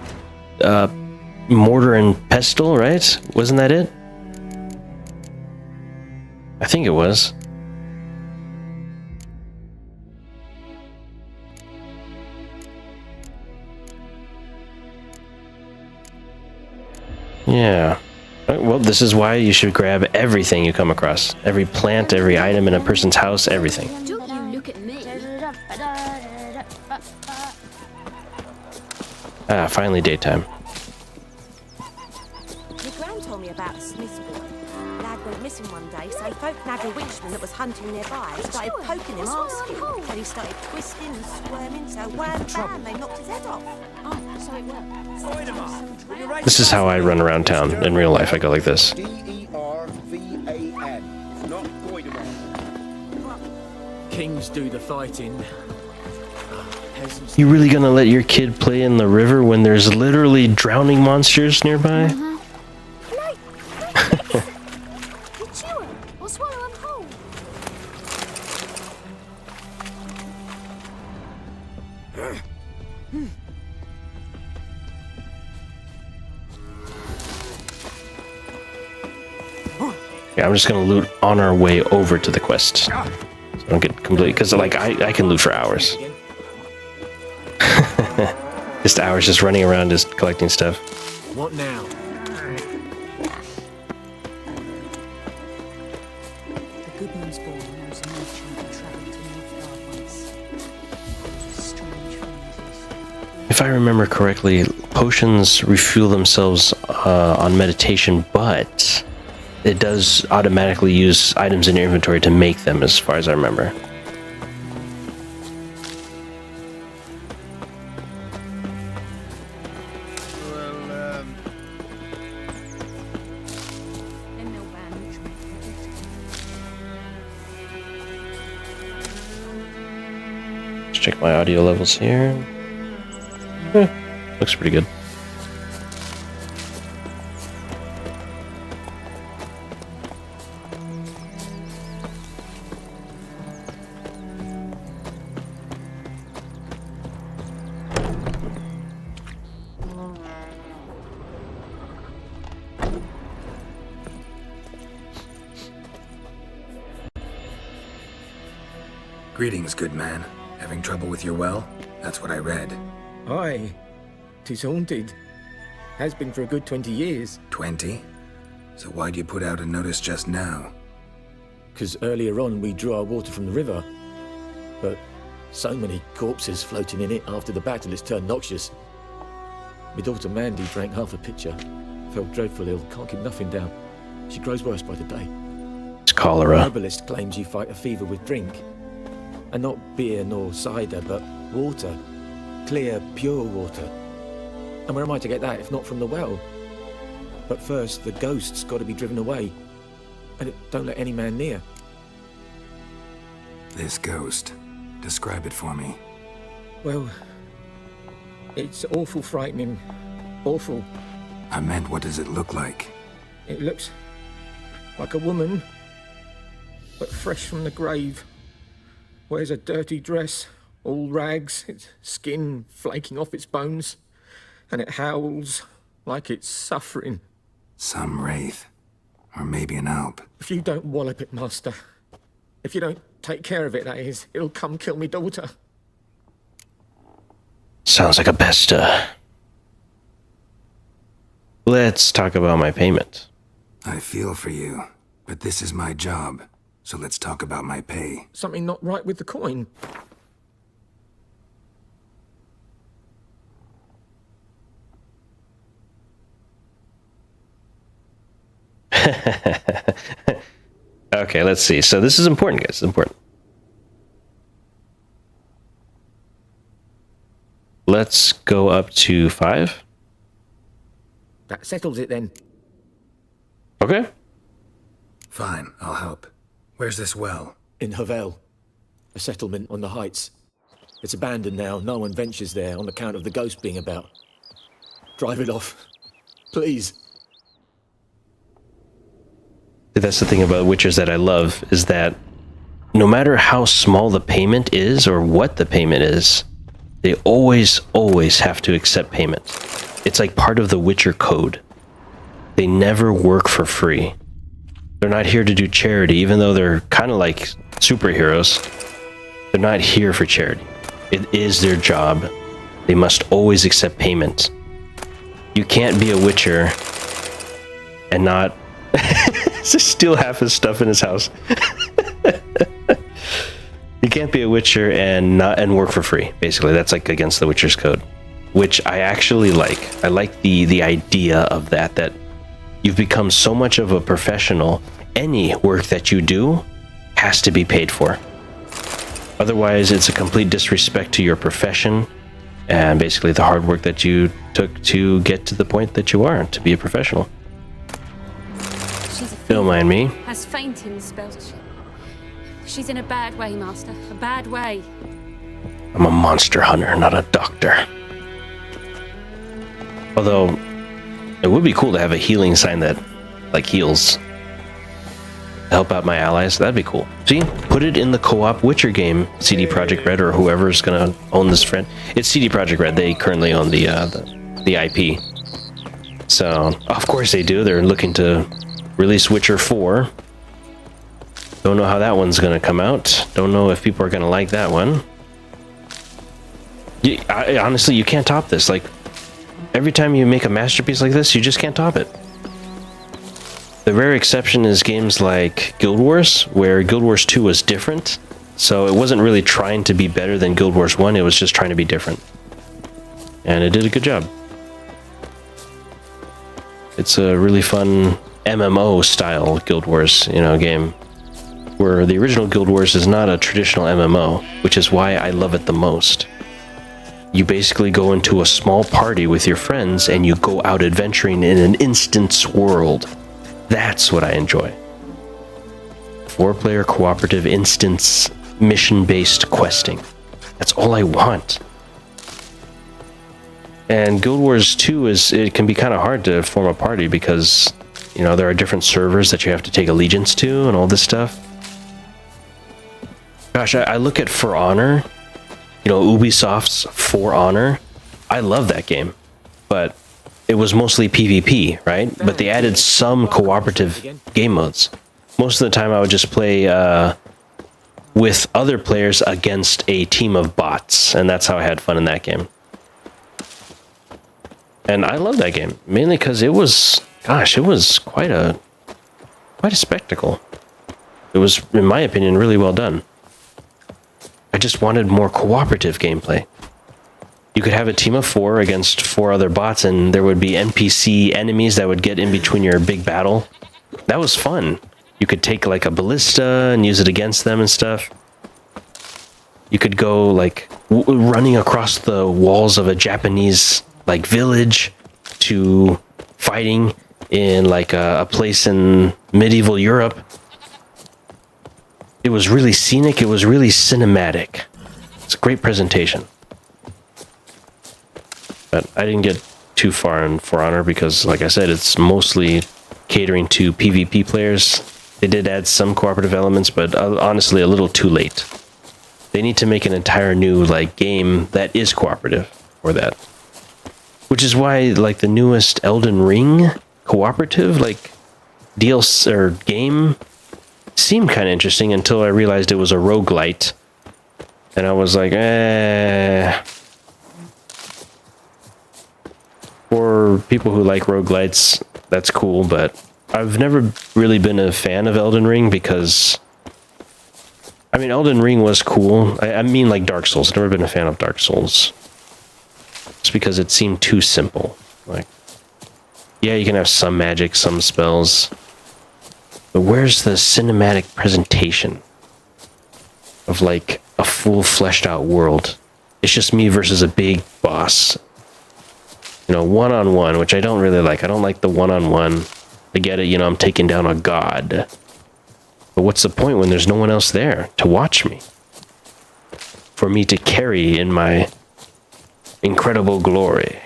mortar and pestle, right? Wasn't that it? I think it was. Yeah. Well, this is why you should grab everything you come across. Every plant, every item in a person's house, everything. Don't you look at me. Ah, finally daytime. My gran told me about a Smith's boy. Lad went missing one day, so folk nabbed a winchman that was hunting nearby and started poking him asking. And he started twisting and squirming, so wham bam, they knocked his head off. Oh, so it worked. This is how I run around town in real life. I go like this. D-E-R-V-A-N, not Goidemar. Kings do the fighting. Peasants. You really gonna let your kid play in the river when there's literally drowning monsters nearby? You chew him or swallow him whole. Yeah, I'm just gonna loot on our way over to the quest. So I don't get complete, because like I can loot for hours. Just hours just running around just collecting stuff. What now? The Goodman's boy knows no children travelling to Nilfgaard once. Strange phrases. If I remember correctly, potions refuel themselves on meditation, but it does automatically use items in your inventory to make them, as far as I remember. Let's check my audio levels here. Looks pretty good. Greetings, good man. Having trouble with your well? That's what I read. Aye. 'Tis haunted. Has been for a good 20 years. 20? So why'd you put out a notice just now? 'Cause earlier on we drew our water from the river. But so many corpses floating in it after the battle it's turned noxious. My daughter Mandy drank half a pitcher. Fell dreadful ill, can't keep nothing down. She grows worse by the day. It's cholera. The herbalist claims you fight a fever with drink. And not beer nor cider, but water. Clear, pure water. And where am I to get that if not from the well? But first, the ghost's got to be driven away. And it don't let any man near. This ghost. Describe it for me. Well, it's awful frightening. Awful. I meant, what does it look like? It looks like a woman, but fresh from the grave. Wears a dirty dress, all rags, its skin flaking off its bones, and it howls like it's suffering. Some wraith. Or maybe an alp. If you don't wallop it, Master, if you don't take care of it, that is, it'll come kill me daughter. Sounds like a besta. Let's talk about my payment. I feel for you, but this is my job. So let's talk about my pay. Something not right with the coin. Okay, let's see. So this is important, guys. It's important. Let's go up to 5. That settles it then. Okay. Fine, I'll help. Where's this well? In Havel, a settlement on the heights. It's abandoned now. No one ventures there on account of the ghost being about. Drive it off. Please. That's the thing about Witchers that I love, is that no matter how small the payment is or what the payment is, they always have to accept payment. It's like part of the Witcher code. They never work for free. They're not here to do charity, even though they're kind of like superheroes. They're not here for charity. It is their job. They must always accept payment. You can't be a Witcher and not just steal half his stuff in his house. You can't be a Witcher and work for free. Basically, that's like against the Witcher's code, which I actually like. I like the idea of that you've become so much of a professional. Any work that you do has to be paid for. Otherwise, it's a complete disrespect to your profession and basically the hard work that you took to get to the point that you are, to be a professional. Don't mind me. Has fainting spells. She's in a bad way, Master. A bad way. I'm a monster hunter, not a doctor. Although, it would be cool to have a healing sign that, like, heals. Help out my allies. That'd be cool. See? Put it in the co-op Witcher game, CD Projekt Red or whoever's gonna own this friend. It's CD Projekt Red. They currently own the IP. So, of course they do. They're looking to release Witcher 4. Don't know how that one's gonna come out. Don't know if people are gonna like that one. Honestly, you can't top this. Like, every time you make a masterpiece like this, you just can't top it. The rare exception is games like Guild Wars, where Guild Wars 2 was different. So it wasn't really trying to be better than Guild Wars 1, it was just trying to be different. And it did a good job. It's a really fun MMO style Guild Wars, game, where the original Guild Wars is not a traditional MMO, which is why I love it the most. You basically go into a small party with your friends and you go out adventuring in an instance world. That's what I enjoy. 4-player cooperative instance mission-based questing. That's all I want. And Guild Wars 2 it can be kind of hard to form a party because, you know, there are different servers that you have to take allegiance to and all this stuff. Gosh, I look at For Honor, you know, Ubisoft's For Honor. I love that game, but it was mostly PvP, right? But they added some cooperative game modes. Most of the time I would just play with other players against a team of bots, and that's how I had fun in that game. And I love that game, mainly because it was, gosh, it was quite a spectacle. It was, in my opinion, really well done. I just wanted more cooperative gameplay. You could have a team of 4 against 4 other bots, and there would be NPC enemies that would get in between your big battle. That was fun. You could take like a ballista and use it against them and stuff. You could go like running across the walls of a Japanese like village to fighting in like a place in medieval Europe. It was really scenic. It was really cinematic. It's a great presentation. But I didn't get too far in For Honor because, like I said, it's mostly catering to PvP players. They did add some cooperative elements, but honestly, a little too late. They need to make an entire new like game that is cooperative for that. Which is why, like, the newest Elden Ring cooperative, like, DLC or game seemed kind of interesting until I realized it was a roguelite. And I was like, For people who like roguelites, that's cool, but I've never really been a fan of Elden Ring because, I mean, Elden Ring was cool. I mean, like Dark Souls. I've never been a fan of Dark Souls. It's because it seemed too simple. Like, yeah, you can have some magic, some spells, but where's the cinematic presentation of like a full fleshed out world? It's just me versus a big boss. You know, one-on-one, which I don't really like. I don't like the one-on-one. I get it, you know, I'm taking down a god. But what's the point when there's no one else there to watch me? For me to carry in my incredible glory.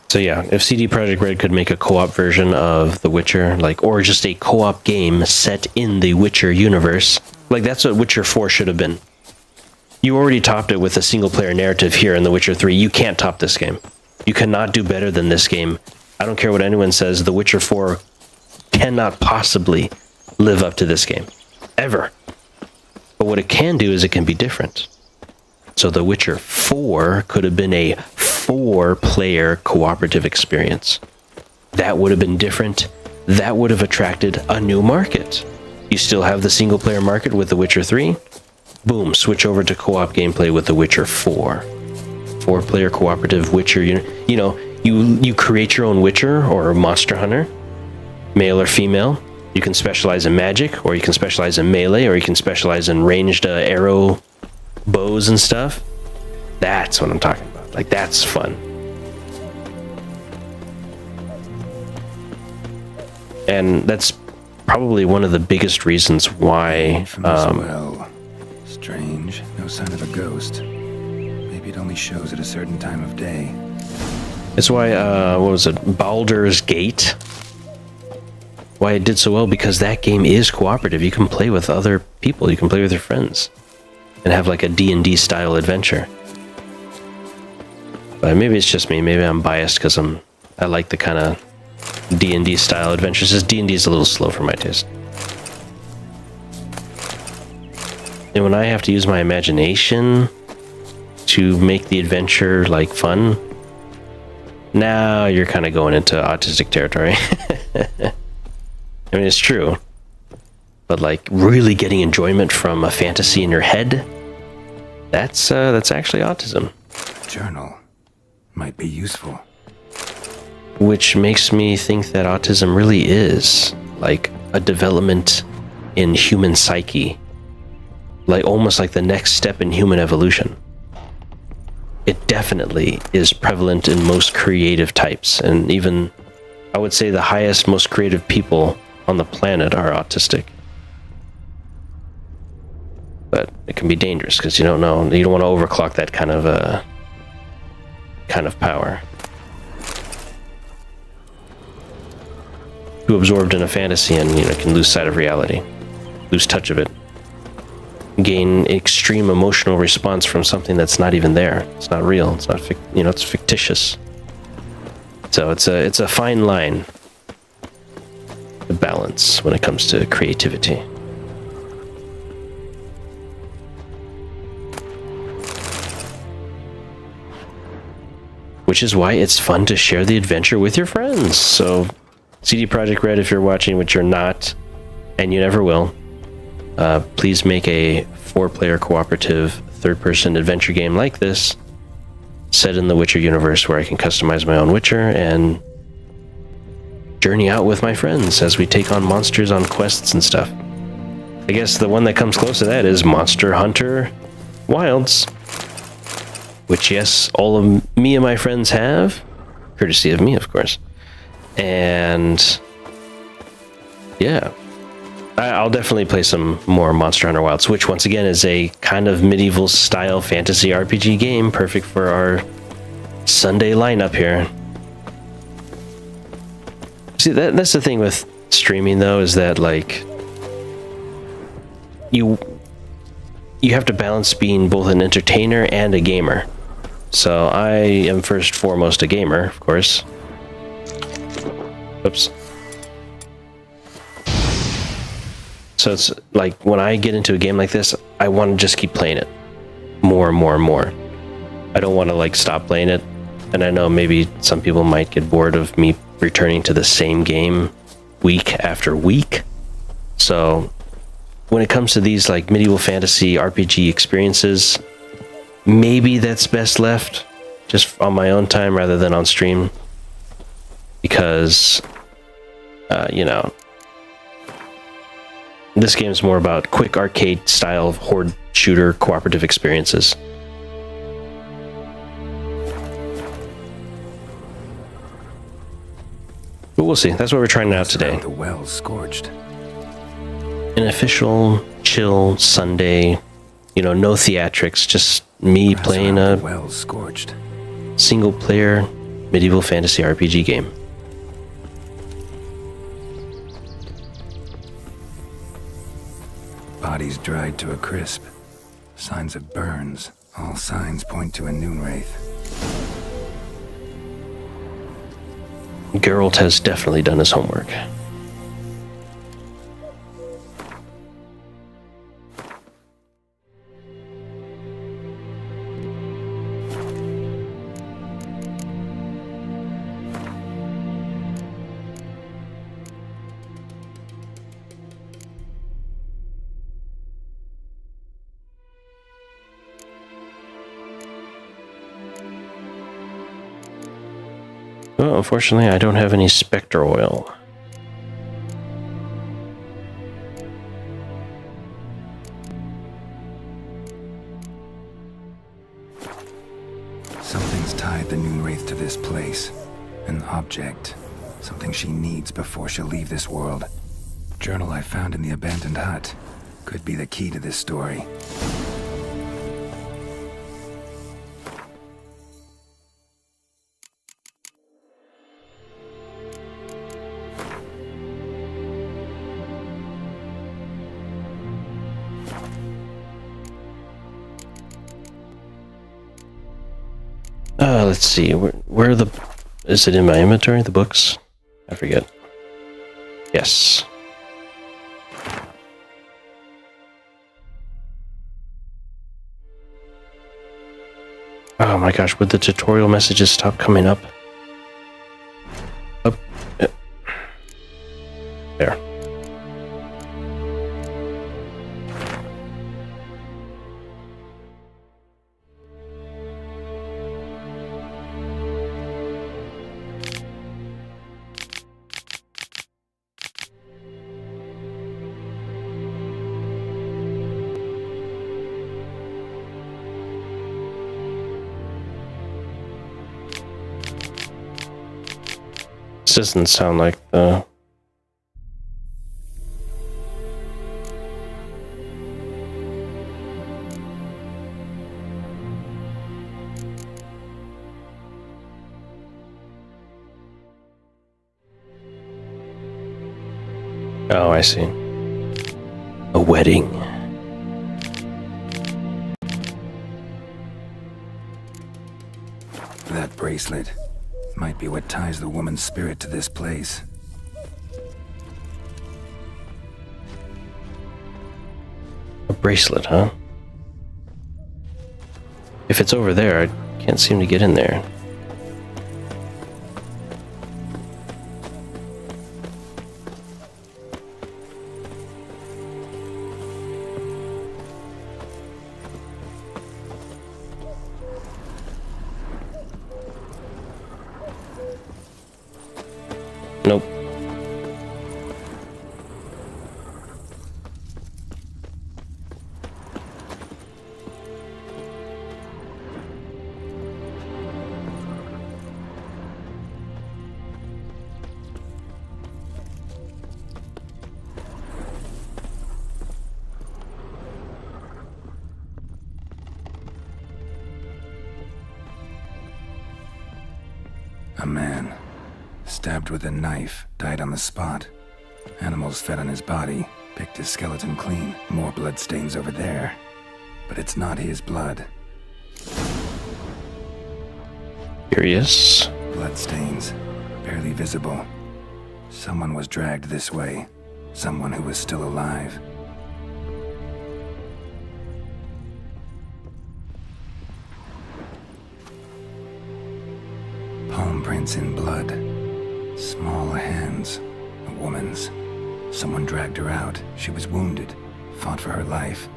So yeah, if CD Projekt Red could make a co-op version of The Witcher, like, or just a co-op game set in the Witcher universe, like that's what Witcher 4 should have been. You already topped it with a single-player narrative here in The Witcher 3. You can't top this game. You cannot do better than this game. I don't care what anyone says, The Witcher 4 cannot possibly live up to this game. Ever. But what it can do is it can be different. So The Witcher 4 could have been a 4-player cooperative experience. That would have been different. That would have attracted a new market. You still have the single-player market with The Witcher 3. Boom, switch over to co-op gameplay with The Witcher 4. 4-player cooperative Witcher. You know, you create your own Witcher or Monster Hunter, male or female. You can specialize in magic, or you can specialize in melee, or you can specialize in ranged arrow bows and stuff. That's what I'm talking about. Like, that's fun. And that's probably one of the biggest reasons why well, strange, no sign of a ghost. Maybe it only shows at a certain time of day. That's why what was it, Baldur's Gate, why it did so well, because that game is cooperative. You can play with other people, you can play with your friends and have like a D&D style adventure. But maybe it's just me, maybe I'm biased because I like the kind of D&D style adventures. Just D&D is a little slow for my taste. And when I have to use my imagination to make the adventure like fun, now you're kind of going into autistic territory. I mean, it's true. But like really getting enjoyment from a fantasy in your head, that's actually autism. Journal might be useful. Which makes me think that autism really is like a development in human psyche. like almost like the next step in human evolution. It definitely is prevalent in most creative types, and even I would say the highest, most creative people on the planet are autistic. But it can be dangerous because you don't know. You don't want to overclock that kind of power. Too absorbed in a fantasy, and can lose sight of reality, lose touch of it, gain extreme emotional response from something that's not even there. It's not real. It's not it's fictitious. So it's a fine line, the balance when it comes to creativity. Which is why it's fun to share the adventure with your friends. So, CD Projekt Red, if you're watching, which you're not, and you never will, please make a 4-player cooperative third-person adventure game like this, set in the Witcher universe, where I can customize my own Witcher and journey out with my friends as we take on monsters on quests and stuff. I guess the one that comes close to that is Monster Hunter Wilds, which, yes, all of me and my friends have, courtesy of me, of course. And yeah, I'll definitely play some more Monster Hunter Wilds, which once again is a kind of medieval style fantasy RPG game, perfect for our Sunday lineup here. See, that's the thing with streaming, though, is that like you have to balance being both an entertainer and a gamer. So I am first and foremost a gamer, of course. Oops. So it's like when I get into a game like this, I want to just keep playing it more and more and more. I don't want to like stop playing it. And I know maybe some people might get bored of me returning to the same game week after week. So when it comes to these like medieval fantasy RPG experiences, maybe that's best left just on my own time rather than on stream, because this game is more about quick arcade style horde shooter cooperative experiences. But we'll see. That's what we're trying out today. The well scorched. An official chill Sunday, no theatrics, just me playing a well scorched single player medieval fantasy RPG game. Bodies dried to a crisp. Signs of burns. All signs point to a noon wraith. Geralt has definitely done his homework. Well, unfortunately, I don't have any Spectre oil. Something's tied the Noon Wraith to this place. An object. Something she needs before she'll leave this world. Journal I found in the abandoned hut. Could be the key to this story. Let's see, where the... Is it in my inventory, the books? I forget. Yes. Oh my gosh, would the tutorial messages stop coming up? Up. There. doesn't sound like the... Oh, I see. A wedding. That bracelet might be what ties the woman's spirit to this place. A bracelet, huh? If it's over there, I can't seem to get in there. Nope. A man, stabbed with a knife, died on the spot. Animals fed on his body, picked his skeleton clean. More bloodstains over there. But it's not his blood. Curious. Bloodstains, barely visible. Someone was dragged this way. Someone who was still alive. Palm prints in blood. Small hands. A woman's. Someone dragged her out. She was wounded. Fought for her life.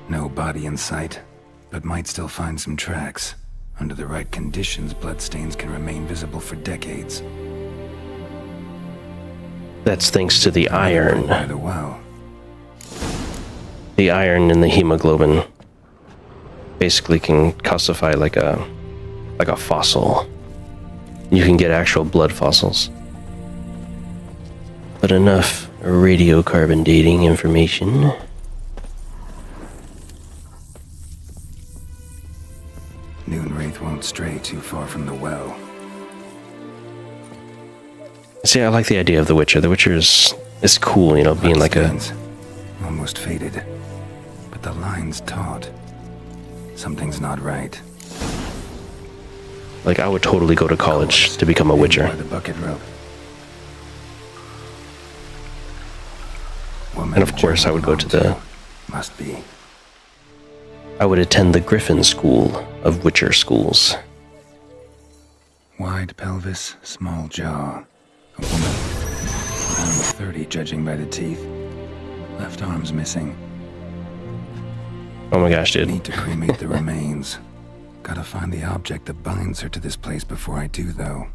No body in sight, but might still find some tracks. Under the right conditions, bloodstains can remain visible for decades. That's thanks to the iron. By the well. The iron in the hemoglobin basically can calcify like a fossil. You can get actual blood fossils. But enough radiocarbon dating information. Noonwraith won't stray too far from the well. See, I like the idea of The Witcher. The Witcher is cool, you know, being like a... Almost faded. But the line's taut. Something's not right. Like, I would totally go to college to become a Witcher. By the bucket rope. And of course, I would go to the... Must be. I would attend the Griffin School of Witcher schools. Wide pelvis, small jaw. A woman. Around 30, judging by the teeth. Left arm's missing. Oh my gosh, dude. Need to cremate the remains. Gotta find the object that binds her to this place before I do, though.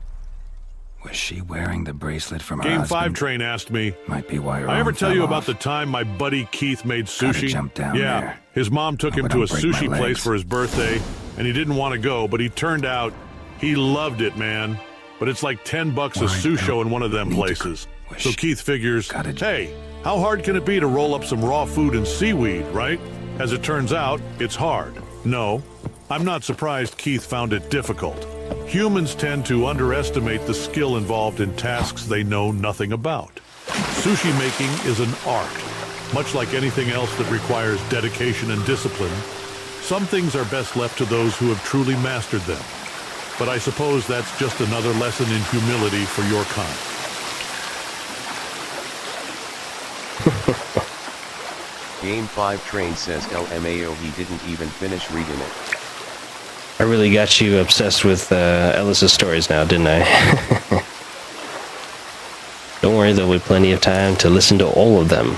Was she wearing the bracelet from her Game husband? 5 train asked me. Might be why her I ever arm tell fell you off. about the time my buddy Keith made sushi? jump down yeah, there. his mom took him Hope I to a don't break sushi my place legs. for his birthday, and he didn't want to go, but he turned out he loved it, man. But it's like $10 a susho in one of them places. So Keith figures, hey, how hard can it be to roll up some raw food and seaweed, right? As it turns out, it's hard. No, I'm not surprised Keith found it difficult. Humans tend to underestimate the skill involved in tasks they know nothing about. Sushi making is an art. Much like anything else that requires dedication and discipline, some things are best left to those who have truly mastered them. But I suppose that's just another lesson in humility for your kind. Game 5 Train says LMAO he didn't even finish reading it. I really got you obsessed with Ellis's stories now, didn't I? Don't worry, there'll be plenty of time to listen to all of them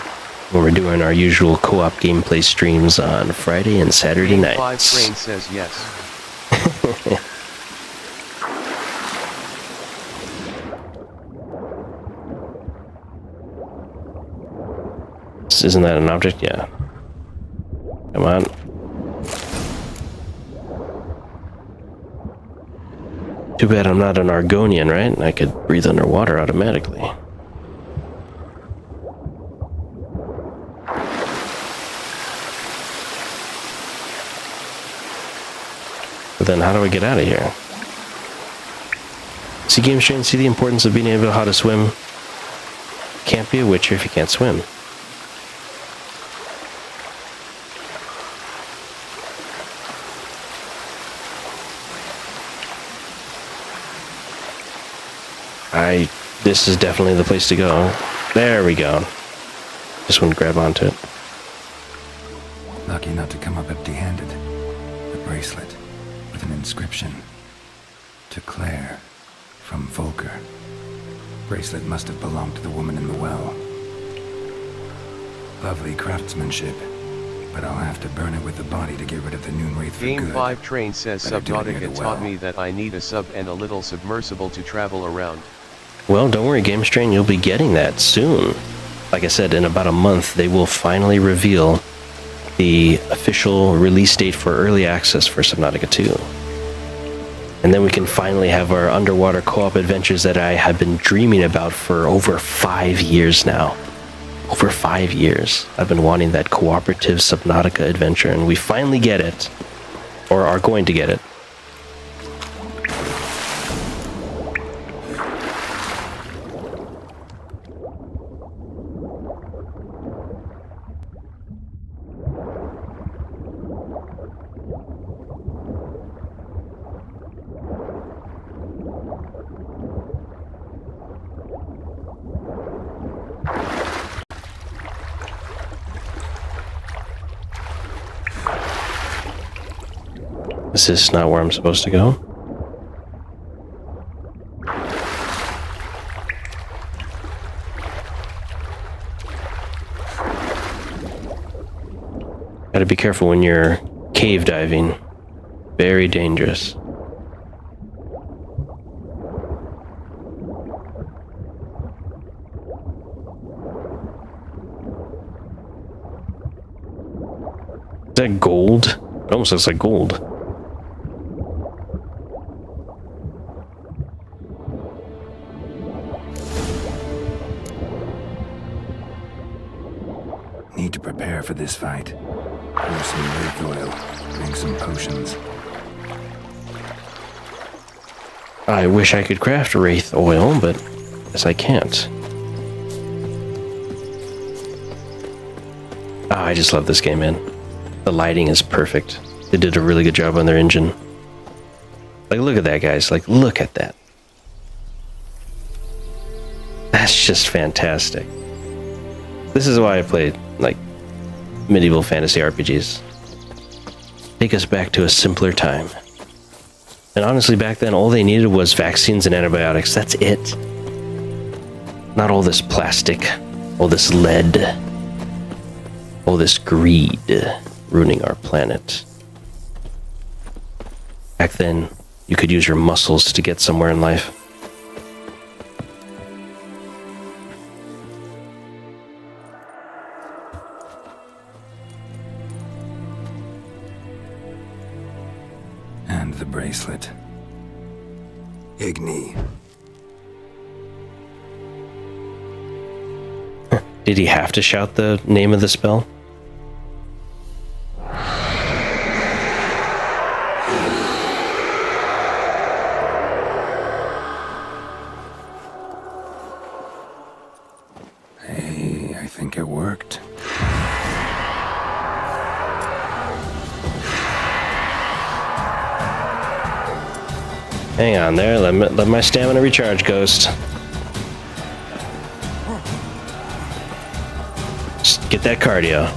when we're doing our usual co-op gameplay streams on Friday and Saturday Game 5 nights. Train says yes. Isn't that an object? Yeah. Come on. Too bad I'm not an Argonian, right? I could breathe underwater automatically. But then how do I get out of here? See, Game Strain, see the importance of being able to know how to swim? Can't be a Witcher if you can't swim. This is definitely the place to go. There we go. Just want to grab onto it. Lucky not to come up empty-handed. A bracelet with an inscription. To Claire, from Volker. Bracelet must have belonged to the woman in the well. Lovely craftsmanship, but I'll have to burn it with the body to get rid of the Noonwraith for Game good. 5 Train says Better do it near Subnautica the taught well. me that I need a sub and a little submersible to travel around. Well, don't worry, Game Strain, you'll be getting that soon. Like I said, in about a month, they will finally reveal the official release date for early access for Subnautica 2. And then we can finally have our underwater co-op adventures that I have been dreaming about for over 5 years now. Over 5 years. I've been wanting that cooperative Subnautica adventure, and we finally get it. Or are going to get it. Is this not where I'm supposed to go? Gotta be careful when you're cave diving. Very dangerous. Is that gold? It almost looks like gold. Need to prepare for this fight. Pour some wraith oil, drink some potions. I wish I could craft wraith oil, but guess I can't. Oh, I just love this game, man. The lighting is perfect. They did a really good job on their engine. Like, look at that, guys. Like, look at that. That's just fantastic. This is why I play, like, medieval fantasy RPGs. Take us back to a simpler time. And honestly, back then, all they needed was vaccines and antibiotics. That's it. Not all this plastic, all this lead, all this greed ruining our planet. Back then, you could use your muscles to get somewhere in life. And the bracelet. Igni. Did he have to shout the name of the spell? Hey, I think it worked. Hang on there, let my stamina recharge, Ghost. Just get that cardio.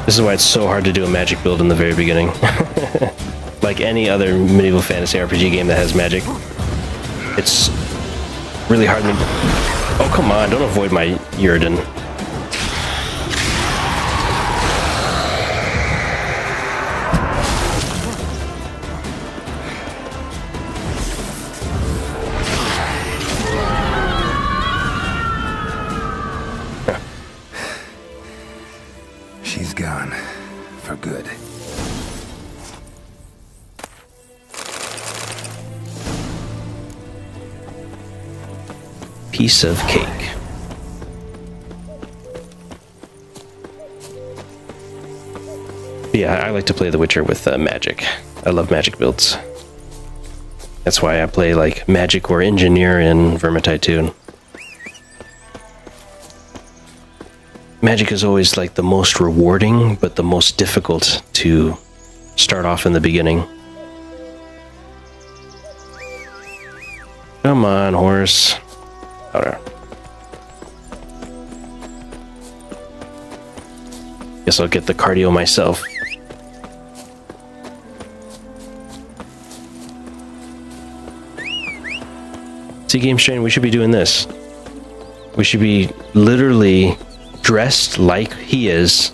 This is why it's so hard to do a magic build in the very beginning. Like any other medieval fantasy RPG game that has magic, it's really hard to... Oh, come on, don't avoid my Yrden. For good. Piece of cake. Yeah, I like to play The Witcher with magic. I love magic builds. That's why I play like magic or engineer in Vermintide 2. Magic is always like the most rewarding, but the most difficult to start off in the beginning. Come on, horse. Alright. Guess I'll get the cardio myself. See, Game Strain, we should be doing this. We should be literally dressed like he is,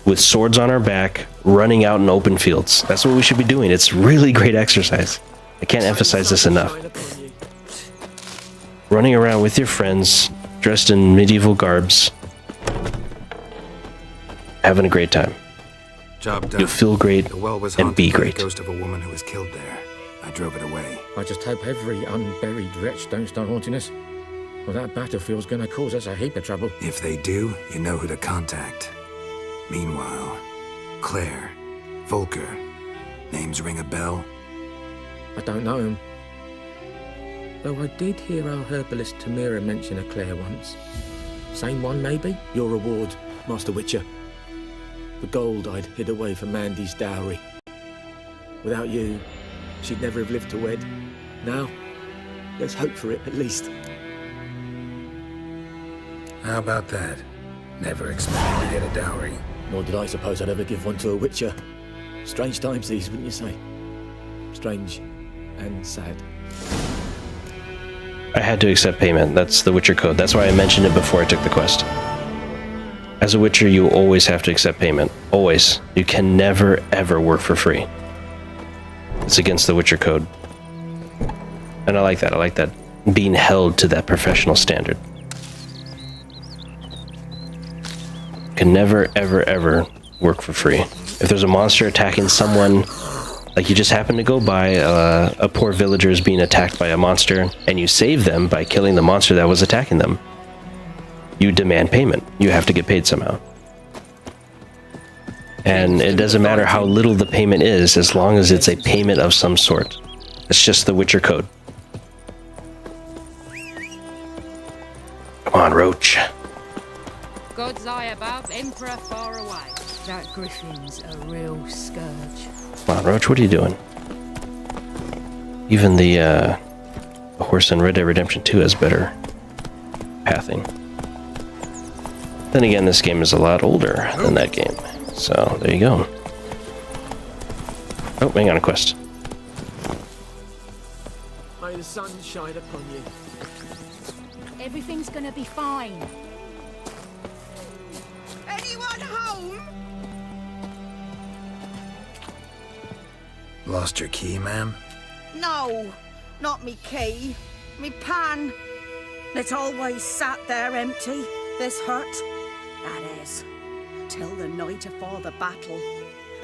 with swords on our back, running out in open fields. That's what we should be doing. It's really great exercise. I can't emphasize this enough. Running around with your friends, dressed in medieval garbs, having a great time. Job done. You'll feel great The well was and haunted be by great. the ghost of a woman who was killed there. I drove it away. I just hope every unburied wretch don't start haunting us. Well, that battlefield's gonna cause us a heap of trouble. If they do, you know who to contact. Meanwhile, Claire, Volker, names ring a bell? I don't know him. Though I did hear our herbalist Tamira mention a Claire once. Same one, maybe? Your reward, Master Witcher. The gold I'd hid away for Mandy's dowry. Without you, she'd never have lived to wed. Now, let's hope for it, at least. How about that? Never expected to get a dowry. Nor did I suppose I'd ever give one to a Witcher. Strange times these, wouldn't you say? Strange and sad. I had to accept payment. That's the Witcher code. That's why I mentioned it before I took the quest. As a Witcher, you always have to accept payment. Always. You can never, ever work for free. It's against the Witcher code. And I like that. I like that. Being held to that professional standard. Can never, ever, ever work for free. If there's a monster attacking someone, like you just happen to go by, a poor villager is being attacked by a monster, and you save them by killing the monster that was attacking them, you demand payment. You have to get paid somehow. And it doesn't matter how little the payment is, as long as it's a payment of some sort. It's just the Witcher code. Come on, Roach. God's eye above, Emperor far away. That griffin's a real scourge. Come on, Roach, what are you doing? Even the horse in Red Dead Redemption 2 has better pathing. Then again, this game is a lot older than that game. So, there you go. Oh, hang on, a quest. May the sun shine upon you. Everything's gonna be fine. Anyone home? Lost your key, ma'am? No, not me key. Me pan. It's always sat there empty, this hut. That is, till the night afore the battle.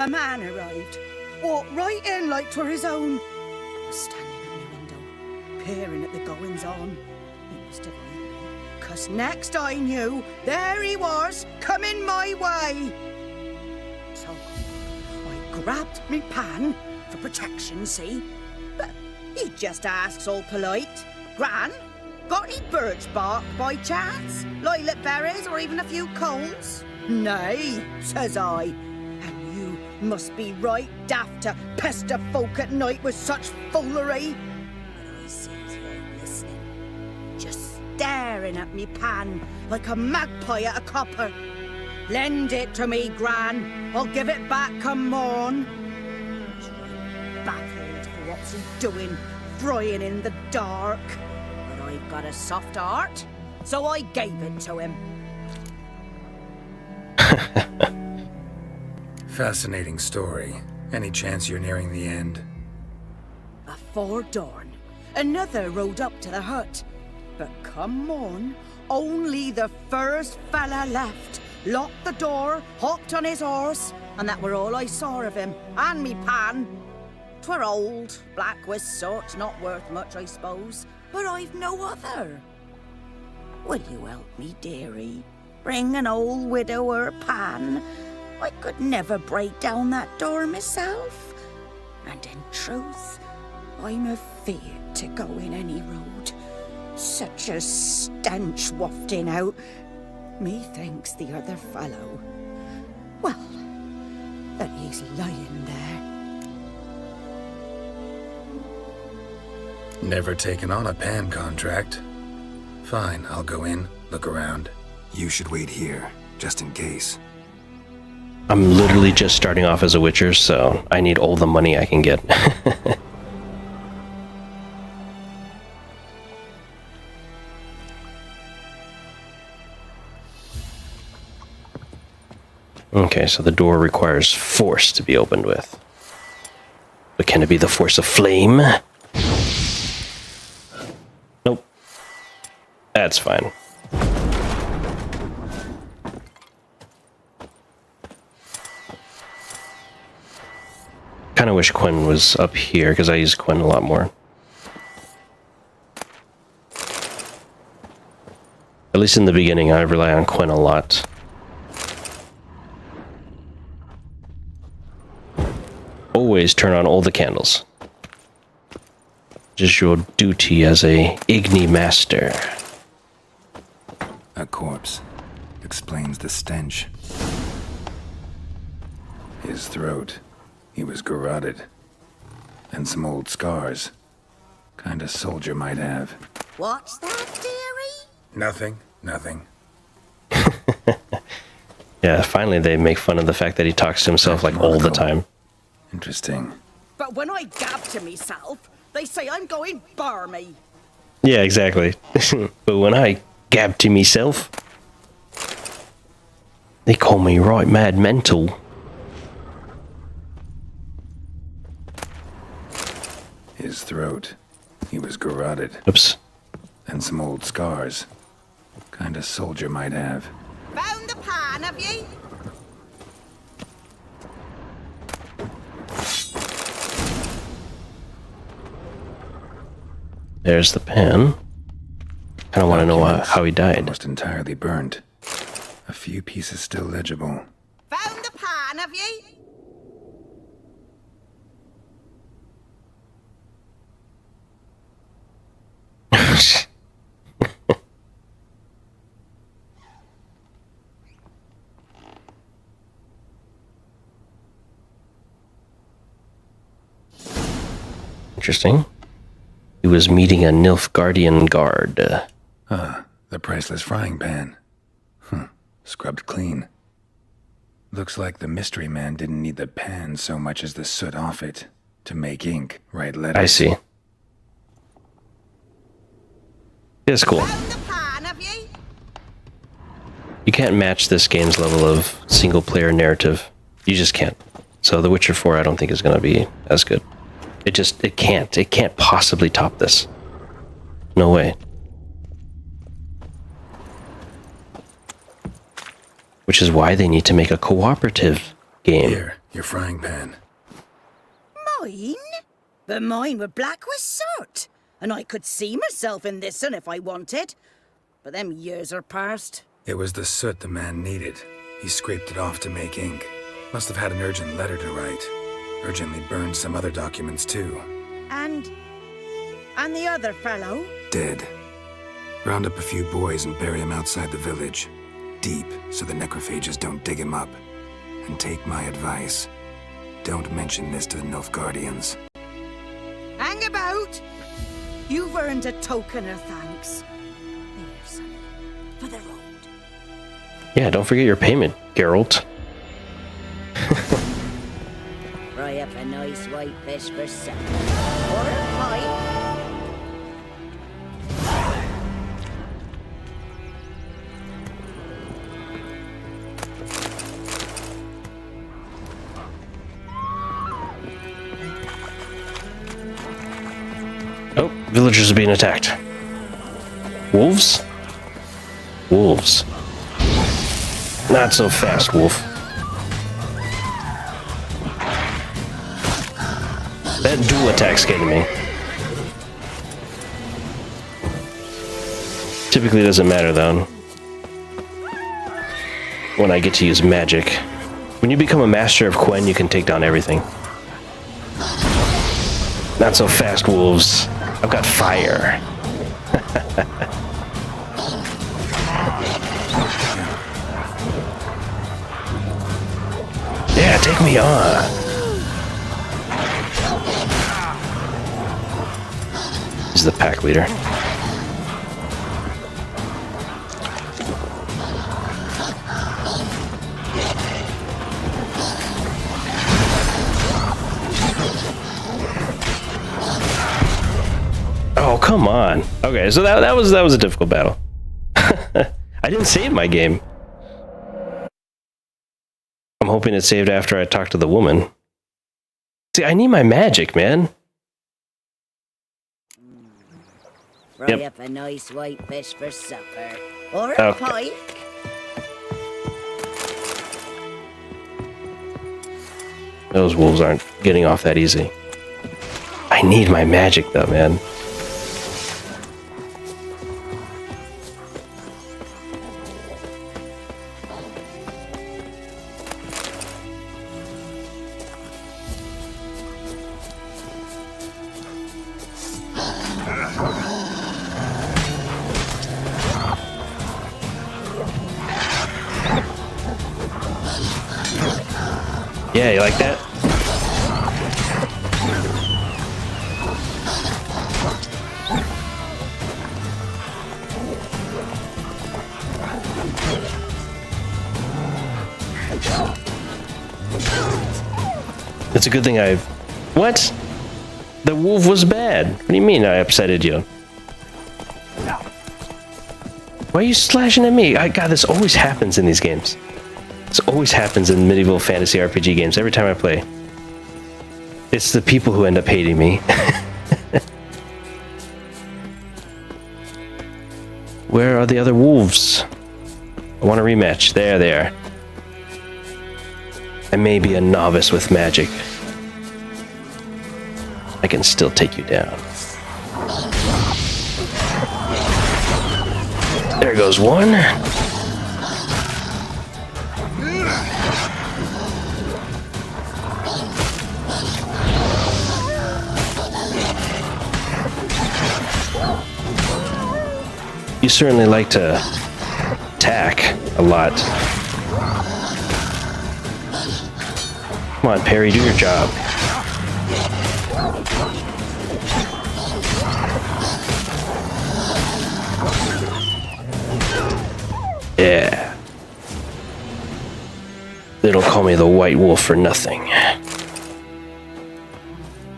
A man arrived, walked right in like 'twere his own. Was standing at my window, peering at the goings-on. He must have eyed me, 'cause next I knew, there he was, coming my way. So I grabbed me pan, for protection, see? But he just asks all polite, Gran, got any birch bark by chance? Lilac berries or even a few cones? Nay, says I. And you must be right daft to pester folk at night with such foolery. But I sees you listening, just staring at me pan like a magpie at a copper. Lend it to me, Gran. I'll give it back come morn. Baffled for what's he doing, frying in the dark. But I've got a soft heart, so I gave it to him. Fascinating story. Any chance you're nearing the end? Before dawn, another rode up to the hut. But come morn, only the first fella left, locked the door, hopped on his horse, and that were all I saw of him, and me pan. 'Twere old, black with soot, not worth much, I suppose, but I've no other. Will you help me, dearie? Bring an old widower pan. I could never break down that door myself. And in truth, I'm afeard to go in any road. Such a stench wafting out. Methinks the other fellow, well, that he's lying there. Never taken on a pan contract. Fine, I'll go in, look around. You should wait here, just in case. I'm literally just starting off as a Witcher, so I need all the money I can get. Okay, so the door requires force to be opened with. But can it be the force of flame? Nope. That's fine. Kind of wish Quen was up here, because I use Quen a lot more. At least in the beginning, I rely on Quen a lot. Always turn on all the candles. Just your duty as a Igni master. A corpse explains the stench. His throat, he was garroted. And some old scars. Kind of soldier might have. What's that, dearie? Nothing, nothing. Yeah, finally they make fun of the fact that he talks to himself like all the time. Interesting. But when I gab to myself, they say I'm going barmy. Yeah, exactly. But when I gab to myself, they call me right mad mental. His throat, he was garroted. Oops. And some old scars. Kind of soldier might have. Found the pan, have ye? There's the pan. Kind of want to know how he died. Almost entirely burned. A few pieces still legible. Found the pan, have ye? Interesting. He was meeting a Nilfgaardian guard. The priceless frying pan. Scrubbed clean. Looks like the mystery man didn't need the pan so much as the soot off it to make ink, write letters. I see. It's cool. You can't match this game's level of single-player narrative. You just can't. So The Witcher 4 I don't think is going to be as good. It can't. It can't possibly top this. No way. Which is why they need to make a cooperative game. Here, your frying pan. Mine? But mine were black with soot. And I could see myself in this one if I wanted. But them years are past. It was the soot the man needed. He scraped it off to make ink. Must have had an urgent letter to write. Urgently burned some other documents too. And the other fellow? Dead. Round up a few boys and bury him outside the village. Deep, so the necrophages don't dig him up. And take my advice. Don't mention this to the Nilfgaardians. Hang about! You've earned a token of thanks. There, sonny, for the road. Yeah, don't forget your payment, Geralt. Fry up a nice white fish for supper. Or a pie. Oh, villagers are being attacked. Wolves? Wolves. Not so fast, wolf. That dual attack's getting me. Typically doesn't matter though. When I get to use magic. When you become a master of Quen, you can take down everything. Not so fast, wolves. I've got fire. Yeah, take me on. He's the pack leader. Oh, come on. Okay, so that was a difficult battle. I didn't save my game. I'm hoping it saved after I talked to the woman. See, I need my magic, man. Fry up a nice white fish for supper. Or a pike. Those wolves aren't getting off that easy. I need my magic though, man. Yeah, you like that? It's a good thing I... What? The wolf was bad. What do you mean I upsetted you? Why are you slashing at me? God, this always happens in these games. This always happens in medieval fantasy RPG games every time I play. It's the people who end up hating me. Where are the other wolves? I want a rematch. There they are. I may be a novice with magic. I can still take you down. There goes one. You certainly like to attack a lot. Come on, Perry, do your job. Yeah. They don't call me the White Wolf for nothing.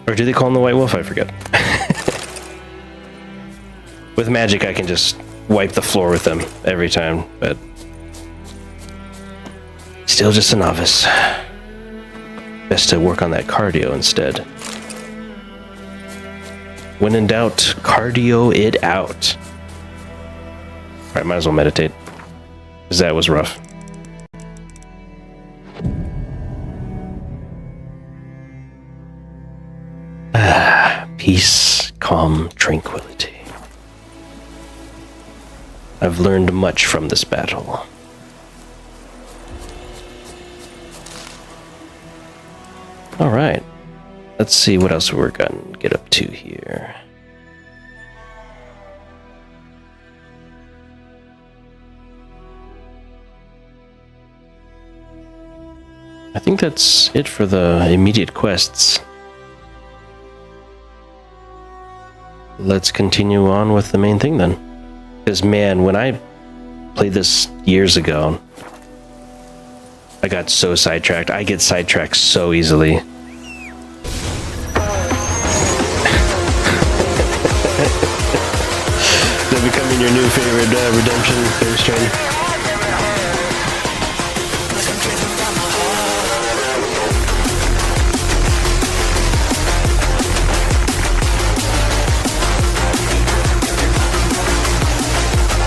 Or do they call him the White Wolf? I forget. With magic, I can just wipe the floor with them every time, but still just a novice. Best to work on that cardio instead. When in doubt, cardio it out. Alright, might as well meditate. Because that was rough. Peace, calm, tranquility. I've learned much from this battle. Alright. Let's see what else we're gonna get up to here. I think that's it for the immediate quests. Let's continue on with the main thing then. Because man, when I played this years ago, I got so sidetracked. I get sidetracked so easily. Is that becoming your new favorite redemption phase train?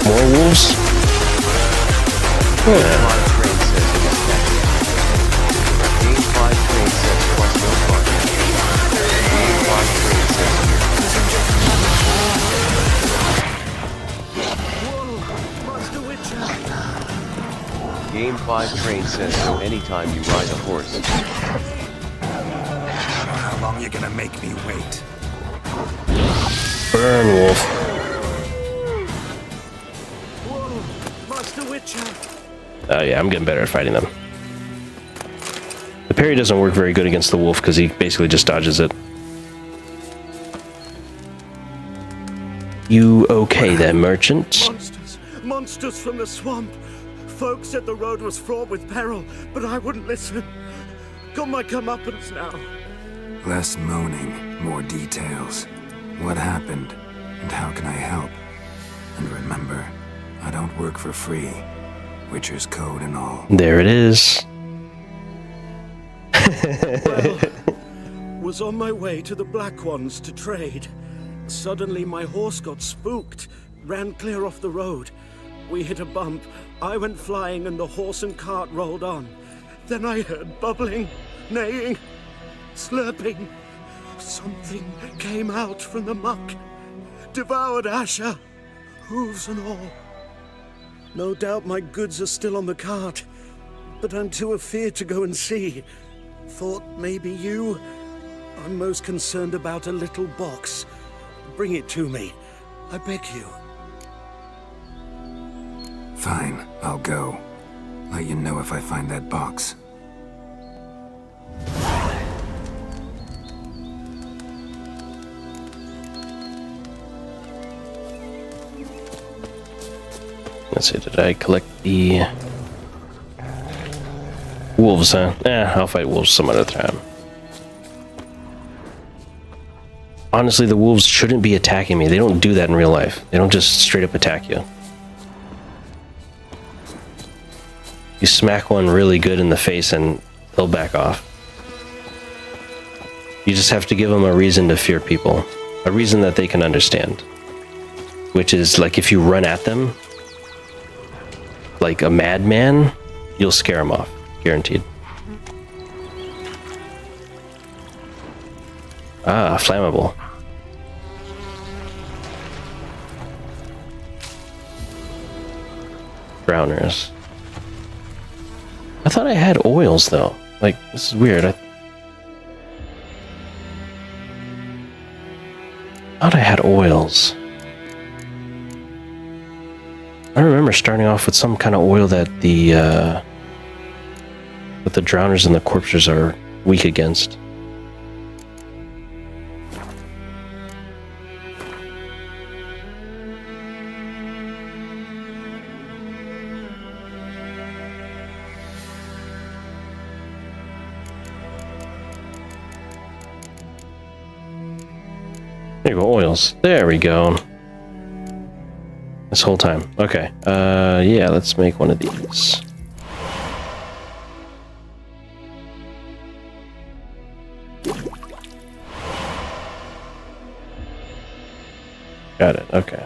More wolves? Yeah. 5 Train says so anytime you ride a horse. How long you gonna make me wait? Burn, wolf. Whoa, Master Witcher! Oh yeah, I'm getting better at fighting them. The parry doesn't work very good against the wolf because he basically just dodges it. You okay there, merchant? Monsters from the swamp. Folks said the road was fraught with peril, but I wouldn't listen. Got my comeuppance now. Less moaning, more details. What happened, and how can I help? And remember, I don't work for free. Witcher's code and all. There it is. Well, was on my way to the Black Ones to trade. Suddenly my horse got spooked, ran clear off the road. We hit a bump, I went flying and the horse and cart rolled on. Then I heard bubbling, neighing, slurping. Something came out from the muck, devoured Asher, hooves and all. No doubt my goods are still on the cart, but I'm too afeard to go and see. Thought maybe you. I'm most concerned about a little box. Bring it to me, I beg you. Fine, I'll go. Let you know if I find that box. Let's see, did I collect the wolves, huh? I'll fight wolves some other time. Honestly, the wolves shouldn't be attacking me. They don't do that in real life. They don't just straight up attack you. You smack one really good in the face and they'll back off. You just have to give them a reason to fear people. A reason that they can understand. Which is, like, if you run at them like a madman, you'll scare them off. Guaranteed. Ah, flammable. Drowners. I thought I had oils, though. Like, this is weird. I thought I had oils. I remember starting off with some kind of oil that the drowners and the corpses are weak against. There you go, oils. There we go. This whole time. Okay. Yeah, let's make one of these. Got it. Okay.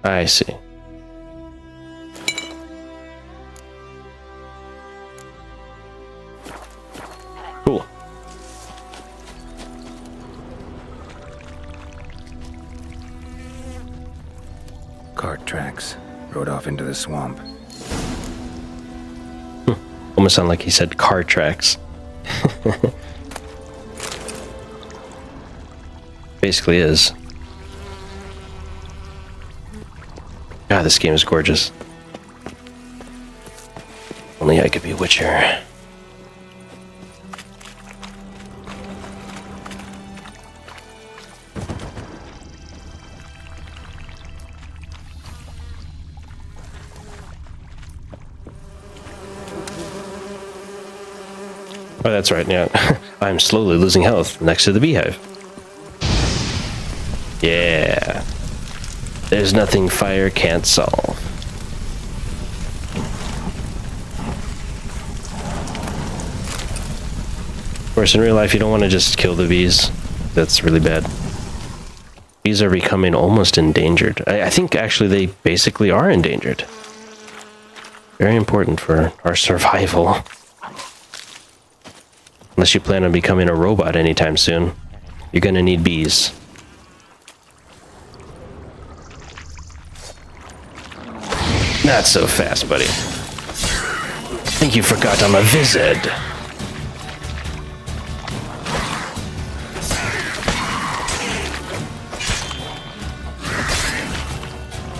I see. Cool. Cart tracks. Rode off into the swamp. Almost sound like he said car tracks. Basically is. God, this game is gorgeous. Only I could be a Witcher. Oh, that's right, yeah. I'm slowly losing health next to the beehive. Yeah. There's nothing fire can't solve. Of course, in real life, you don't want to just kill the bees. That's really bad. Bees are becoming almost endangered. I think, actually, they basically are endangered. Very important for our survival. Unless you plan on becoming a robot anytime soon. You're gonna need bees. Not so fast, buddy. Think you forgot I'm a wizard.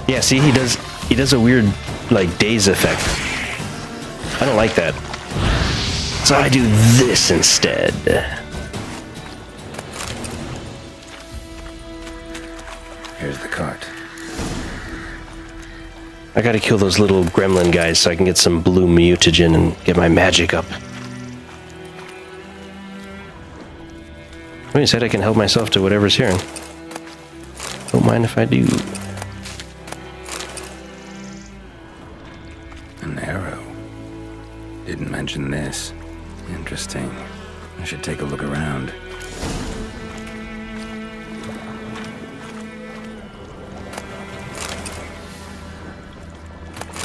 Yeah, see, he does a weird, like, daze effect. I don't like that. So I do this instead. Here's the cart. I gotta kill those little gremlin guys so I can get some blue mutagen and get my magic up. Somebody said I can help myself to whatever's here. Don't mind if I do. An arrow. Didn't mention this. Interesting. I should take a look around.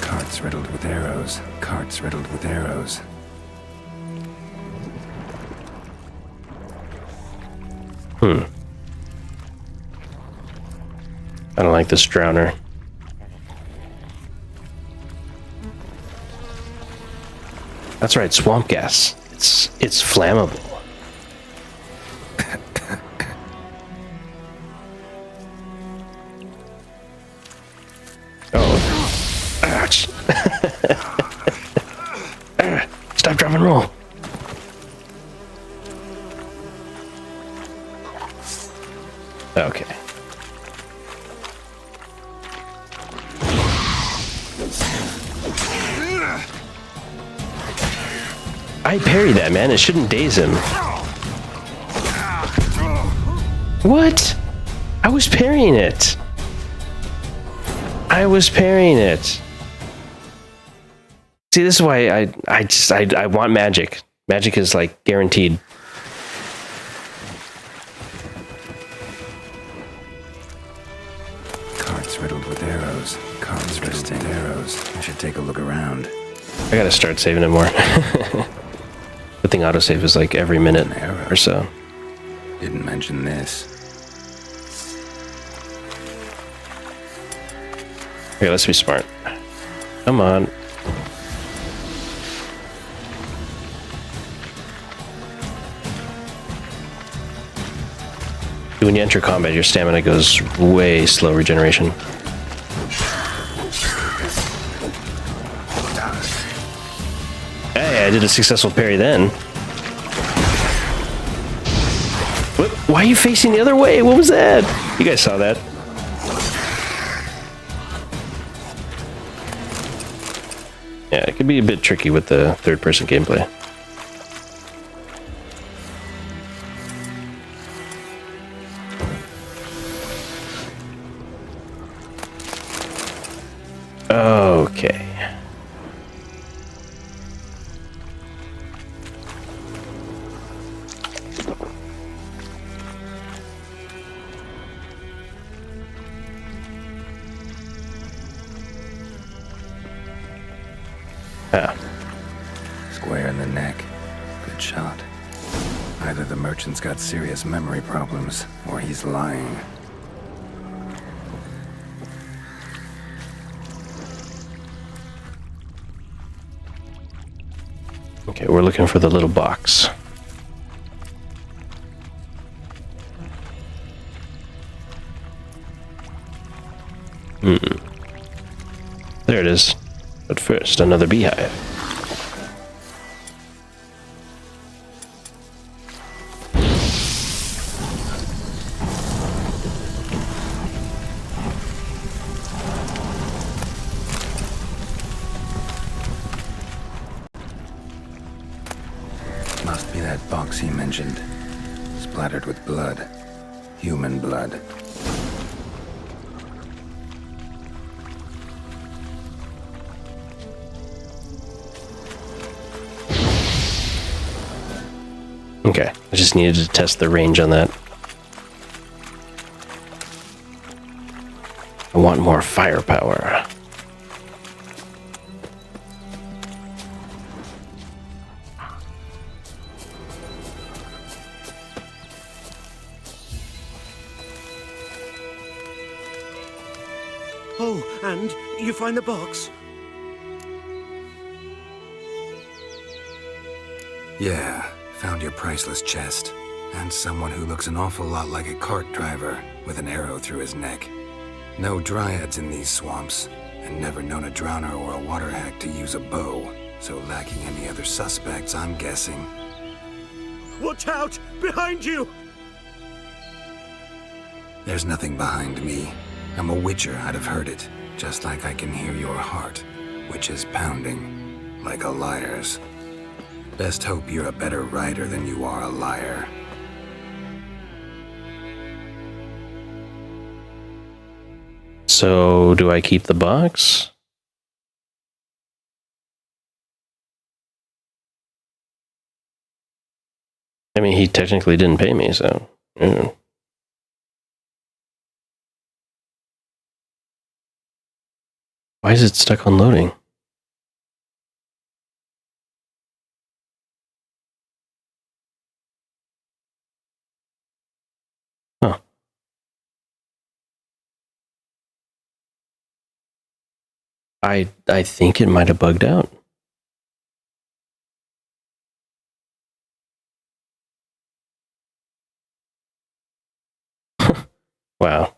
Carts riddled with arrows. Carts riddled with arrows. I don't like this drowner. That's right, swamp gas. It's flammable. Oh. Ouch. Stop, drop, and roll. Okay. I parried that, man. It shouldn't daze him. What? I was parrying it. I was parrying it. See, this is why I want magic. Magic is like guaranteed. Carts riddled with arrows. Carts riddled with arrows. I should take a look around. I gotta start saving it more. Good thing autosave is like every minute or so. Didn't mention this. Okay, let's be smart. Come on. When you enter combat, your stamina goes way slow regeneration. Hey, I did a successful parry then. What? Why are you facing the other way? What was that? You guys saw that. Yeah, it could be a bit tricky with the third-person gameplay. Okay. Ah. Square in the neck. Good shot. Either the merchant's got serious memory problems, or he's lying. Okay, we're looking for the little box. There it is. But first, another beehive. Must be that box he mentioned. Splattered with blood. Human blood. Okay, I just needed to test the range on that. I want more firepower. Oh, and you find the box? Yeah, found your priceless chest. And someone who looks an awful lot like a cart driver with an arrow through his neck. No dryads in these swamps, and never known a drowner or a water hack to use a bow. So lacking any other suspects, I'm guessing. Watch out! Behind you! There's nothing behind me. I'm a witcher, I'd have heard it. Just like I can hear your heart, which is pounding, like a liar's. Best hope you're a better rider than you are a liar. So, do I keep the box? I mean, he technically didn't pay me, so... yeah. Why is it stuck on loading? Huh. I think it might have bugged out. Wow.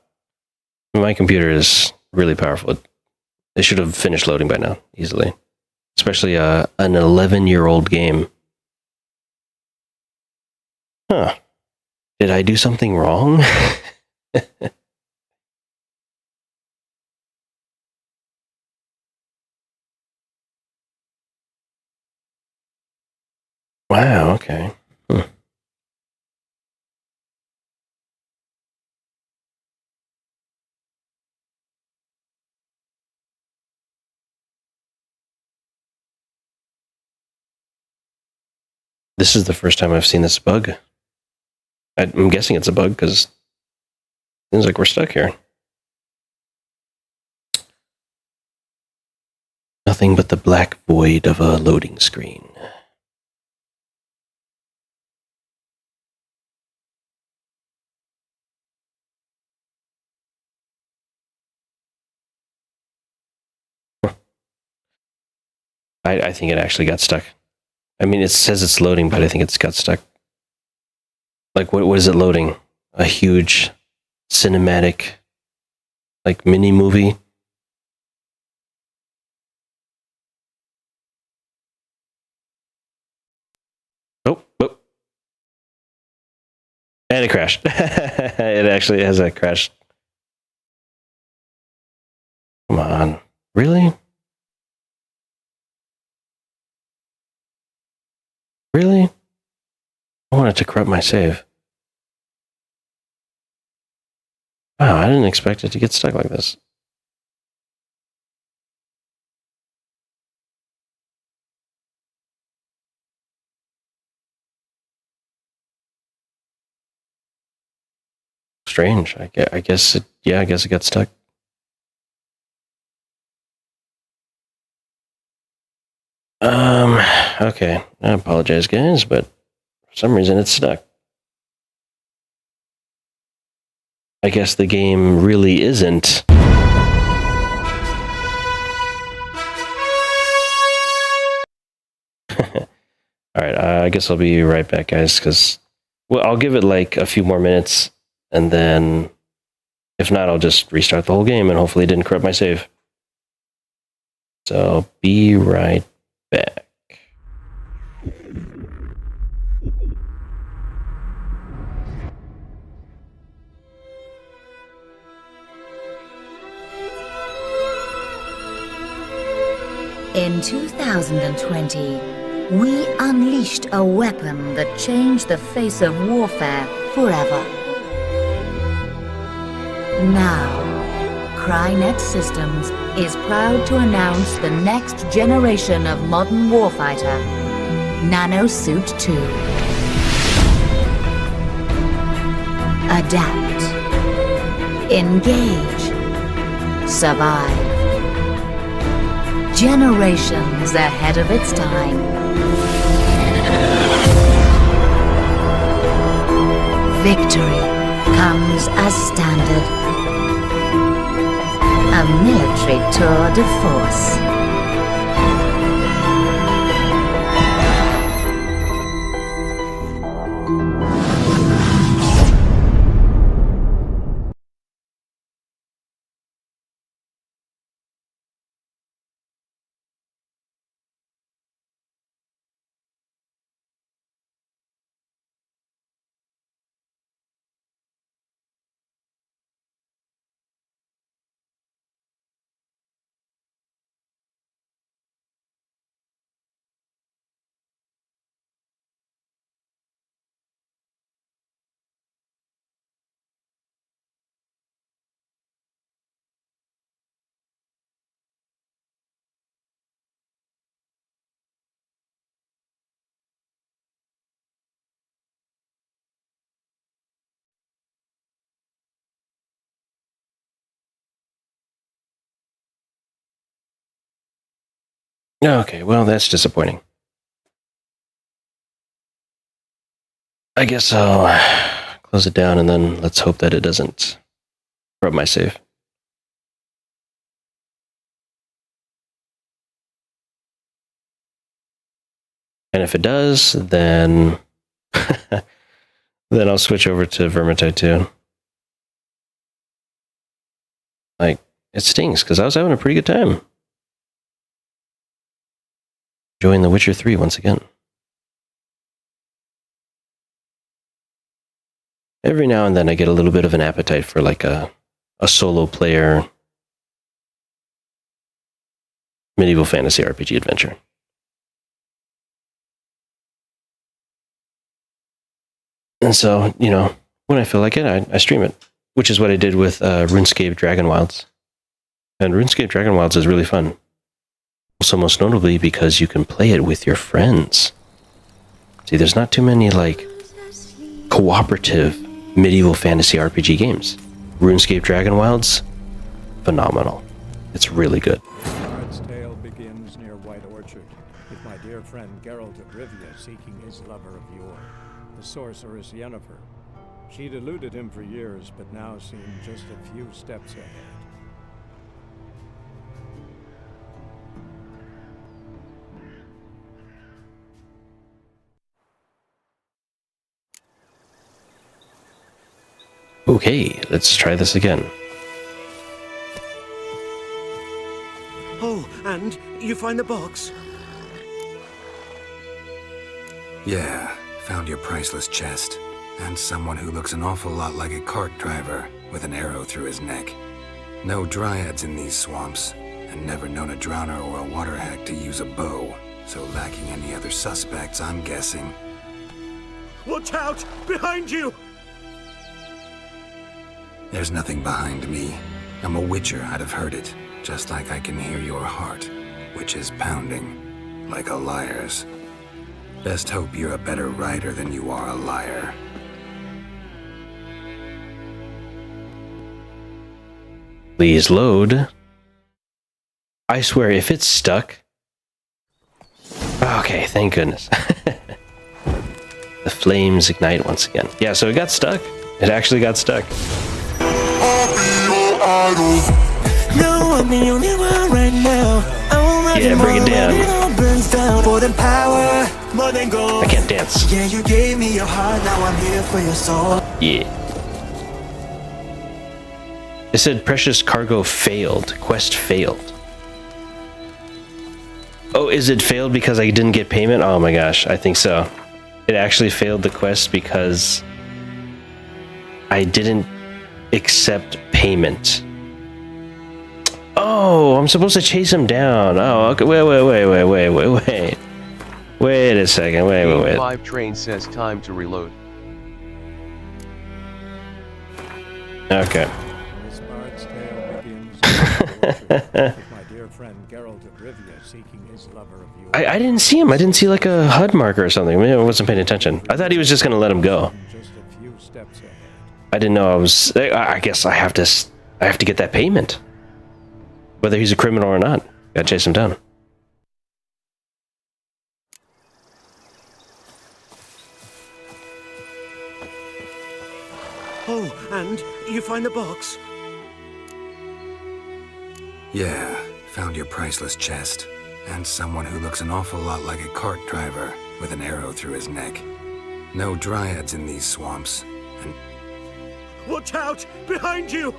My computer is really powerful. It should have finished loading by now, easily. Especially an 11-year-old game. Huh. Did I do something wrong? Wow, okay. This is the first time I've seen this bug. I'm guessing it's a bug because it seems like we're stuck here. Nothing but the black void of a loading screen. I think it actually got stuck. I mean, it says it's loading, but I think it's got stuck. Like, what is it loading? A huge cinematic, like, mini movie? Oh. And it crashed. It actually has a crash. Come on. Really? Really? I wanted to corrupt my save. Wow, I didn't expect it to get stuck like this. Strange. I guess it got stuck. Okay. I apologize, guys, but for some reason it's stuck. I guess the game really isn't. Alright, I guess I'll be right back, guys, because I'll give it like a few more minutes, and then if not, I'll just restart the whole game, and hopefully it didn't corrupt my save. So, be right back. In 2020, we unleashed a weapon that changed the face of warfare forever. Now, Crynet Systems is proud to announce the next generation of modern warfighter, Nanosuit 2. Adapt. Engage. Survive. Generations ahead of its time. Victory comes as standard. A military tour de force. Okay, well, that's disappointing. I guess I'll close it down and then let's hope that it doesn't corrupt my save. And if it does, then then I'll switch over to Vermintide 2. Like, it stings because I was having a pretty good time. Enjoying The Witcher 3 once again. Every now and then I get a little bit of an appetite for like a solo player medieval fantasy RPG adventure. And so, you know, when I feel like it, I stream it, which is what I did with RuneScape Dragon Wilds. And RuneScape Dragon Wilds is really fun. Also, most notably because you can play it with your friends. See, there's not too many, like, cooperative medieval fantasy RPG games. RuneScape Dragon Wilds, phenomenal. It's really good. Bard's tale begins near White Orchard, with my dear friend Geralt of Rivia seeking his lover of yore, the sorceress Yennefer. She'd eluded him for years, but now seemed just a few steps ahead. Okay, let's try this again. Oh, and you find the box? Yeah, found your priceless chest. And someone who looks an awful lot like a cart driver with an arrow through his neck. No dryads in these swamps, and never known a drowner or a water hag to use a bow. So lacking any other suspects, I'm guessing. Watch out! Behind you! There's nothing behind me. I'm a witcher, I'd have heard it. Just like I can hear your heart, which is pounding, like a liar's. Best hope you're a better writer than you are a liar. Please load. I swear, if it's stuck... Okay, thank goodness. The flames ignite once again. Yeah, so it got stuck. It actually got stuck. No, I'm the only one right now. Yeah, bring it down. I can't dance. Yeah, you gave me your heart, now I'm here for your soul. Yeah. It said precious cargo failed. Quest failed. Oh, is it failed because I didn't get payment? Oh my gosh, I think so. It actually failed the quest because I didn't accept payment. Oh, I'm supposed to chase him down. Oh, okay. Wait. Wait a second. Wait. 5 Train says time to reload. Okay. This Bard's tale begins with my dear friend Geralt of Rivia seeking his lover of yore. I didn't see him. I didn't see like a HUD marker or something. Maybe I wasn't paying attention. I thought he was just gonna let him go. Just a few steps ahead. I didn't know I was. I guess I have to get that payment, whether he's a criminal or not. Gotta chase him down. Oh, and you find the box? Yeah, found your priceless chest. And someone who looks an awful lot like a cart driver with an arrow through his neck. No dryads in these swamps, and Watch out! Behind you!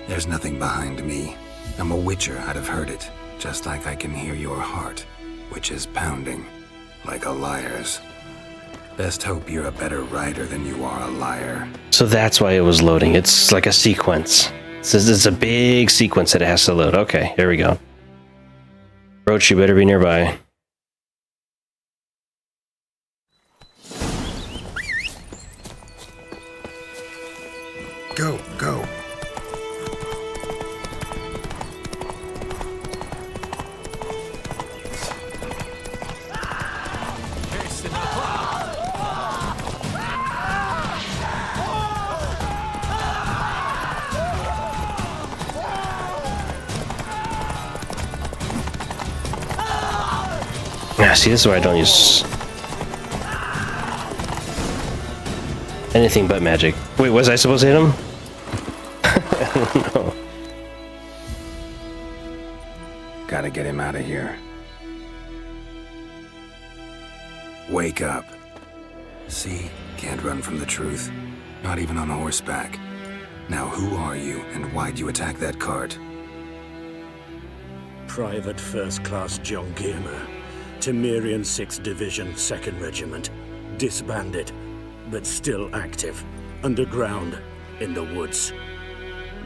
there's nothing behind me. I'm a witcher, I'd have heard it. Just like I can hear your heart, which is pounding, like a liar's. Best hope you're a better rider than you are a liar. So that's why it was loading. It's like a sequence. It's a big sequence that it has to load. Okay, here we go. Roach, you better be nearby. Go, go. Yeah, see, this is why I don't use anything but magic. Wait, was I supposed to hit him? I don't know. Gotta get him out of here. Wake up. See? Can't run from the truth. Not even on horseback. Now who are you, and why'd you attack that cart? Private First Class John Giermer. Temerian 6th Division, 2nd Regiment. Disbanded, but still active. Underground, in the woods.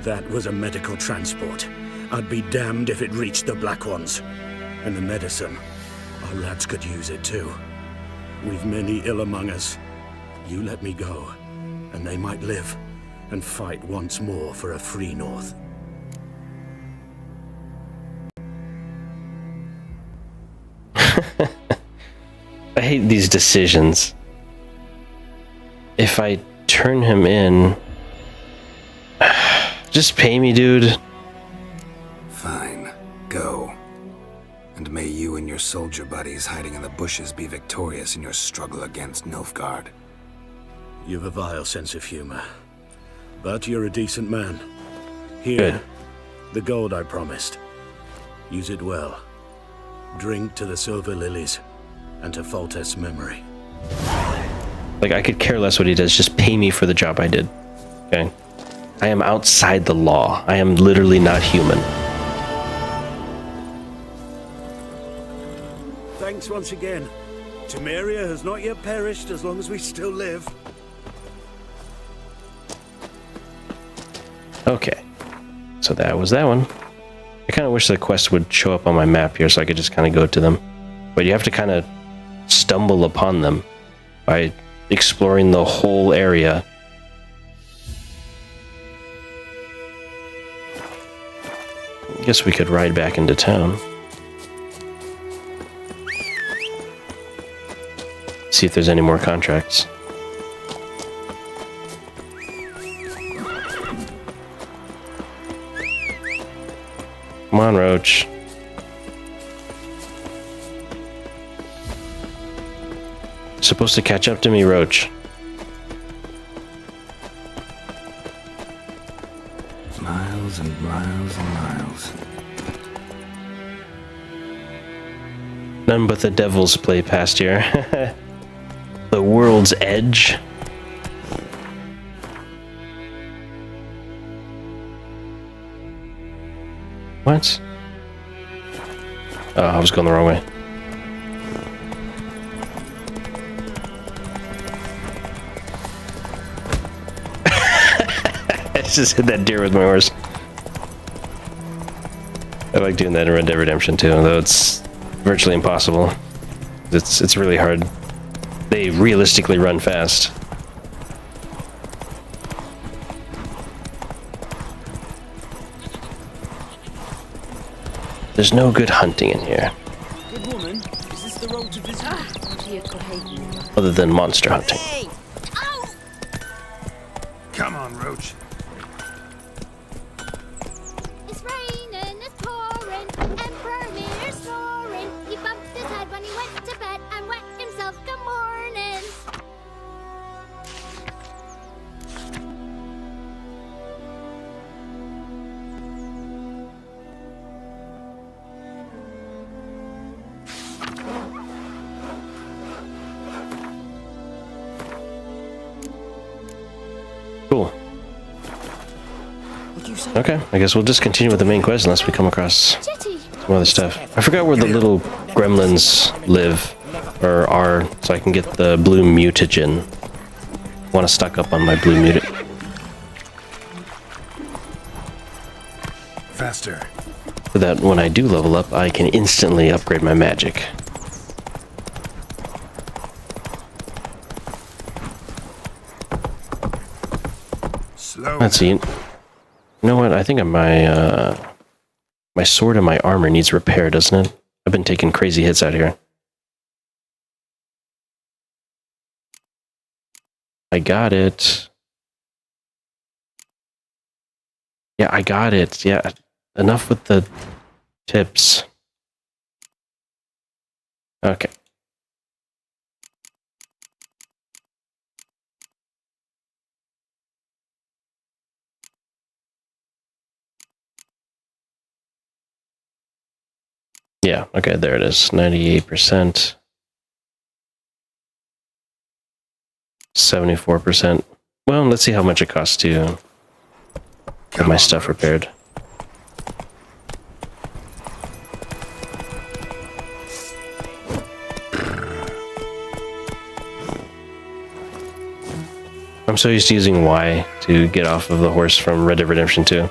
That was a medical transport. I'd be damned if it reached the Black Ones. And the medicine, our lads could use it too. We've many ill among us. You let me go, and they might live, and fight once more for a free North. I hate these decisions. If I turn him in... Just pay me, dude. Fine. Go. And may you and your soldier buddies hiding in the bushes be victorious in your struggle against Nilfgaard. You've a vile sense of humor. But you're a decent man. Here, Good. the gold I promised. Use it well. Drink to the Silver Lilies, and to Foltest's memory. Like, I could care less what he does, just pay me for the job I did. Okay? I am outside the law. I am literally not human. Thanks once again. Temeria has not yet perished as long as we still live. Okay. So that was that one. I kind of wish the quest would show up on my map here so I could just kind of go to them. But you have to kind of stumble upon them by exploring the whole area. I guess we could ride back into town. See if there's any more contracts. Come on, Roach. Supposed to catch up to me, Roach. Miles and miles and miles. None but the devils play past here. The World's Edge. What? Oh, I was going the wrong way. I just hit that deer with my horse. I like doing that in Red Dead Redemption too, though it's virtually impossible. It's really hard. They realistically run fast. There's no good hunting in here. Good woman, is this the road to visit? Other than monster hunting. Come on, Roach. It's raining, it's pouring, Emperor Mirror snoring. He bumped his head when he went to bed and wet himself. Good morning. Cool. Okay, I guess we'll just continue with the main quest unless we come across some other stuff. I forgot where the little gremlins live, or are, so I can get the blue mutagen. Want to stock up on my blue mutagen. Faster. So that when I do level up, I can instantly upgrade my magic. Slow. Let's see. You know what? I think my my sword and my armor needs repair, doesn't it? I've been taking crazy hits out here. I got it. Yeah, I got it. Yeah, enough with the tips. Okay. Yeah, okay, there it is. 98%. 74%. Well, let's see how much it costs to get my stuff repaired. I'm so used to using Y to get off of the horse from Red Dead Redemption 2.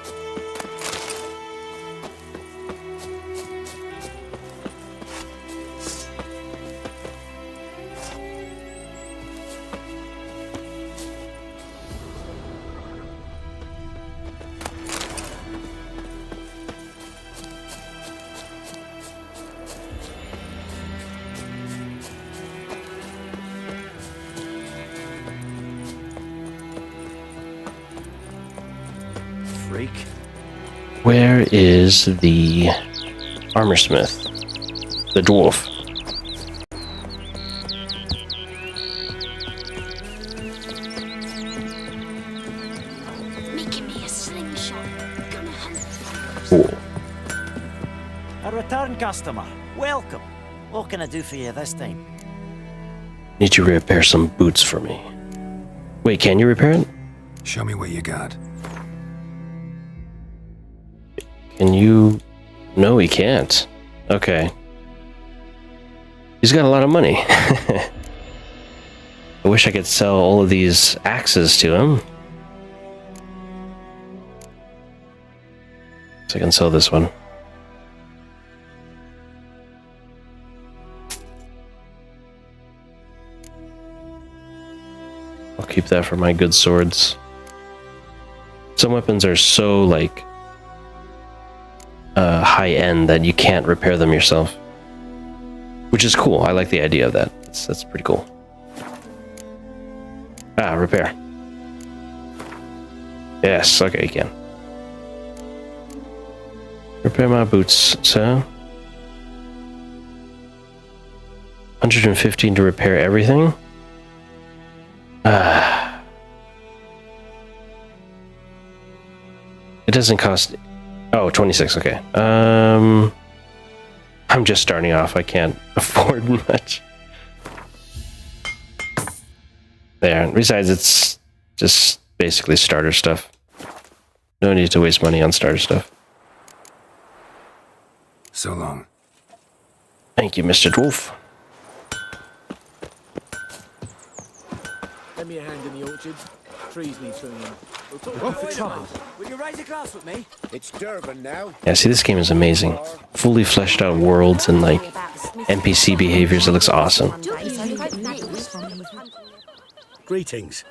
Where is the armorsmith? The dwarf. Making me a slingshot. Gonna hunt. Cool. A return customer. Welcome. What can I do for you this time? Need you to repair some boots for me. Wait, can you repair it? Show me what you got. Can you... No, he can't. Okay. He's got a lot of money. I wish I could sell all of these axes to him. So I can sell this one. I'll keep that for my good swords. Some weapons are so, like, high end that you can't repair them yourself, which is cool. I like the idea of that. That's pretty cool. Ah, repair. Yes, okay, you can repair my boots, sir. 115 to repair everything. It doesn't cost. Oh, 26, okay. I'm just starting off. I can't afford much. There. Besides, it's just basically starter stuff. No need to waste money on starter stuff. So long. Thank you, Mr. Dwarf. Lend me a hand in the orchard. Trees need pruning. We'll talk Oh, about the trouble. Will you raise a glass with me? It's Durban now. Yeah, see, this game is amazing. Fully fleshed out worlds and, like, NPC behaviors. It looks awesome. Greetings.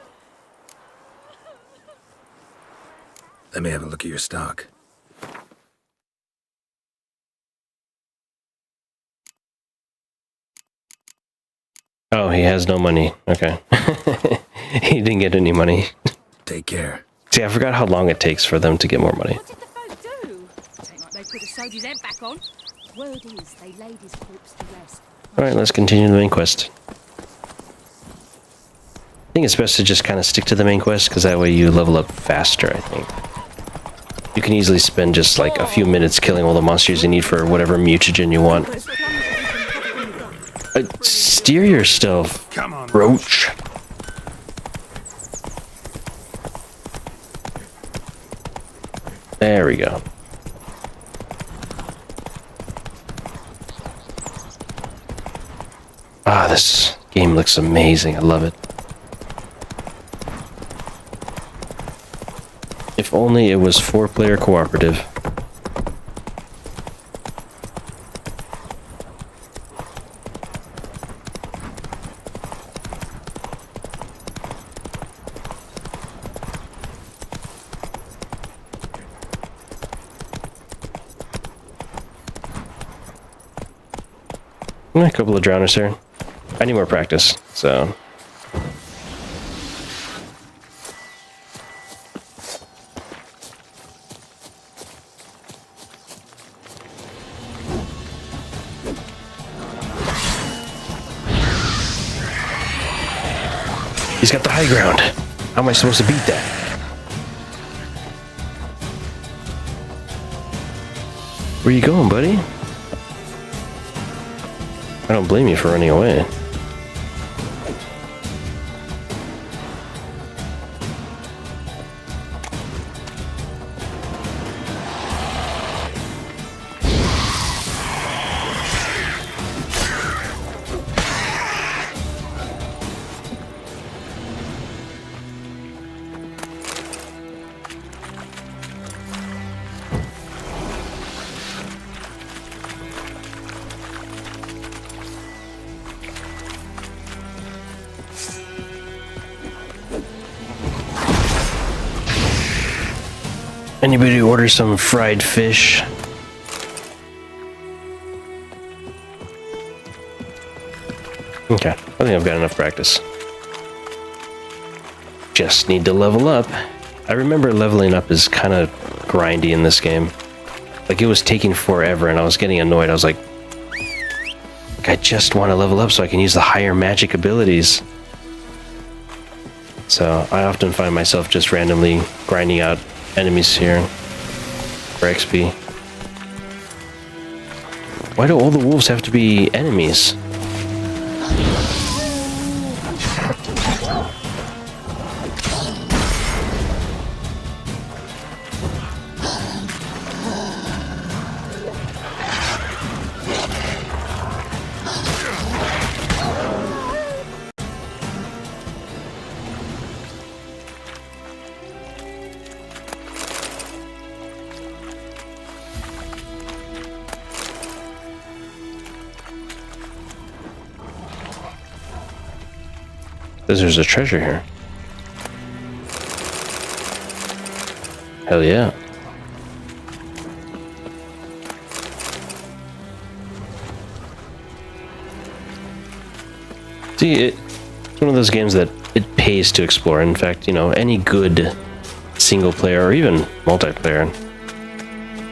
Let me have a look at your stock. Oh, he has no money. Okay. He didn't get any money. Take care. See, I forgot how long it takes for them to get more money. What did the folk do? Ain't like they could have sewed his head back on. Word is they laid his corpse to rest. Alright, let's continue the main quest. I think it's best to just kind of stick to the main quest, because that way you level up faster, I think. You can easily spend just like a few minutes killing all the monsters you need for whatever mutagen you want. Steer yourself, Roach. There we go. Ah, this game looks amazing. I love it. If only it was 4-player cooperative. A couple of drowners here. I need more practice, so... He's got the high ground. How am I supposed to beat that? Where you going, buddy? I don't blame you for running away. Anybody order some fried fish? Okay, I think I've got enough practice. Just need to level up. I remember leveling up is kind of grindy in this game. Like, it was taking forever and I was getting annoyed. I was like, I just want to level up so I can use the higher magic abilities. So I often find myself just randomly grinding out enemies here for XP. Why do all the wolves have to be enemies? There's a treasure here. Hell yeah. See, it's one of those games that it pays to explore. In fact, you know, any good single player or even multiplayer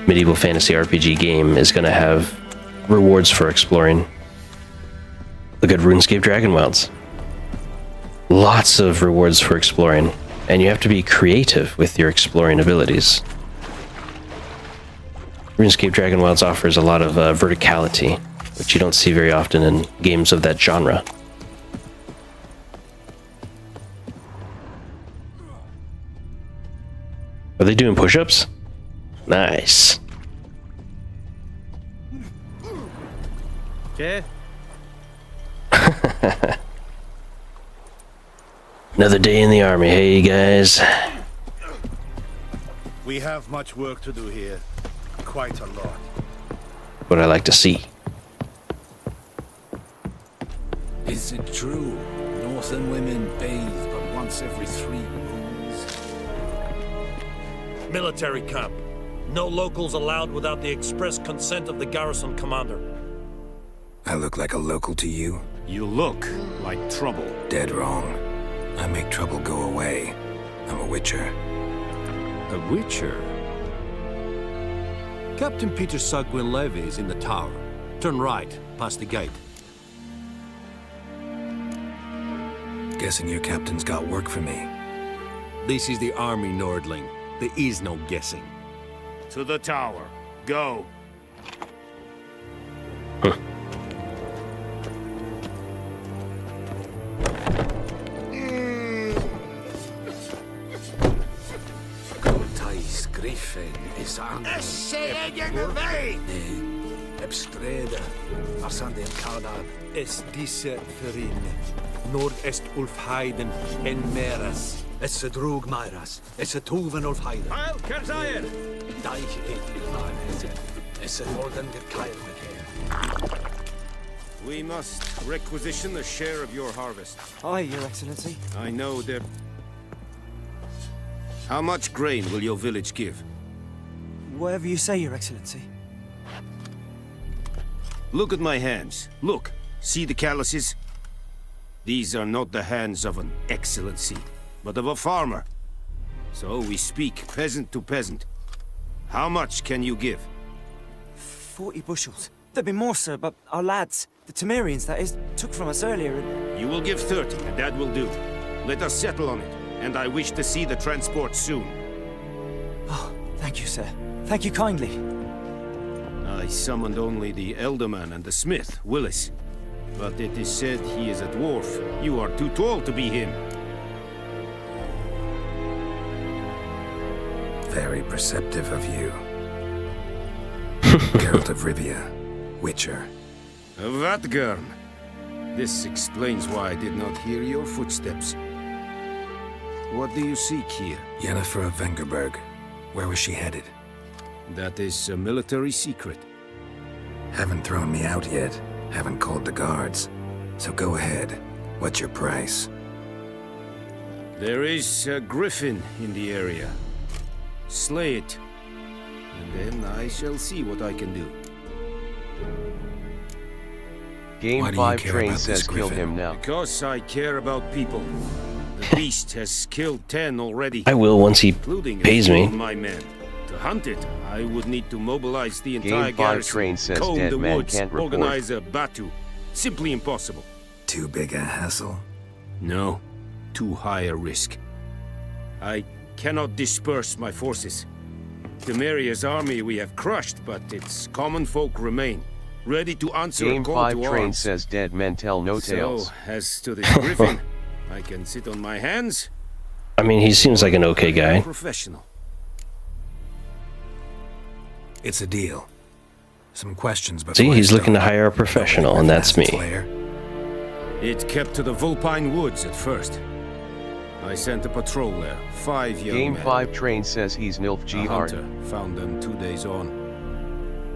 medieval fantasy RPG game is going to have rewards for exploring. Look at RuneScape Dragonwilds. Lots of rewards for exploring, and you have to be creative with your exploring abilities. RuneScape Dragonwilds offers a lot of verticality, which you don't see very often in games of that genre. Are they doing push-ups? Nice. Okay. Another day in the army, hey guys. We have much work to do here. Quite a lot. What I like to see. Is it true? Northern women bathe but once every 3 moons. Military camp. No locals allowed without the express consent of the garrison commander. I look like a local to you? You look like trouble. Dead wrong. I make trouble go away. I'm a witcher. A witcher? Captain Peter Sagwin Levy is in the tower. Turn right, past the gate. Guessing your captain's got work for me. This is the army, Nordling. There is no guessing. To the tower. Go. This griffin is on Ebstrede, Arsande Kalab. Es disse ferin, nordest Ulfheiden en meras. Es drug Mairas, es tuven Ulfheiden. Heil Kerzayer! Deich edlich Mairas, es Norden Gekeil mit her. We must requisition a share of your harvest. Aye, Your Excellency. I know there... How much grain will your village give? Whatever you say, Your Excellency. Look at my hands. Look. See the calluses? These are not the hands of an excellency, but of a farmer. So we speak peasant to peasant. How much can you give? 40 bushels. There'd be more, sir, but our lads, the Temerians, that is, took from us earlier and... You will give 30, and that will do. Let us settle on it, and I wish to see the transport soon. Oh, thank you, sir. Thank you kindly. I summoned only the Elderman and the smith, Willis. But it is said he is a dwarf. You are too tall to be him. Very perceptive of you. Geralt of Rivia, Witcher. Vatgern. This explains why I did not hear your footsteps. What do you seek here? Yennefer of Vengerberg. Where was she headed? That is a military secret. Haven't thrown me out yet. Haven't called the guards. So go ahead. What's your price? There is a griffin in the area. Slay it. And then I shall see what I can do. Game 5 Train says kill him now. Because I care about people. The beast has killed 10 already. I will once he including pays a few me. of my men. To hunt it, I would need to mobilize the entire Game 5 garrison, Train says comb dead the man woods, can't report. organize a batu. Simply impossible. Too big a hassle? No, too high a risk. I cannot disperse my forces. Temeria's army we have crushed, but its common folk remain, ready to answer Game a call 5 to Train arms. says dead men tell no tales. So, as to this griffin, I can sit on my hands. I mean, he seems like an okay guy. Professional. It's a deal. Some questions, but See, he's looking to hire a professional, and that's me. It kept to the Vulpine Woods at first. I sent a patrol there, 5 young Game men. 5 Train says he's Nilf A Jihad. hunter found them 2 days on.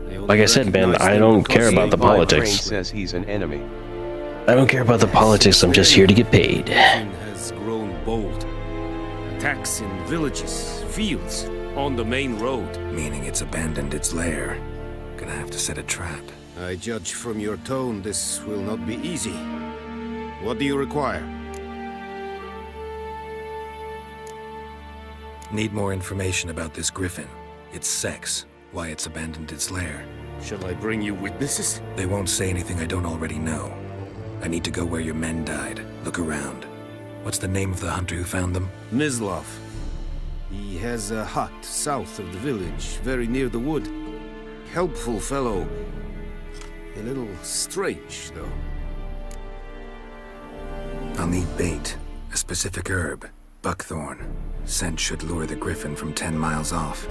They only Like I said, man, recognized I them don't because care about the Game 5 Train politics. says he's an enemy. I don't care about the politics, I'm just here to get paid. Griffin has grown bold. Attacks in villages, fields, on the main road. Meaning it's abandoned its lair. Gonna have to set a trap. I judge from your tone this will not be easy. What do you require? Need more information about this griffin. Its sex, why it's abandoned its lair. Shall I bring you witnesses? They won't say anything I don't already know. I need to go where your men died. Look around. What's the name of the hunter who found them? Mislav. He has a hut south of the village, very near the wood. Helpful fellow. A little strange, though. I'll need bait. A specific herb. Buckthorn. Scent should lure the griffin from 10 miles off.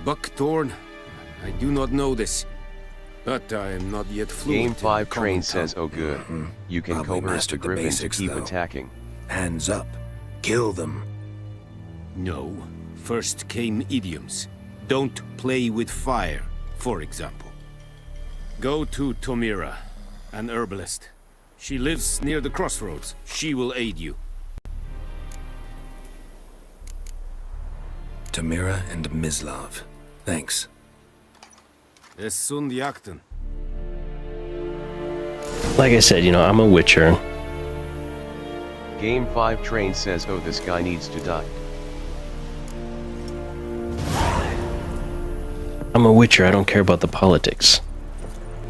Buckthorn? I do not know this. But I am not yet fluent Game in 5 the Train common says, tongue. oh good. You can Probably coerce the mastered the griffin to basics, keep though. attacking. Hands up. Kill them. No. First came idioms. Don't play with fire, for example. Go to Tomira, an herbalist. She lives near the crossroads. She will aid you. Tamira and Mislav. Thanks. Es sunt jakten. Like I said, you know, I'm a witcher. Game 5 Train says, oh this guy needs to die. I'm a witcher, I don't care about the politics.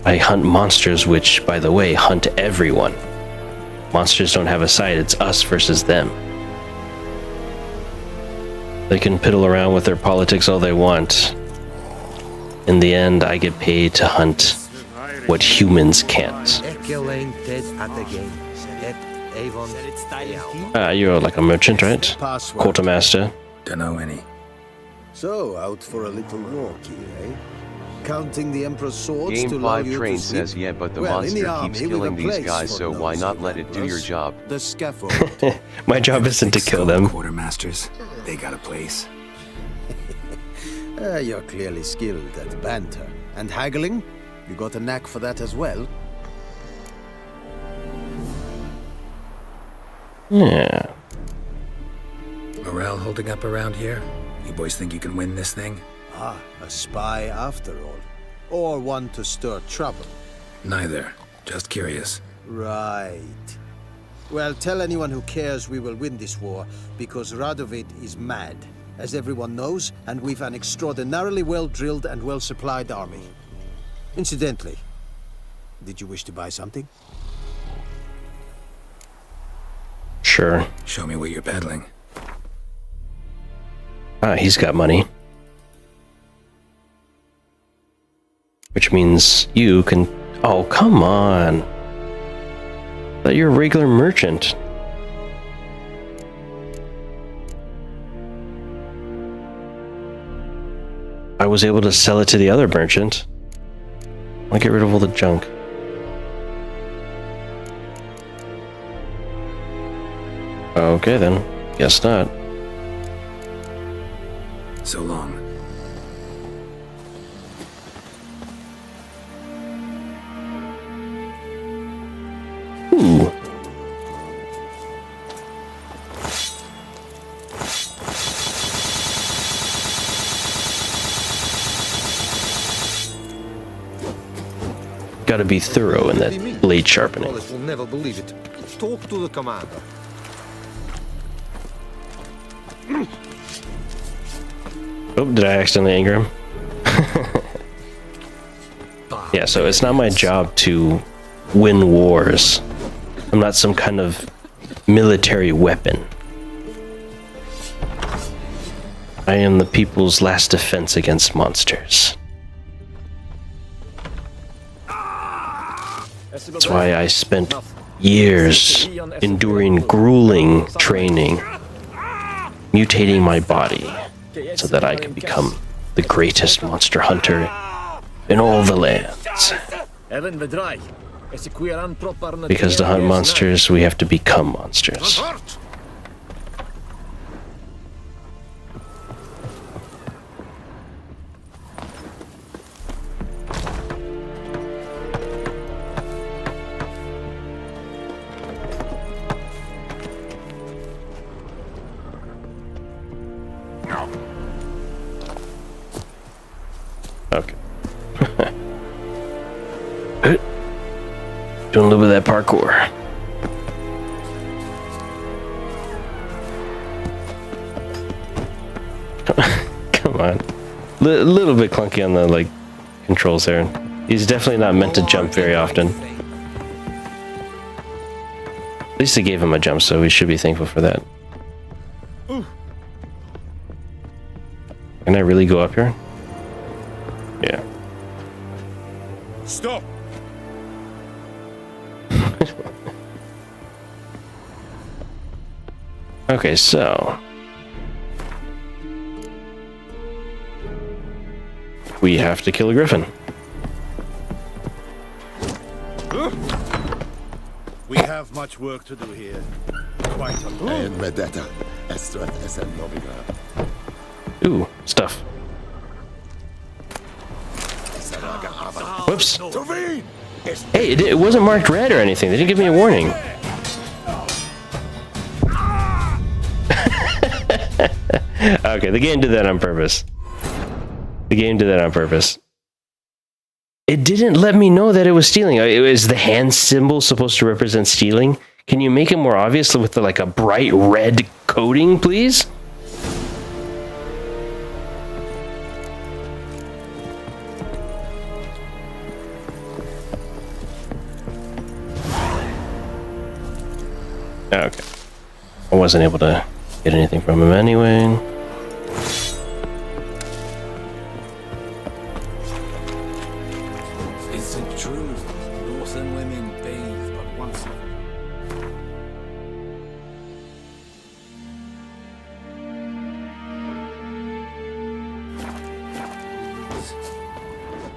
I hunt monsters, which, by the way, hunt everyone. Monsters don't have a side, it's us versus them. They can piddle around with their politics all they want. In the end, I get paid to hunt what humans can't. You're like a merchant, right? Quartermaster. Dunno any. So, out for a little walk here, eh? Counting the Emperor's swords Game to allow 5 you Train to sleep? says yeah, but the Well, in monster army, keeps we've a killing these place guys, for so why not nosy let it do your members. job? The scaffold. My job isn't to kill them. Quartermasters, they got a place. You're clearly skilled at banter. And haggling? You got a knack for that as well? Yeah. Morale holding up around here? You boys think you can win this thing? Ah, a spy after all. Or one to stir trouble. Neither. Just curious. Right. Well, tell anyone who cares we will win this war, because Radovid is mad, as everyone knows, and we've an extraordinarily well-drilled and well-supplied army. Incidentally, did you wish to buy something? Sure. Show me what you're peddling. Ah, he's got money. Which means you can... Oh, come on. But you're a regular merchant. I was able to sell it to the other merchant. I'll get rid of all the junk. Okay then. Guess not. So long. Ooh. Gotta be thorough in that blade sharpening. Wallace will never believe it. Talk to the commander. Oh, did I accidentally anger him? Yeah, so it's not my job to win wars. I'm not some kind of military weapon. I am the people's last defense against monsters. That's why I spent years enduring grueling training, mutating my body, so that I can become the greatest monster hunter in all the lands. Because to hunt monsters, we have to become monsters. Okay. Doing a little bit of that parkour. Come on. A little bit clunky on the, like, controls there. He's definitely not meant to jump very often. At least they gave him a jump, so we should be thankful for that. Can I really go up here? Yeah. Stop! Okay, so... we have to kill a griffin. We have much work to do here. Quite a lot. Ooh, stuff. Whoops. Hey, it wasn't marked red or anything. They didn't give me a warning. Okay, the game did that on purpose. The game did that on purpose. It didn't let me know that it was stealing. Is the hand symbol supposed to represent stealing? Can you make it more obvious with like a bright red coating, please? Okay. I wasn't able to get anything from him anyway. Is it true? Northern women bathe but once.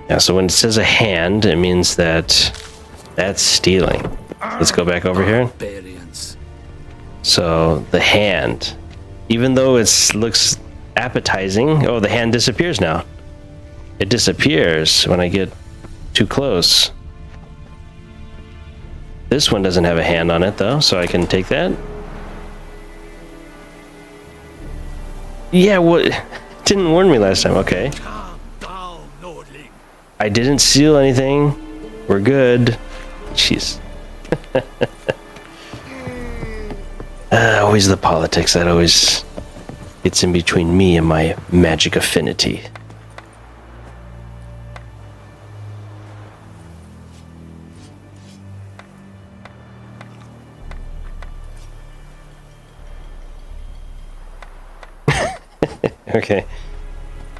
Yeah, so when it says a hand, it means that that's stealing. Let's go back over here. Barbarians. So the hand, even though it looks appetizing, oh, the hand disappears now. It disappears when I get too close. This one doesn't have a hand on it though, so I can take that. Yeah, what? Didn't warn me last time. Okay. I didn't steal anything. We're good. Jeez. Always the politics that always gets in between me and my magic affinity. Okay.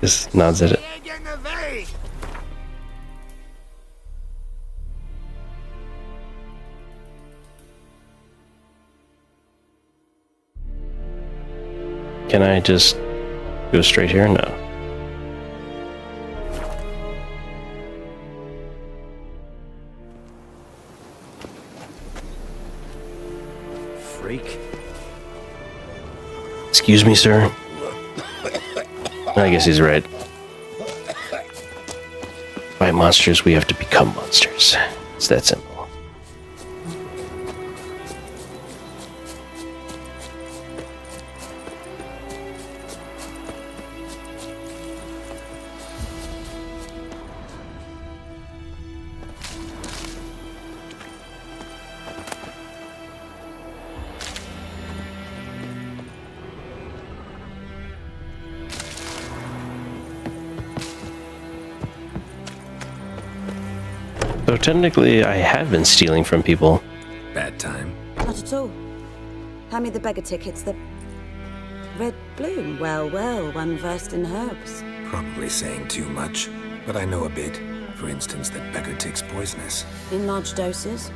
Just nods at it. Can I just go straight here? No. Freak. Excuse me, sir. I guess he's right. By monsters, we have to become monsters. It's that simple. So technically, I have been stealing from people. Bad time. Not at all. Hand me the beggar tickets. The red bloom. Well, well, one versed in herbs. Probably saying too much, but I know a bit. For instance, that beggar tick's poisonous. In large doses.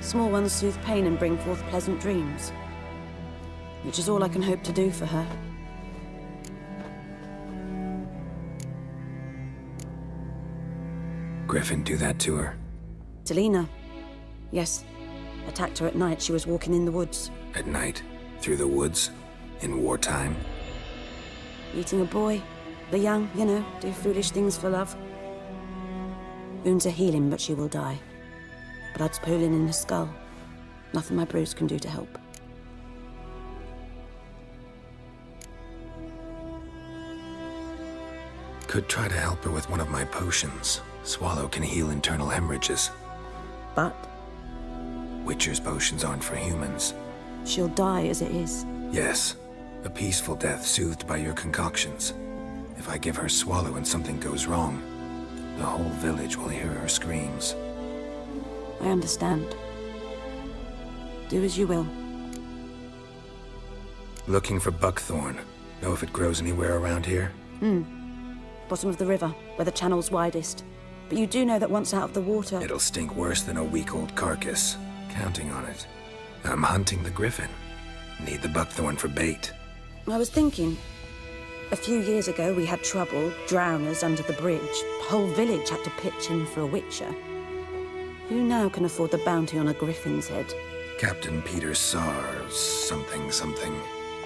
Small ones soothe pain and bring forth pleasant dreams. Which is all I can hope to do for her. Griffin do that to her? Delina. Yes. Attacked her at night. She was walking in the woods. At night? Through the woods? In wartime? Eating a boy. The young, you know, do foolish things for love. Wounds are healing, but she will die. Blood's pooling in her skull. Nothing my bruise can do to help. Could try to help her with one of my potions. Swallow can heal internal hemorrhages. But? Witcher's potions aren't for humans. She'll die as it is. Yes. A peaceful death soothed by your concoctions. If I give her Swallow and something goes wrong, the whole village will hear her screams. I understand. Do as you will. Looking for buckthorn. Know if it grows anywhere around here? Bottom of the river, where the channel's widest. But you do know that once out of the water... It'll stink worse than a week-old carcass. Counting on it. I'm hunting the griffin. Need the buckthorn for bait. I was thinking... A few years ago, we had trouble, drowners under the bridge. The whole village had to pitch in for a witcher. Who now can afford the bounty on a griffin's head? Captain Peter Sars, something.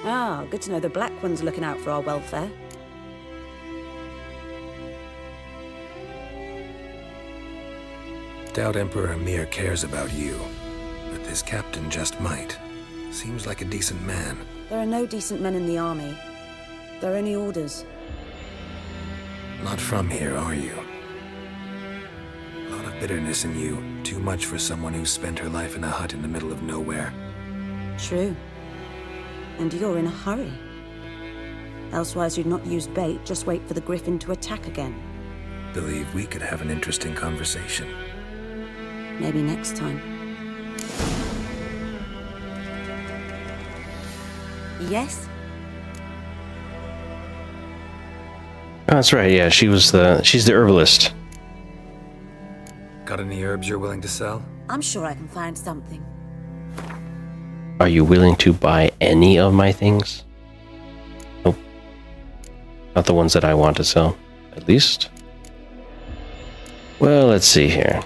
Ah, good to know the Black One's looking out for our welfare. Doubt Emperor Emir cares about you, but this captain just might. Seems like a decent man. There are no decent men in the army. They're only orders. Not from here, are you? A lot of bitterness in you. Too much for someone who's spent her life in a hut in the middle of nowhere. True. And you're in a hurry. Elsewise you'd not use bait, just wait for the griffin to attack again. Believe we could have an interesting conversation. Maybe next time. Yes? Oh, that's right. Yeah, she's the herbalist. Got any herbs you're willing to sell? I'm sure I can find something. Are you willing to buy any of my things? Nope. Not the ones that I want to sell, at least. Well, let's see here.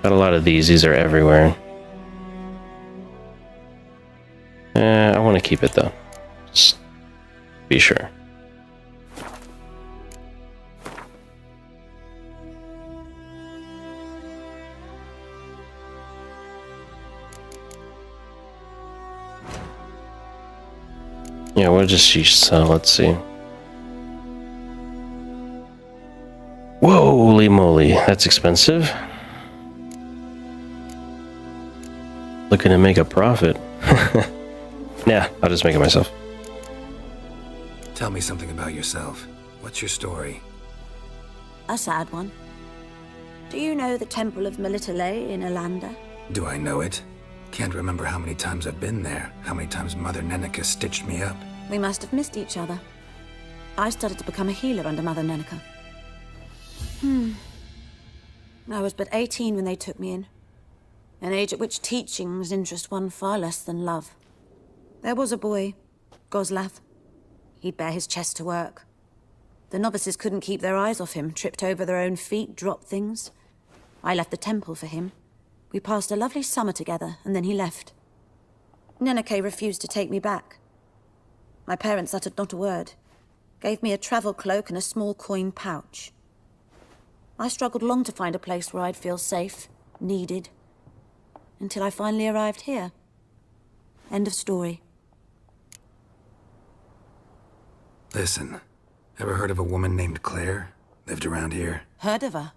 Got a lot of these. These are everywhere. I want to keep it though. Just be sure. Yeah, what does she sell? Let's see. Whoa, holy moly, that's expensive. Looking to make a profit. Nah, I'll just make it myself. Tell me something about yourself. What's your story? A sad one. Do you know the Temple of Melitele in Alanda? Do I know it? Can't remember how many times I've been there, how many times Mother Neneka stitched me up. We must have missed each other. I started to become a healer under Mother Neneka. I was but 18 when they took me in. An age at which teachings interest one far less than love. There was a boy, Goslav. He'd bare his chest to work. The novices couldn't keep their eyes off him, tripped over their own feet, dropped things. I left the temple for him. We passed a lovely summer together, and then he left. Neneke refused to take me back. My parents uttered not a word, gave me a travel cloak and a small coin pouch. I struggled long to find a place where I'd feel safe, needed, until I finally arrived here. End of story. Listen, ever heard of a woman named Claire? Lived around here? Heard of her?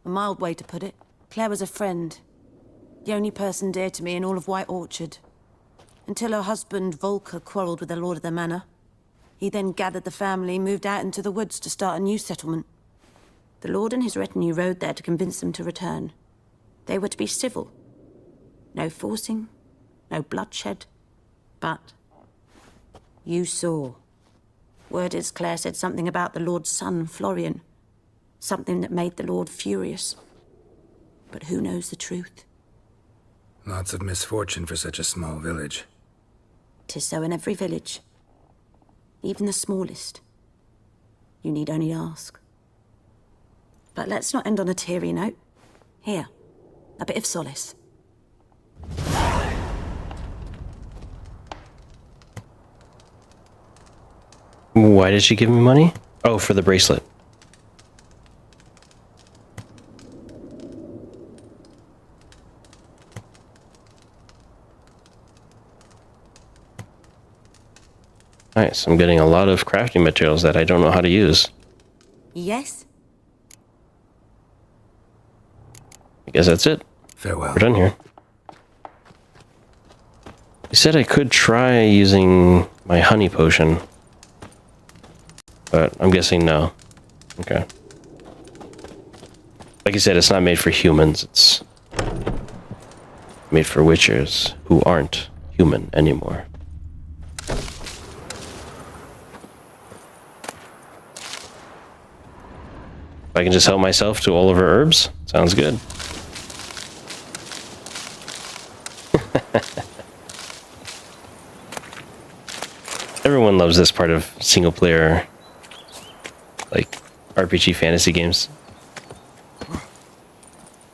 A mild way to put it. Claire was a friend. The only person dear to me in all of White Orchard. Until her husband, Volker, quarreled with the lord of the manor. He then gathered the family, moved out into the woods to start a new settlement. The lord and his retinue rode there to convince them to return. They were to be civil. No forcing, no bloodshed. But you saw. Word is Claire said something about the lord's son, Florian. Something that made the lord furious. But who knows the truth? Lots of misfortune for such a small village. 'Tis so in every village. Even the smallest. You need only ask. But let's not end on a teary note. Here, a bit of solace. Why did she give me money? Oh, for the bracelet. Nice, I'm getting a lot of crafting materials that I don't know how to use. Yes? I guess that's it. Farewell. We're done here. You said I could try using my honey potion. But I'm guessing no. Okay. Like I said, it's not made for humans. It's made for witchers who aren't human anymore. If I can just help myself to all of her herbs, sounds good. Everyone loves this part of single player, like, RPG fantasy games.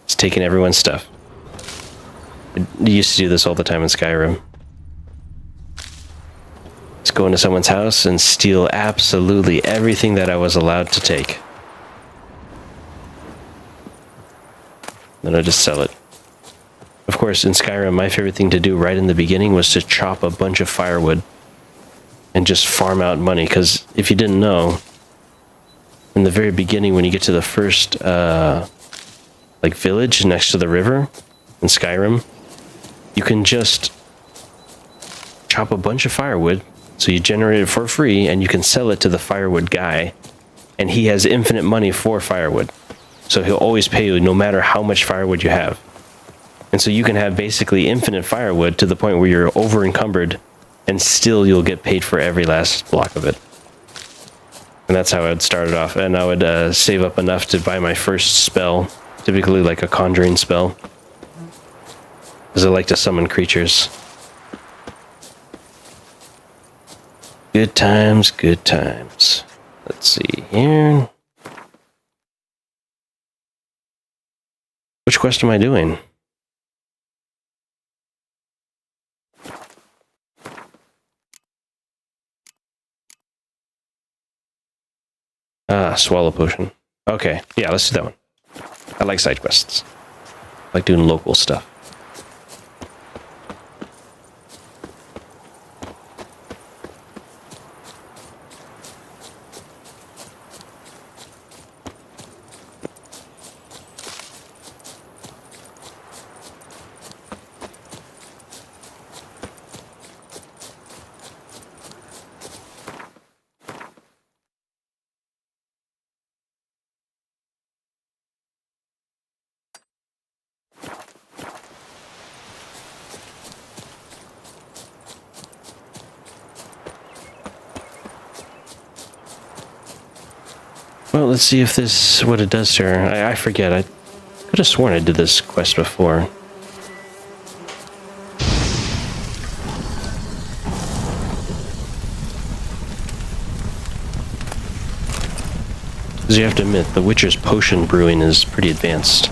It's taking everyone's stuff. I used to do this all the time in Skyrim. Just go into someone's house and steal absolutely everything that I was allowed to take. Then I just sell it. Of course, in Skyrim, my favorite thing to do right in the beginning was to chop a bunch of firewood and just farm out money, because if you didn't know, in the very beginning when you get to the first like village next to the river in Skyrim, you can just chop a bunch of firewood, so you generate it for free and you can sell it to the firewood guy, and he has infinite money for firewood, so he'll always pay you no matter how much firewood you have. And so you can have basically infinite firewood to the point where you're over encumbered, and still you'll get paid for every last block of it. And that's how I'd start it off. And I would save up enough to buy my first spell, typically like a conjuring spell, because I like to summon creatures. Good times, good times. Let's see here. Which quest am I doing? Ah, swallow potion. Okay, yeah, let's do that one. I like side quests. I like doing local stuff. Well, let's see if this, what it does to her. I forget. I could have sworn I did this quest before. Because you have to admit, the Witcher's potion brewing is pretty advanced.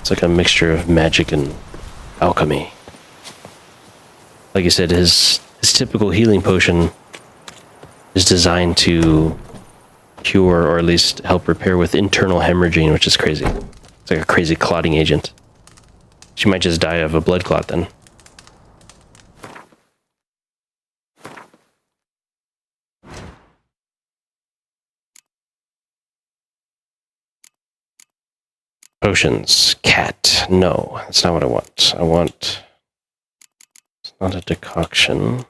It's like a mixture of magic and alchemy. Like I said, his typical healing potion is designed to cure or at least help repair with internal hemorrhaging, which is crazy. It's like a crazy clotting agent. She might just die of a blood clot then. Potions. Cat. No, that's not what I want. I want... It's not a decoction.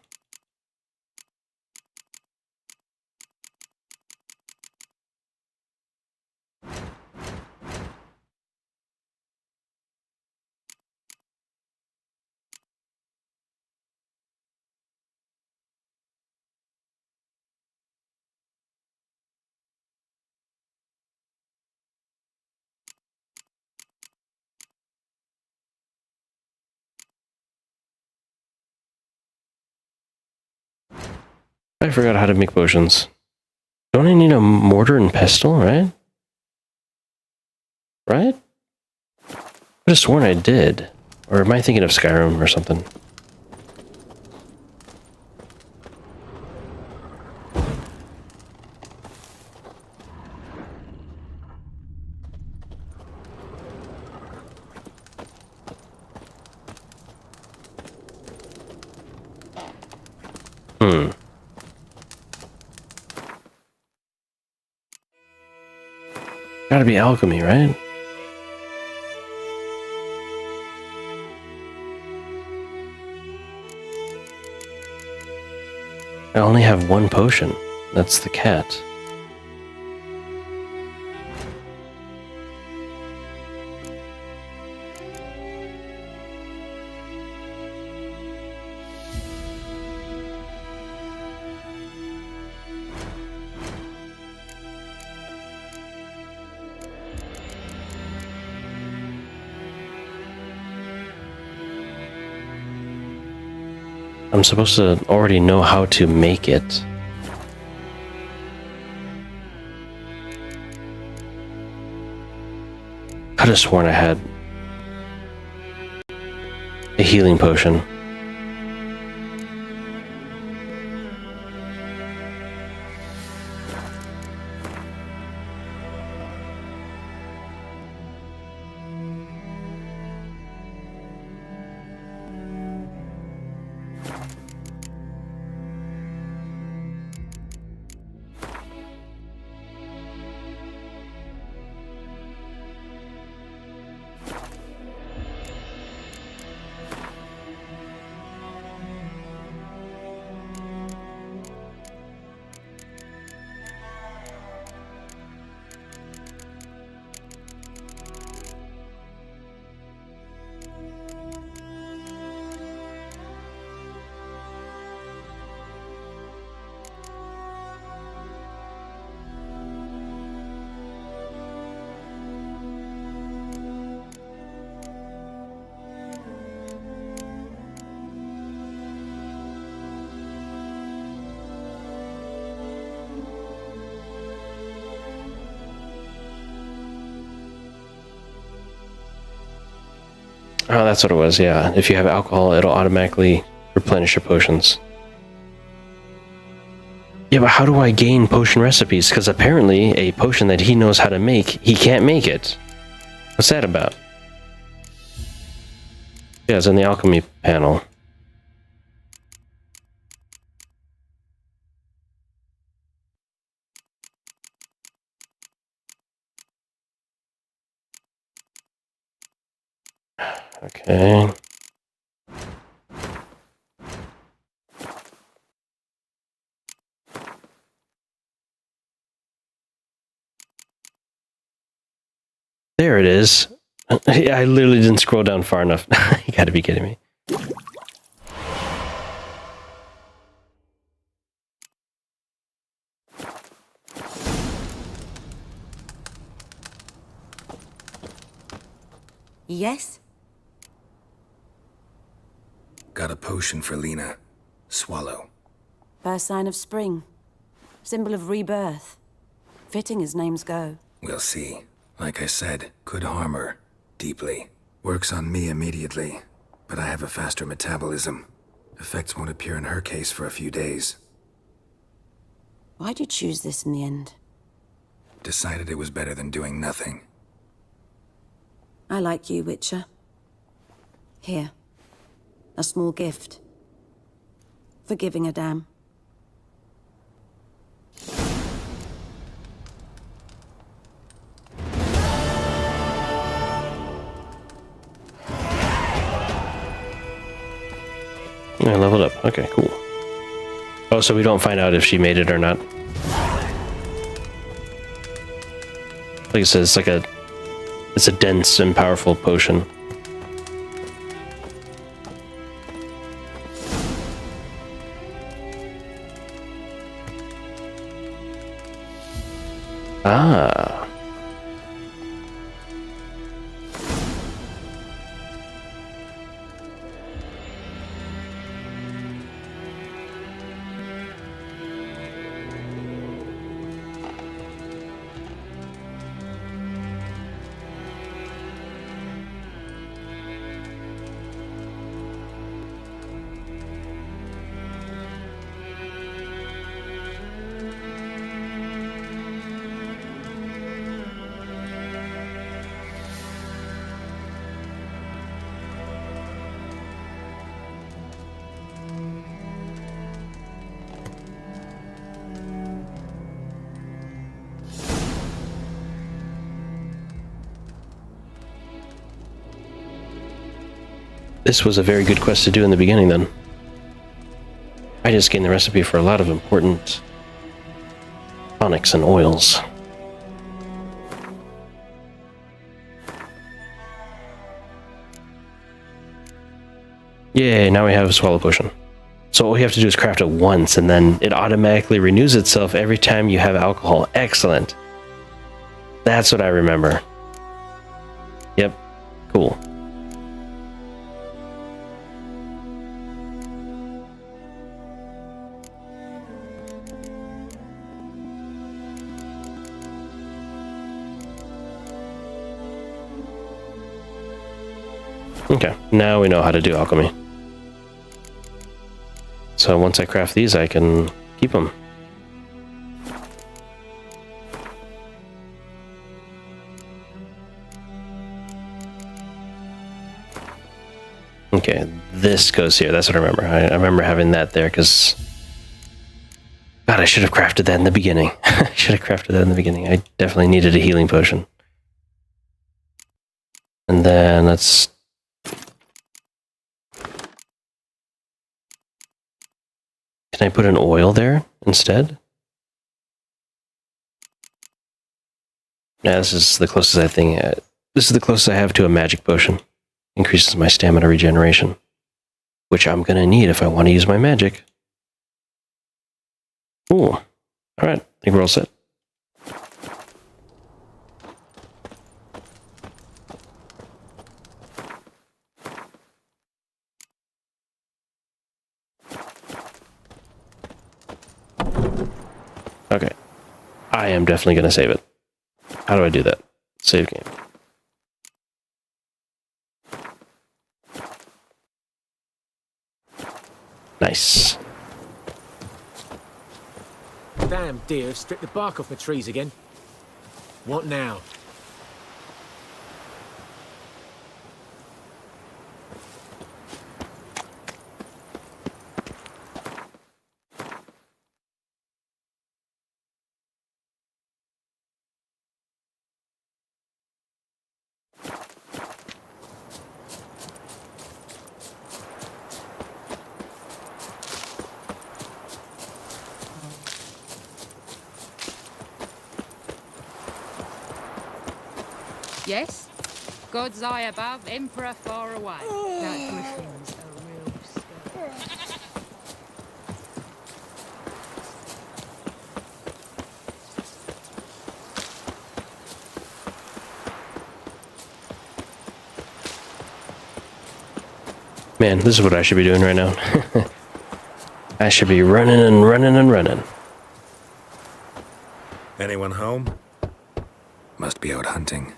I forgot how to make potions. Don't I need a mortar and pestle, right? Right? I could have sworn I did. Or am I thinking of Skyrim or something? Gotta be alchemy, right? I only have one potion. That's the cat. I'm supposed to already know how to make it. Could have sworn I had a healing potion. Oh, that's what it was, yeah. If you have alcohol, it'll automatically replenish your potions. Yeah, but how do I gain potion recipes? Because apparently a potion that he knows how to make, he can't make it. What's that about? Yeah, it's in the alchemy panel. Okay. There it is. I literally didn't scroll down far enough. You gotta be kidding me. Yes? Got a potion for Lena. Swallow. First sign of spring. Symbol of rebirth. Fitting as names go. We'll see. Like I said, could harm her. Deeply. Works on me immediately. But I have a faster metabolism. Effects won't appear in her case for a few days. Why'd you choose this in the end? Decided it was better than doing nothing. I like you, Witcher. Here. A small gift. For giving a damn. I leveled up. Okay, cool. Oh, so we don't find out if she made it or not. Like I said, it's a dense and powerful potion. Ah. This was a very good quest to do in the beginning, then. I just gained the recipe for a lot of important tonics and oils. Yay, now we have a swallow potion. So all we have to do is craft it once, and then it automatically renews itself every time you have alcohol. Excellent. That's what I remember. Yep, cool. Okay, now we know how to do alchemy. So once I craft these, I can keep them. Okay, this goes here. That's what I remember. I remember having that there because... God, I should have crafted that in the beginning. I should have crafted that in the beginning. I definitely needed a healing potion. And then let's... Can I put an oil there instead? Yeah, this is the closest I think. This is the closest I have to a magic potion. Increases my stamina regeneration, which I'm gonna need if I want to use my magic. Ooh. All right, I think we're all set. Okay. I am definitely going to save it. How do I do that? Save game. Nice. Damn deer, stripped the bark off my trees again. What now? Yes? God's eye above, Emperor far away. That griffin's a real skill. Man, this is what I should be doing right now. I should be running and running and running. Anyone home? Must be out hunting.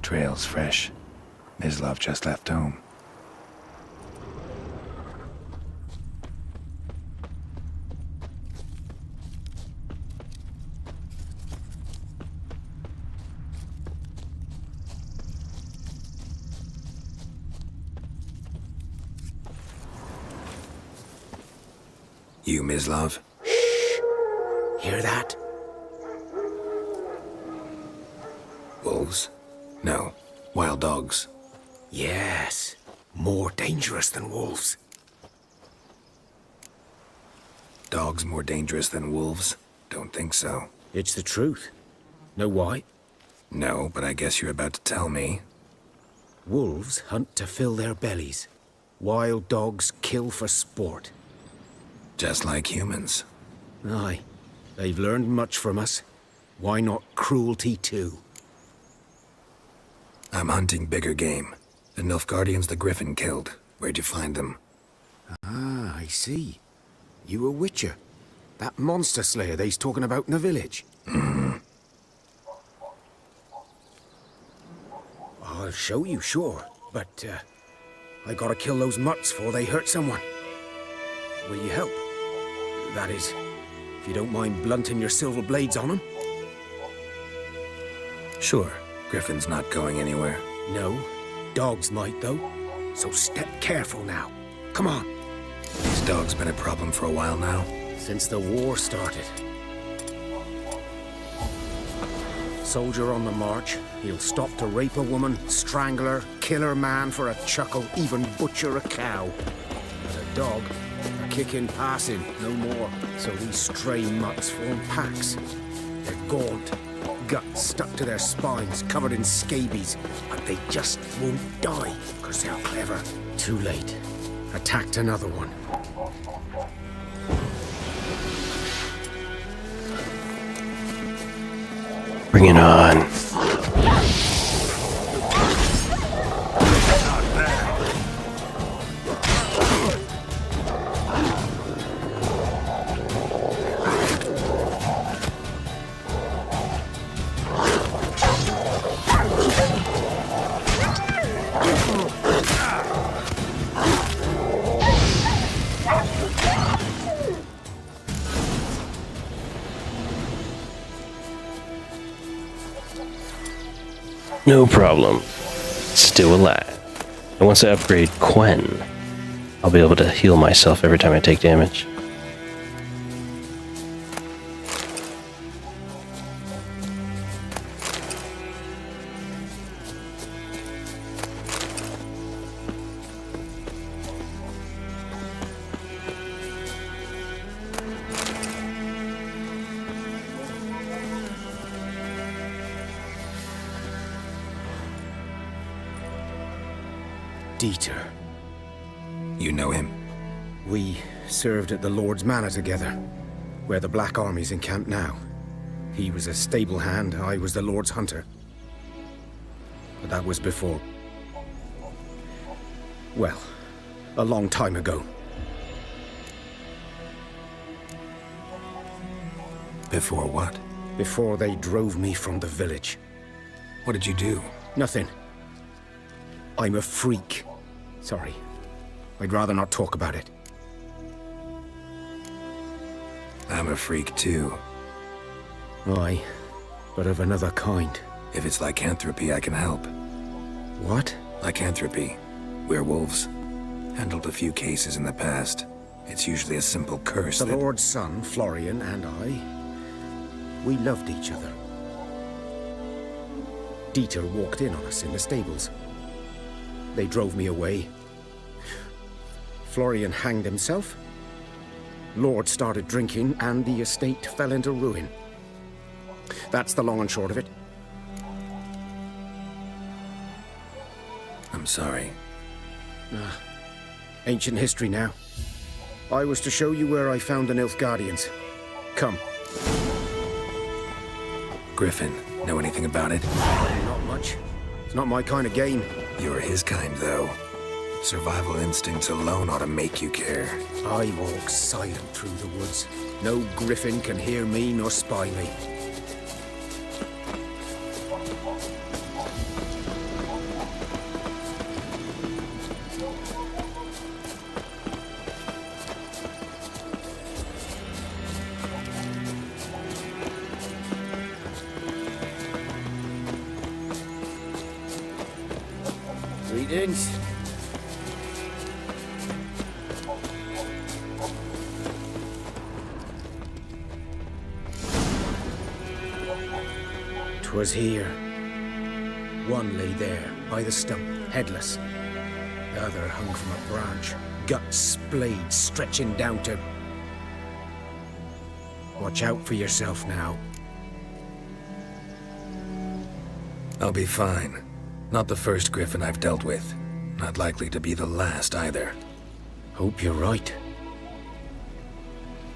Trail's fresh. Mislav just left home. You, Mislav? Hear that? Wolves? No. Wild dogs. Yes. More dangerous than wolves. Dogs more dangerous than wolves? Don't think so. It's the truth. Know why? No, but I guess you're about to tell me. Wolves hunt to fill their bellies. Wild dogs kill for sport. Just like humans. Aye. They've learned much from us. Why not cruelty too? I'm hunting bigger game. The Nilfgaardians the Griffin killed. Where'd you find them? Ah, I see. You a witcher. That monster slayer they's talking about in the village. I'll show you, sure. But, I gotta kill those mutts before they hurt someone. Will you help? That is, if you don't mind blunting your silver blades on them. Sure. Griffin's not going anywhere. No. Dogs might, though. So step careful now. Come on. These dogs been a problem for a while now? Since the war started. Soldier on the march, he'll stop to rape a woman, strangle her, kill her man for a chuckle, even butcher a cow. But a dog, a kick in passing, no more. So these stray mutts form packs. They're gaunt, guts stuck to their spines, covered in scabies, but they just won't die, because they're clever. Too late. Attacked another one. Bring it on. No problem. Still alive. And once I upgrade Quen, I'll be able to heal myself every time I take damage. Dieter. You know him? We served at the Lord's Manor together, where the Black Army's encamped now. He was a stable hand, I was the Lord's hunter. But that was before... well, a long time ago. Before what? Before they drove me from the village. What did you do? Nothing. I'm a freak. Sorry. I'd rather not talk about it. I'm a freak too. Aye, but of another kind. If it's lycanthropy, I can help. What? Lycanthropy. Werewolves. Handled a few cases in the past. It's usually a simple curse The that... Lord's son, Florian, and I, we loved each other. Dieter walked in on us in the stables. They drove me away. Florian hanged himself. Lord started drinking, and the estate fell into ruin. That's the long and short of it. I'm sorry. Ancient history now. I was to show you where I found the Nilfgaardians. Come. Griffin, know anything about it? Not much. It's not my kind of game. You're his kind, though. Survival instincts alone ought to make you care. I walk silent through the woods. No griffin can hear me nor spy me. Greetings. 'Twas here. One lay there, by the stump, headless. The other hung from a branch, guts splayed, stretching down to... Watch out for yourself now. I'll be fine. Not the first griffin I've dealt with. Not likely to be the last either. Hope you're right.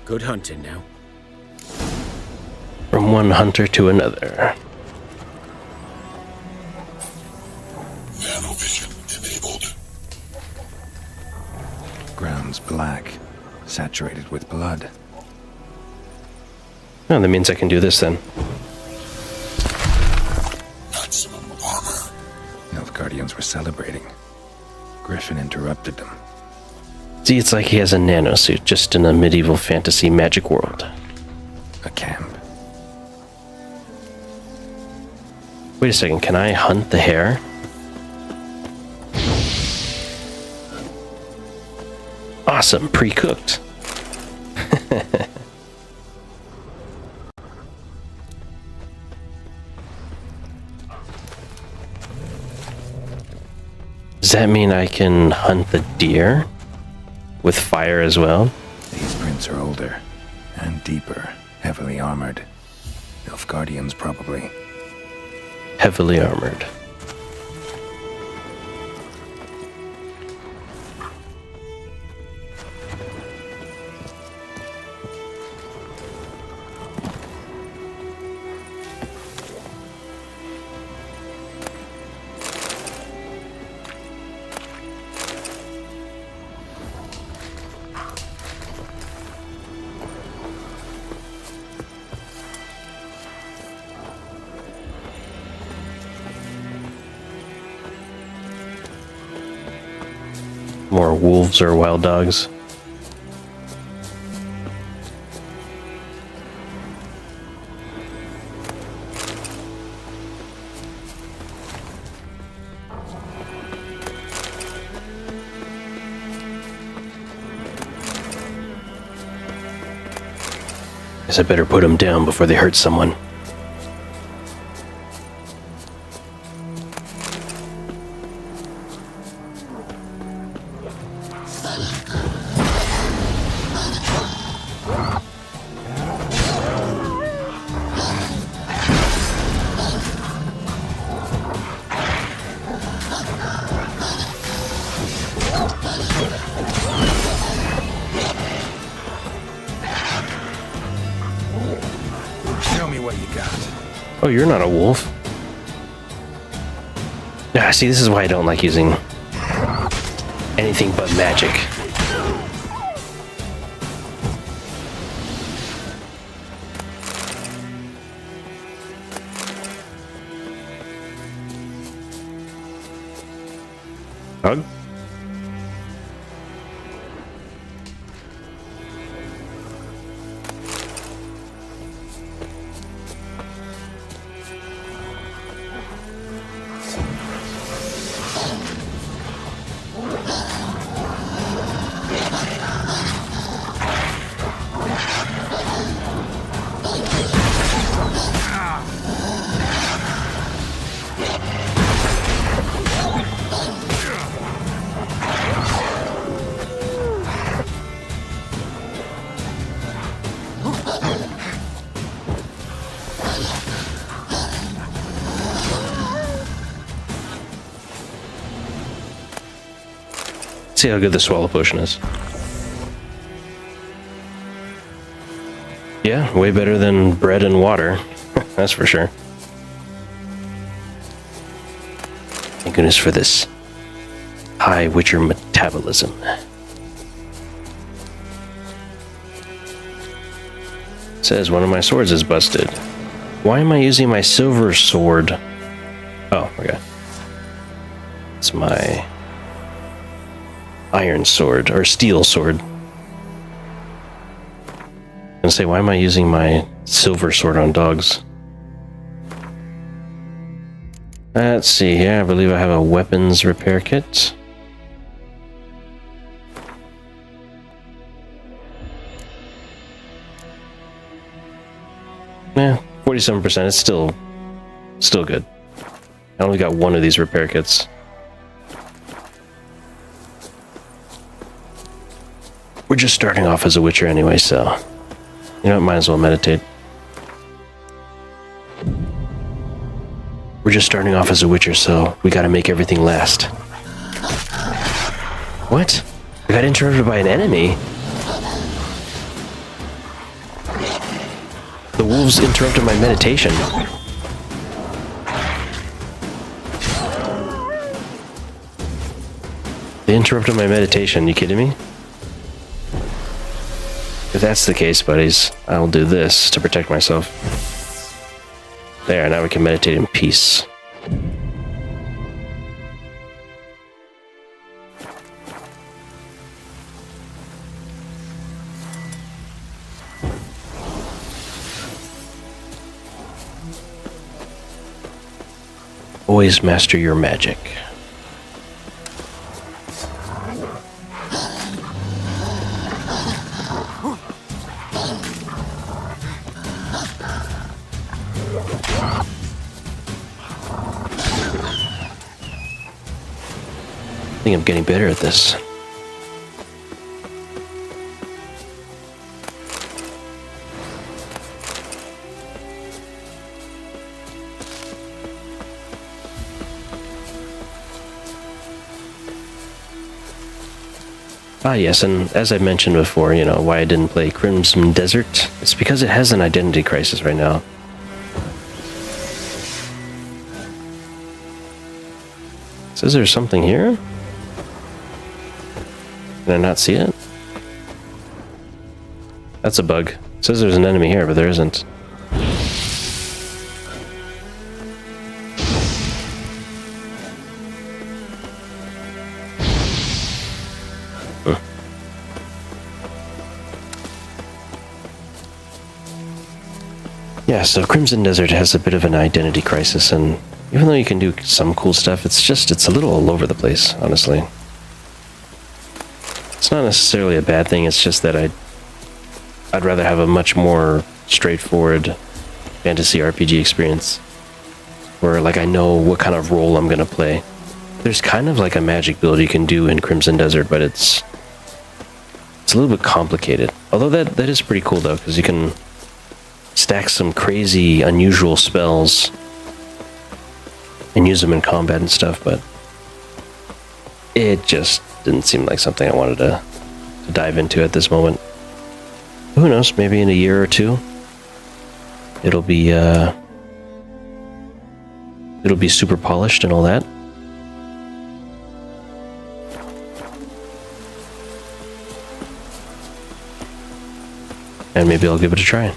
Good hunting now. From one hunter to another. Nanovision enabled. Ground's black, saturated with blood. Oh, that means I can do this then. Maximum armor. Nilfgaardians were celebrating. Griffin interrupted them. See, it's like he has a nanosuit, just in a medieval fantasy magic world. A camp. Wait a second, can I hunt the hare? Awesome, pre-cooked. Does that mean I can hunt the deer? With fire as well? These prints are older and deeper, heavily armored. Nilfgaardians, probably. Heavily armored. More wolves or wild dogs. Guess I better put them down before they hurt someone. Show me what you got. Oh, you're not a wolf. Ah, see, this is why I don't like using anything but magic. see how good the swallow potion is. Yeah, way better than bread and water. That's for sure. Thank goodness for this high Witcher metabolism. It says one of my swords is busted. Why am I using my silver sword? Oh, okay. It's my iron sword, or steel sword. I'm gonna say, why am I using my silver sword on dogs? Let's see here, I believe I have a weapons repair kit. Yeah, 47%, it's still good. I only got one of these repair kits. We're just starting off as a Witcher anyway, so you know, might as well meditate. We're just starting off as a Witcher, so we gotta make everything last. What? I got interrupted by an enemy? The wolves interrupted my meditation. They interrupted my meditation, you kidding me? If that's the case, buddies, I'll do this to protect myself. There, now we can meditate in peace. Always master your magic. I think I'm getting better at this. Ah yes, and as I mentioned before, you know, why I didn't play Crimson Desert, it's because it has an identity crisis right now. Says there's something here? Can I not see it? That's a bug. It says there's an enemy here, but there isn't. Yeah, so Crimson Desert has a bit of an identity crisis, and even though you can do some cool stuff, it's a little all over the place, honestly. It's not necessarily a bad thing, it's just that I'd rather have a much more straightforward fantasy RPG experience, where like I know what kind of role I'm gonna play. There's kind of like a magic build you can do in Crimson Desert, but it's a little bit complicated. Although that is pretty cool though, because you can stack some crazy, unusual spells and use them in combat and stuff, but it just didn't seem like something I wanted to dive into at this moment. Who knows, maybe in a year or two it'll be super polished and all that. And maybe I'll give it a try.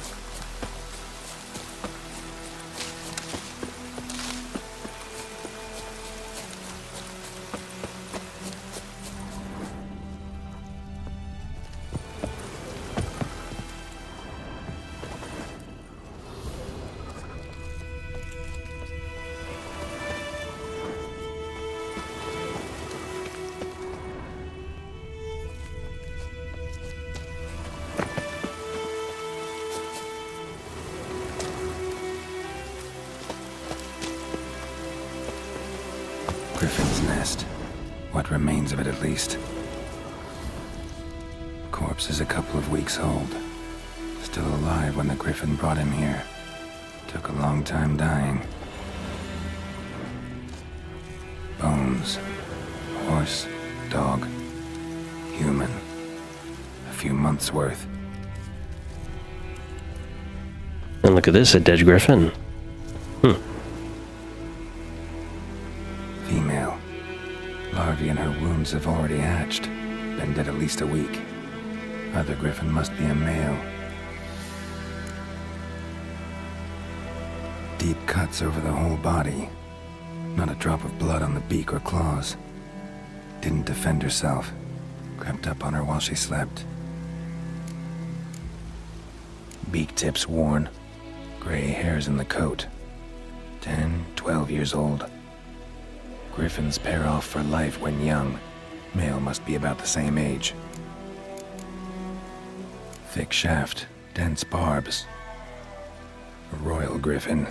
Griffin's nest. What remains of it, at least. Corpse is a couple of weeks old. Still alive when the Griffin brought him here. Took a long time dying. Bones. Horse. Dog. Human. A few months' worth. And look at this, a dead griffin. Female. Larvae in her wounds have already hatched. Been dead at least a week. Other griffin must be a male. Deep cuts over the whole body. Not a drop of blood on the beak or claws. Didn't defend herself. Crept up on her while she slept. Beak tips worn. Gray hairs in the coat. 10, 12 years old. Griffins pair off for life when young. Male must be about the same age. Thick shaft, dense barbs. A royal griffin.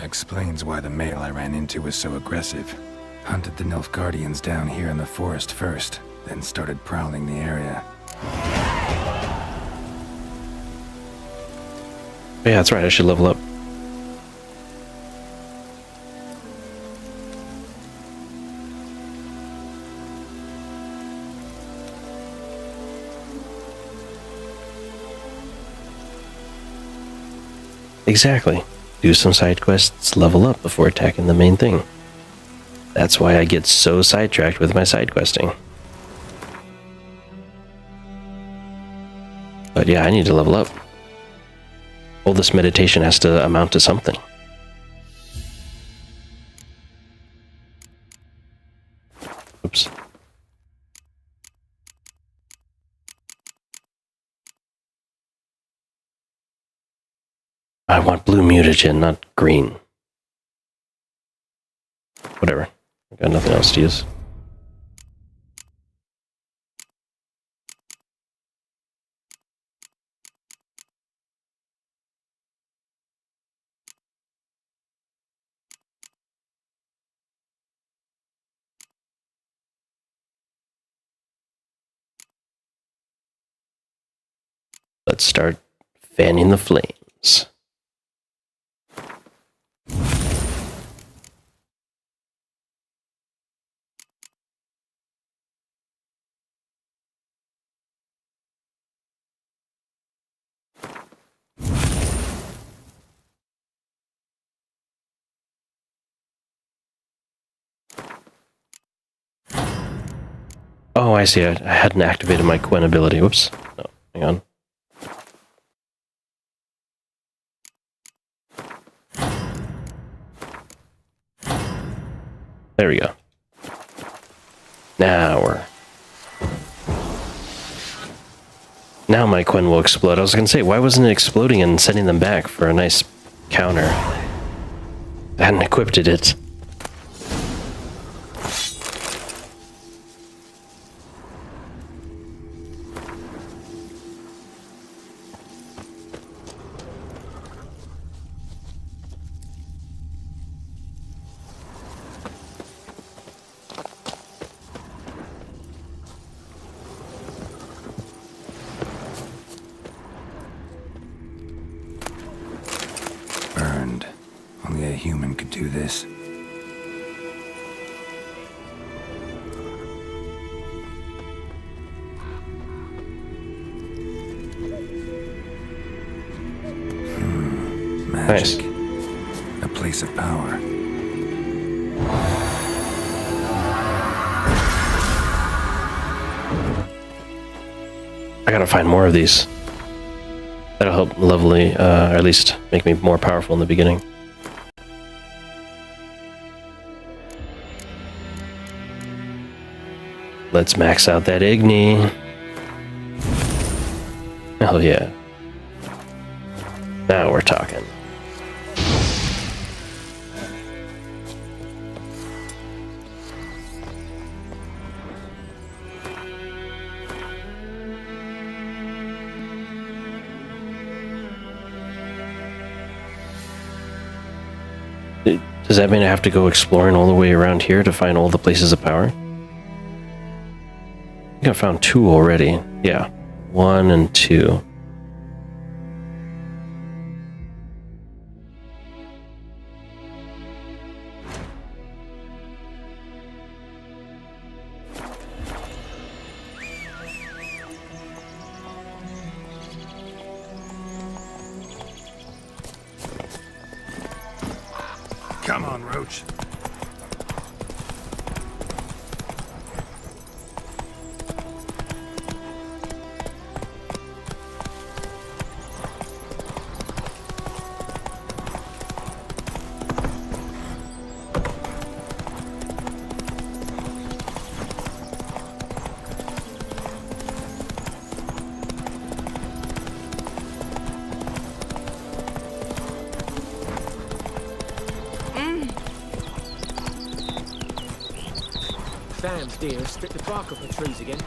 Explains why the male I ran into was so aggressive. Hunted the Nilfgaardians down here in the forest first, then started prowling the area. Yeah, that's right, I should level up. Exactly. Do some side quests, level up before attacking the main thing. That's why I get so sidetracked with my side questing. But yeah, I need to level up. All this meditation has to amount to something. Oops. I want blue mutagen, not green. Whatever. I got nothing else to use. Let's start fanning the flames. Oh, I see. I hadn't activated my Quen ability. Whoops. No, hang on. There we go. Now my Quen will explode. I was gonna say, why wasn't it exploding and sending them back for a nice counter? I hadn't equipped it. Burned. Only a human could do this. Magic. Nice. A place of power. I gotta find more of these. That'll help level me, or at least make me more powerful in the beginning. Let's max out that Igni. Hell yeah. Now we're talking. Does that mean I have to go exploring all the way around here to find all the places of power? I think I found 2 already. Yeah, 1 and 2. Come on, Roach. Damn deer, stripped the bark off the trees again.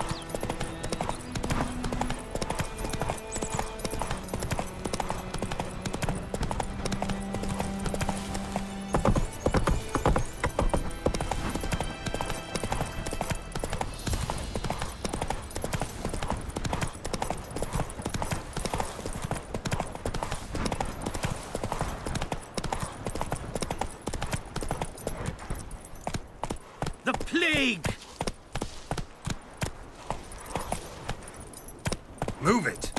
The plague! Move it.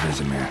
Vizimir.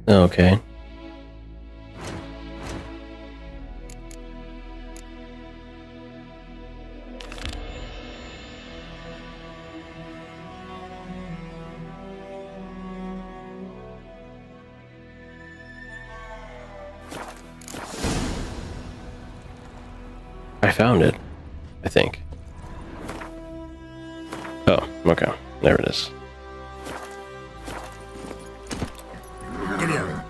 Okay. I found it, I think. Oh, okay. There it is. Get in.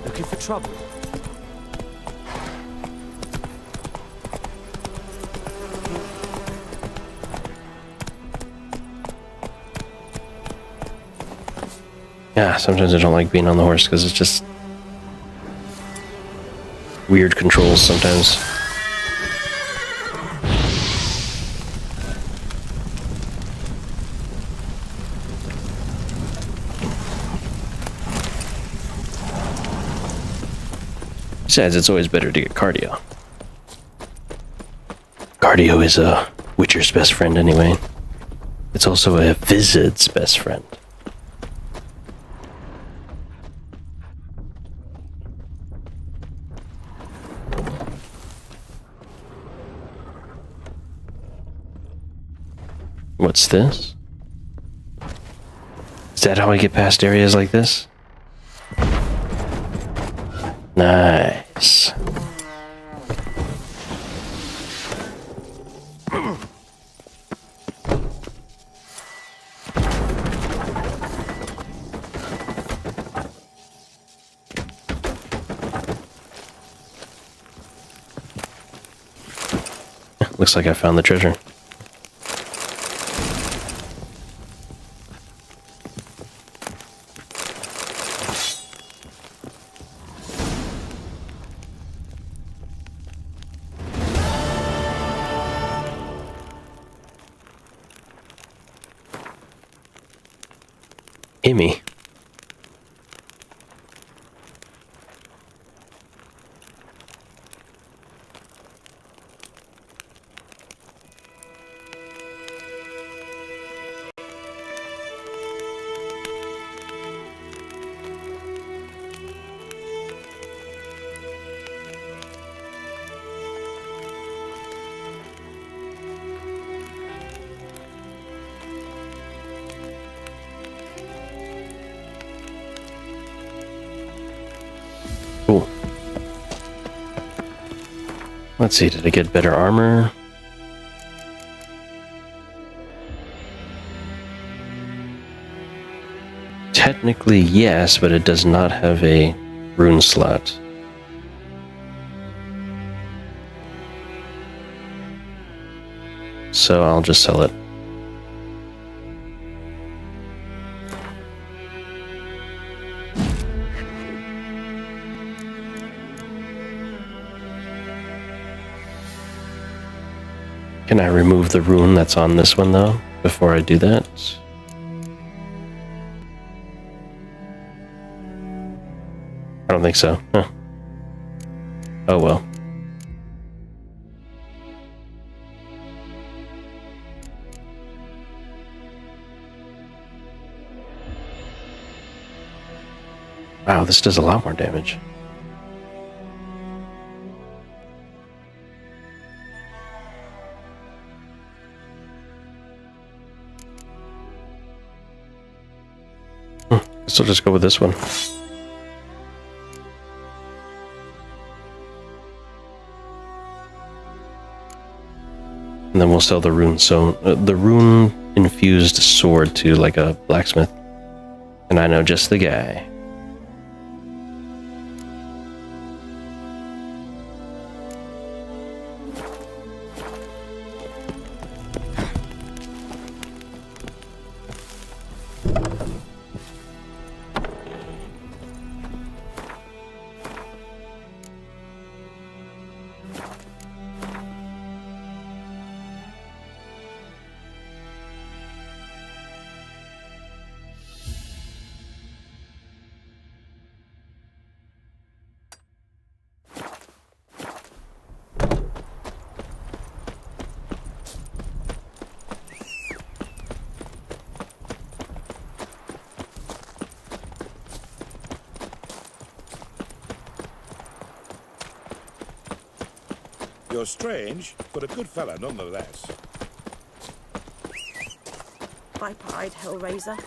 Looking for trouble? Yeah, sometimes I don't like being on the horse because it's just weird controls sometimes. Besides, it's always better to get cardio. Cardio is a Witcher's best friend anyway. It's also a Vizard's best friend. What's this? Is that how I get past areas like this? Nice. looks like I found the treasure. Amy. Cool. Let's see, did I get better armor? Technically, yes, but it does not have a rune slot. So I'll just sell it. Can I remove the rune that's on this one, though, before I do that? I don't think so. Huh. Oh well. Wow, this does a lot more damage. Guess I'll just go with this one. And then we'll sell the rune. So the rune infused sword to like a blacksmith. And I know just the guy. You're strange, but a good fella nonetheless. Pipe-eyed Hellraiser.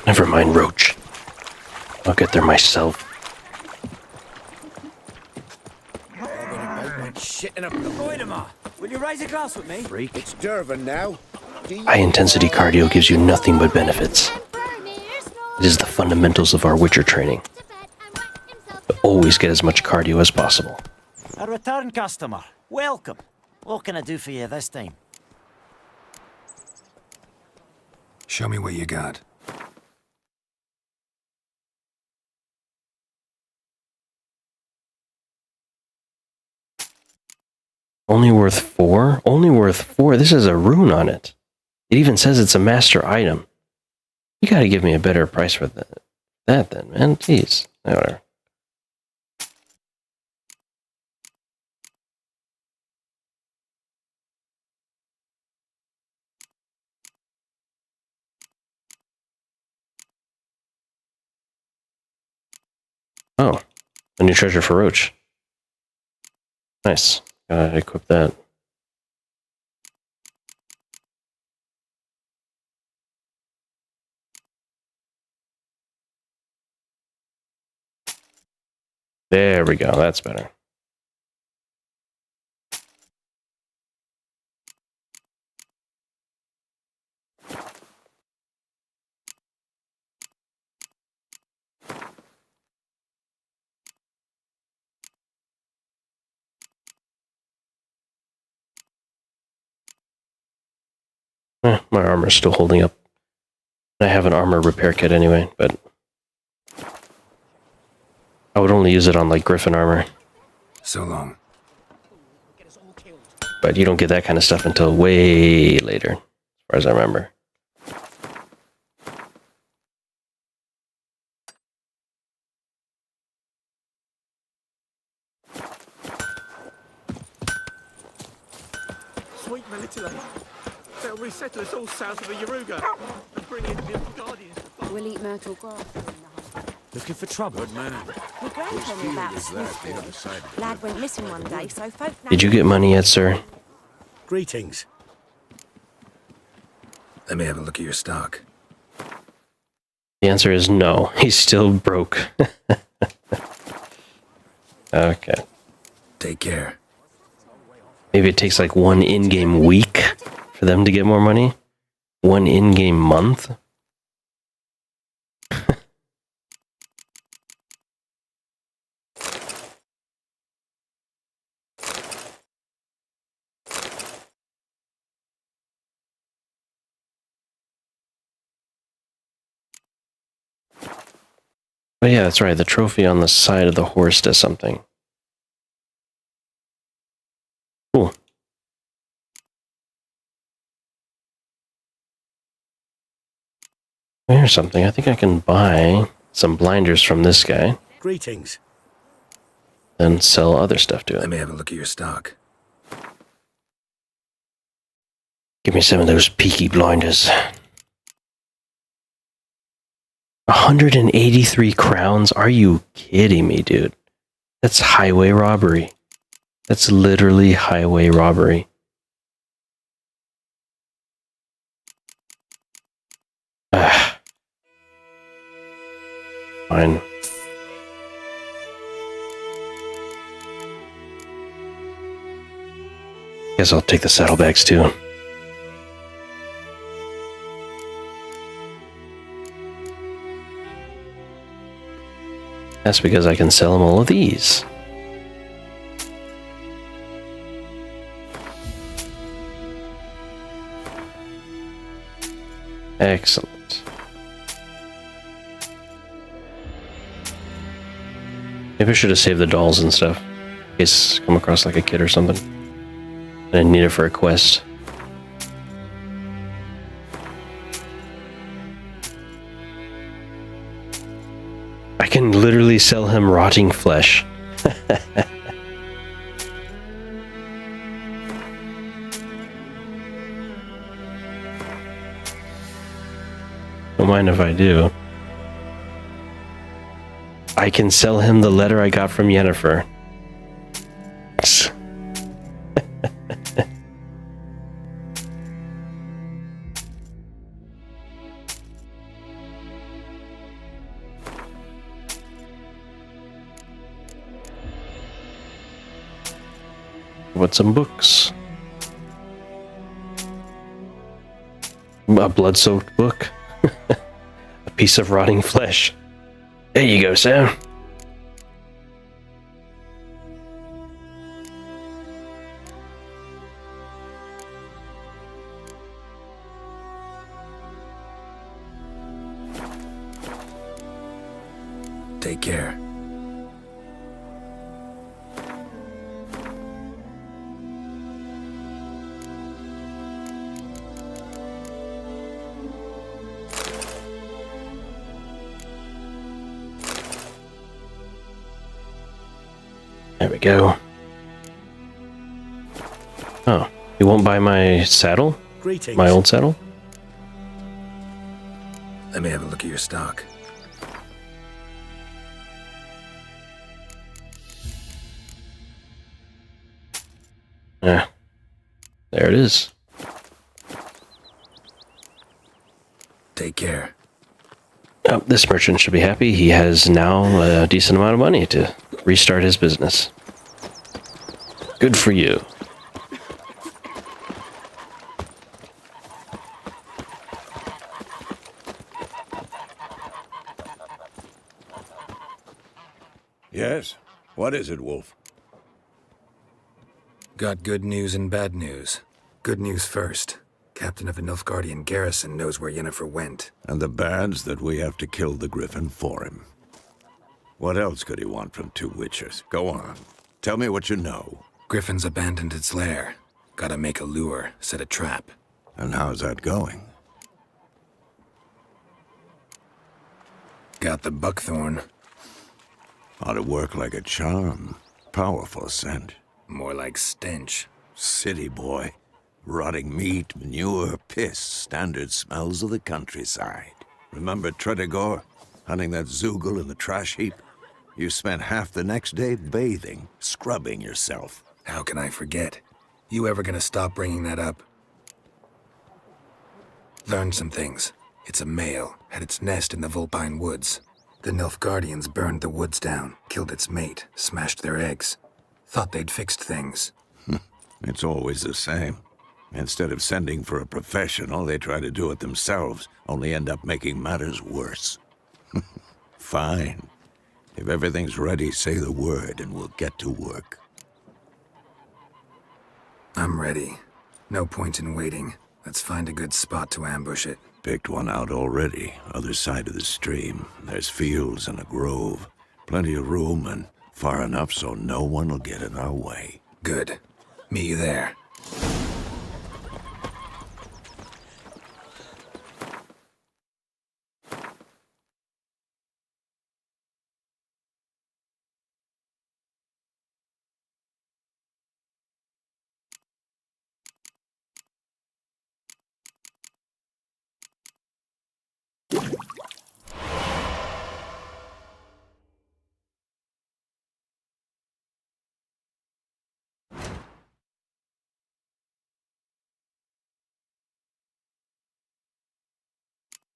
Never mind, Roach. I'll get there myself. Will you raise a glass with me? Freak. It's Dervin now. High intensity cardio gives you nothing but benefits. It is the fundamentals of our Witcher training. But always get as much cardio as possible. A return customer. Welcome. What can I do for you this time? Show me what you got. Only worth 4? Only worth 4? This has a rune on it. It even says it's a master item. You gotta give me a better price for that then, man. Jeez. Whatever. Oh. A new treasure for Roach. Nice. Gotta equip that. There we go. That's better. My armor's still holding up. I have an armor repair kit anyway, but I would only use it on like Griffin armor. So long. But you don't get that kind of stuff until way later, as far as I remember. Sweet Melitele. They'll resettle us all south of the Yaruga and bring in the Guardians. We'll eat Myrtle grass. Looking for trouble? Good man. My gran told me about a Smith boy. Lad went missing one day, so folk... Did you get money yet, sir? Greetings. Let me have a look at your stock. The answer is no. He's still broke. Okay. Take care. Maybe it takes like one in-game week for them to get more money? One in-game month? Oh yeah, that's right. The trophy on the side of the horse does something. Cool. Here's something. I think I can buy some blinders from this guy. Greetings. Then sell other stuff to Let him. me have a look at your stock. Give me some of those peaky blinders. 183 crowns? Are you kidding me, dude? That's highway robbery. That's literally highway robbery. Fine. Guess I'll take the saddlebags too. That's because I can sell them all of these. Excellent. Maybe I should have saved the dolls and stuff. In case I come across like a kid or something. And I need it for a quest. I can literally sell him rotting flesh. Don't mind if I do. I can sell him the letter I got from Yennefer. What some books? A blood-soaked book. A piece of rotting flesh. There you go, Sam. Take care. There we go. Oh, you won't buy my saddle? Greetings. My old saddle? Let me have a look at your stock. Yeah. There it is. Take care. Oh, this merchant should be happy. He has now a decent amount of money to restart his business. Good for you. Yes? What is it, Wolf? Got good news and bad news. Good news first. Captain of a Nilfgaardian garrison knows where Yennefer went. And the bad's that we have to kill the Griffin for him. What else could he want from two witchers? Go on. Tell me what you know. Griffin's abandoned its lair. Gotta make a lure, set a trap. And how's that going? Got the buckthorn. Ought to work like a charm. Powerful scent. More like stench. City boy. Rotting meat, manure, piss. Standard smells of the countryside. Remember Tredegor? Hunting that Zoogle in the trash heap? You spent half the next day bathing, scrubbing yourself. How can I forget? You ever gonna stop bringing that up? Learned some things. It's a male, had its nest in the Vulpine Woods. The Nilfgaardians burned the woods down, killed its mate, smashed their eggs. Thought they'd fixed things. It's always the same. Instead of sending for a professional, they try to do it themselves, only end up making matters worse. Fine. If everything's ready, say the word and we'll get to work. I'm ready. No point in waiting. Let's find a good spot to ambush it. Picked one out already, other side of the stream. There's fields and a grove. Plenty of room and far enough so no one will get in our way. Good. Meet you there.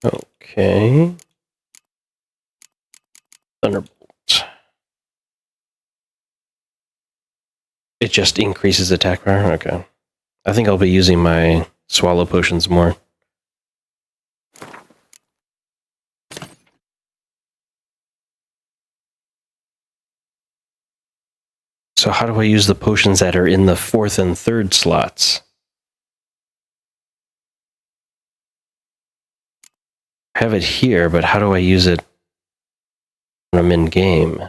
Okay. Thunderbolt. It just increases attack power? Okay. I think I'll be using my swallow potions more. So how do I use the potions that are in the 4th and 3rd slots? I have it here, but how do I use it when I'm in game?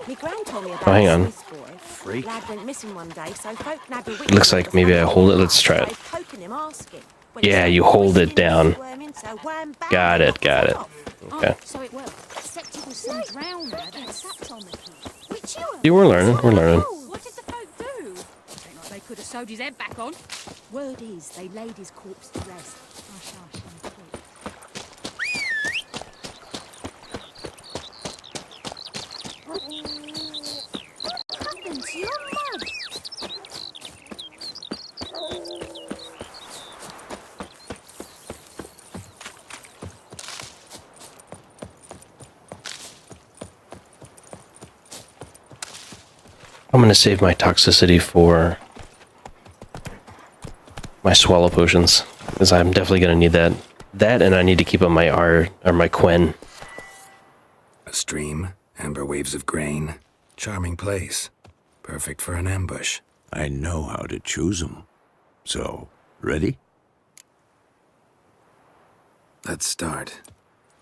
Me gran told me about Oh, hang on. this boy. Freak. Lad went missing one day, so folk nagged a witch. It looks like maybe I hold it. Let's try it. Poking him, asking. Yeah, you hold it down. Got it, got it. Okay. So it will. Except it was some drowner that sat on the key. Which See, we're learning, we're learning. What did the folk do? Don't like they could have sewed his head back on. Word is, they laid his corpse to rest. Hush, hush, and What happened to your mug? I'm going to save my toxicity for my swallow potions, because I'm definitely going to need that. That, and I need to keep up my R, or my Quen. A stream, amber waves of grain. Charming place. Perfect for an ambush. I know how to choose them. So, ready? Let's start.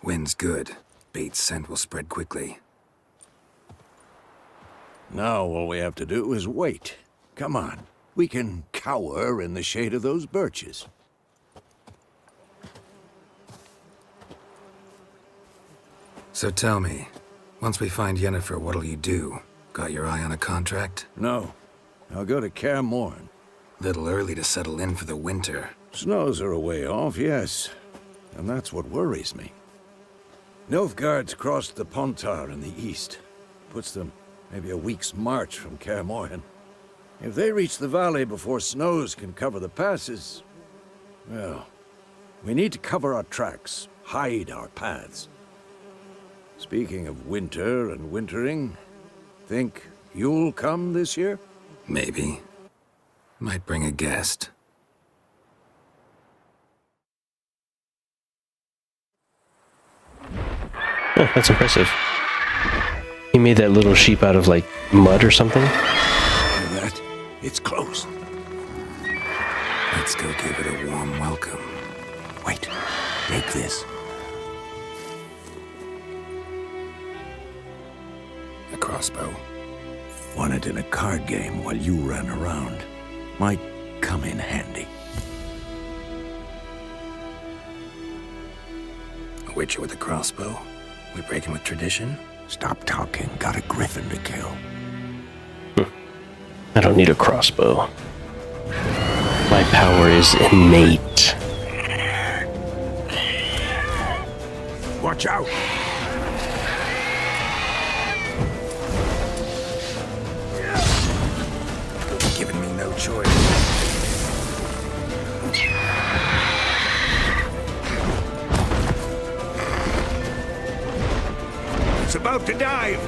Wind's good. Bait's scent will spread quickly. Now all we have to do is wait. Come on. We can cower in the shade of those birches. So tell me, once we find Yennefer, what'll you do? Got your eye on a contract? No. I'll go to Kaer Morhen. Little early to settle in for the winter. Snows are a way off, yes. And that's what worries me. Nilfgaard's crossed the Pontar in the east. Puts them maybe a week's march from Kaer Morhen. If they reach the valley before snows can cover the passes, well, we need to cover our tracks, hide our paths. Speaking of winter and wintering, think you'll come this year? Maybe. Might bring a guest. Oh, that's impressive. He made that little sheep out of like mud or something. Hear that? It's close. Let's go give it a warm welcome. Wait, take this. A crossbow. Won it in a card game while you ran around. Might come in handy. A witcher with a crossbow? We breaking with tradition? Stop talking. Got a griffin to kill. I don't need a crossbow. My power is innate. Watch out! Giving me no choice. It's about to dive!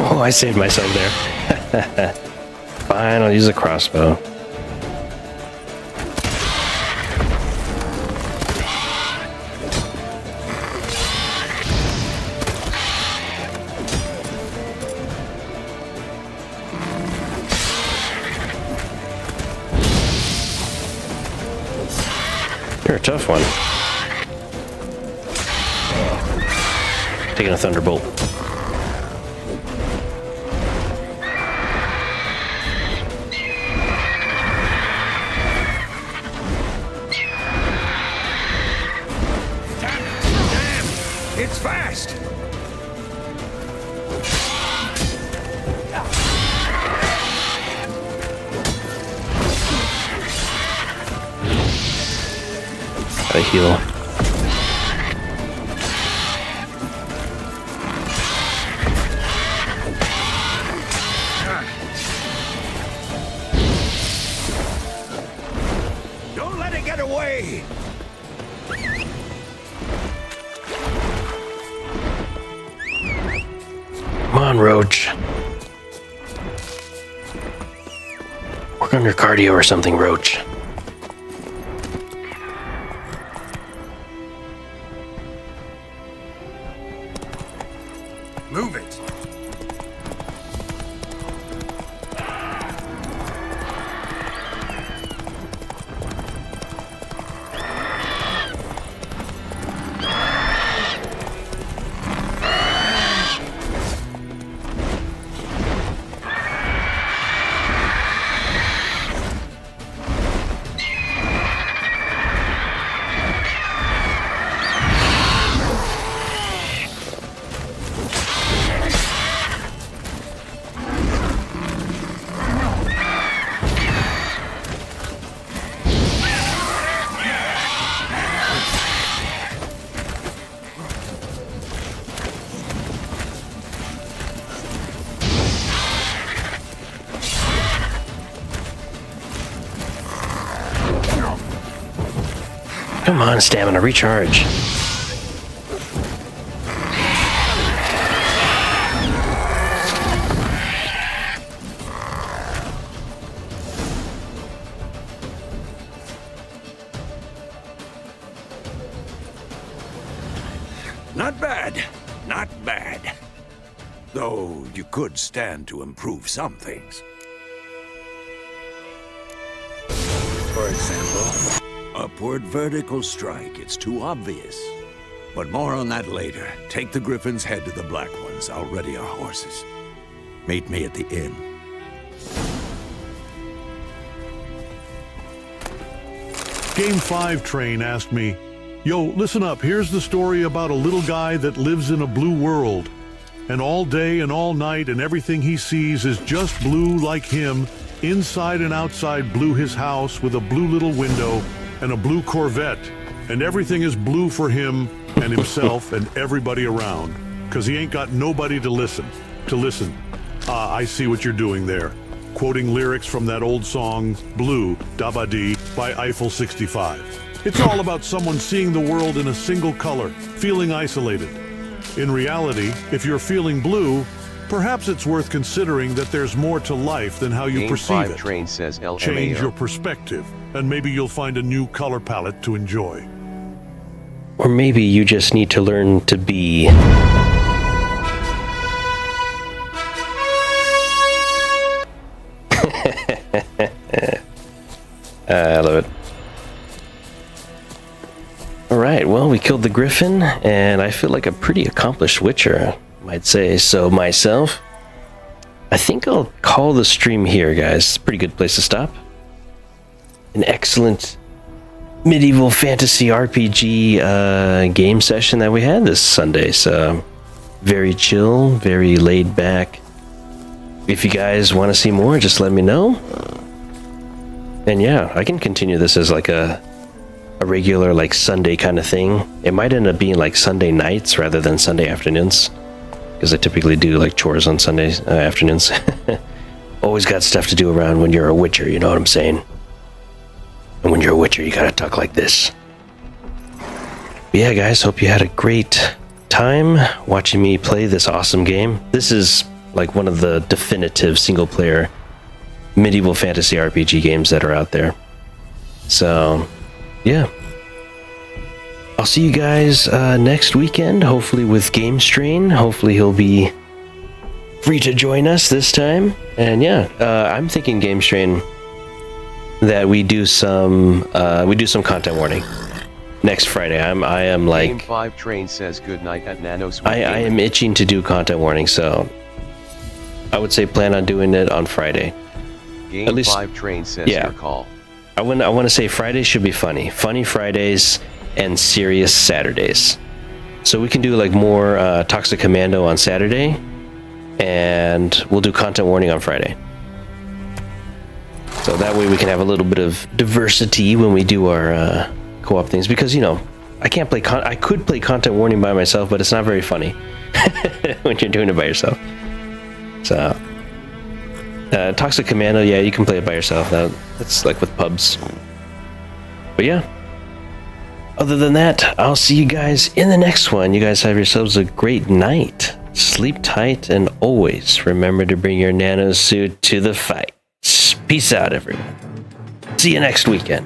Oh, I saved myself there. Fine, I'll use a crossbow. You're a tough one. Taking a thunderbolt. It's fast! Gotta heal. Don't let it get away! Come on, Roach. Work on your cardio or something, Roach. Move it! Come on, stamina, recharge. Not bad. Not bad. Though you could stand to improve some things. For example? Upward vertical strike. It's too obvious. But more on that later. Take the Griffin's head to the Black Ones. I'll ready our horses. Meet me at the inn. Game 5 Train asked me, "Yo, listen up, here's the story about a little guy that lives in a blue world. And all day and all night and everything he sees is just blue like him. Inside and outside blue his house with a blue little window and a blue Corvette. And everything is blue for him and himself and everybody around. Cause he ain't got nobody to listen. I see what you're doing there. Quoting lyrics from that old song, Blue, Dabadi, by Eiffel 65. It's all about someone seeing the world in a single color, feeling isolated. In reality, if you're feeling blue, perhaps it's worth considering that there's more to life than how you Game perceive 5 it. Train says LMAO. Change your perspective, and maybe you'll find a new color palette to enjoy. Or maybe you just need to learn to be. I love it. Alright, well, we killed the Griffin, and I feel like a pretty accomplished Witcher, I might say so myself. I think I'll call the stream here, guys. It's a pretty good place to stop. An excellent medieval fantasy RPG game session that we had this Sunday, so very chill, very laid back. If you guys want to see more, just let me know. And yeah, I can continue this as like a regular like Sunday kind of thing. It might end up being like Sunday nights rather than Sunday afternoons, because I typically do like chores on Sunday afternoons. Always got stuff to do around when you're a Witcher, you know what I'm saying? And when you're a Witcher, you gotta talk like this. But yeah, guys, hope you had a great time watching me play this awesome game. This is like one of the definitive single-player medieval fantasy RPG games that are out there. So, yeah. I'll see you guys next weekend, hopefully with Game Strain. Hopefully he'll be free to join us this time. And yeah, I'm thinking Game Strain that we do some content warning next Friday. I am like Game 5 Train says good night at Nanosweet. I am itching to do content warning, so I would say plan on doing it on Friday. Game At least, 5 Train says yeah. your call. I want to say Fridays should be funny. Funny Fridays and serious Saturdays. So we can do like more Toxic Commando on Saturday, and we'll do content warning on Friday. So that way we can have a little bit of diversity when we do our co-op things, because you know, I can't play I could play content warning by myself, but it's not very funny when you're doing it by yourself. So Toxic Commando, yeah, you can play it by yourself. That's like with pubs. But yeah, other than that, I'll see you guys in the next one. You guys have yourselves a great night. Sleep tight, and always remember to bring your nano suit to the fight. Peace out, everyone. See you next weekend.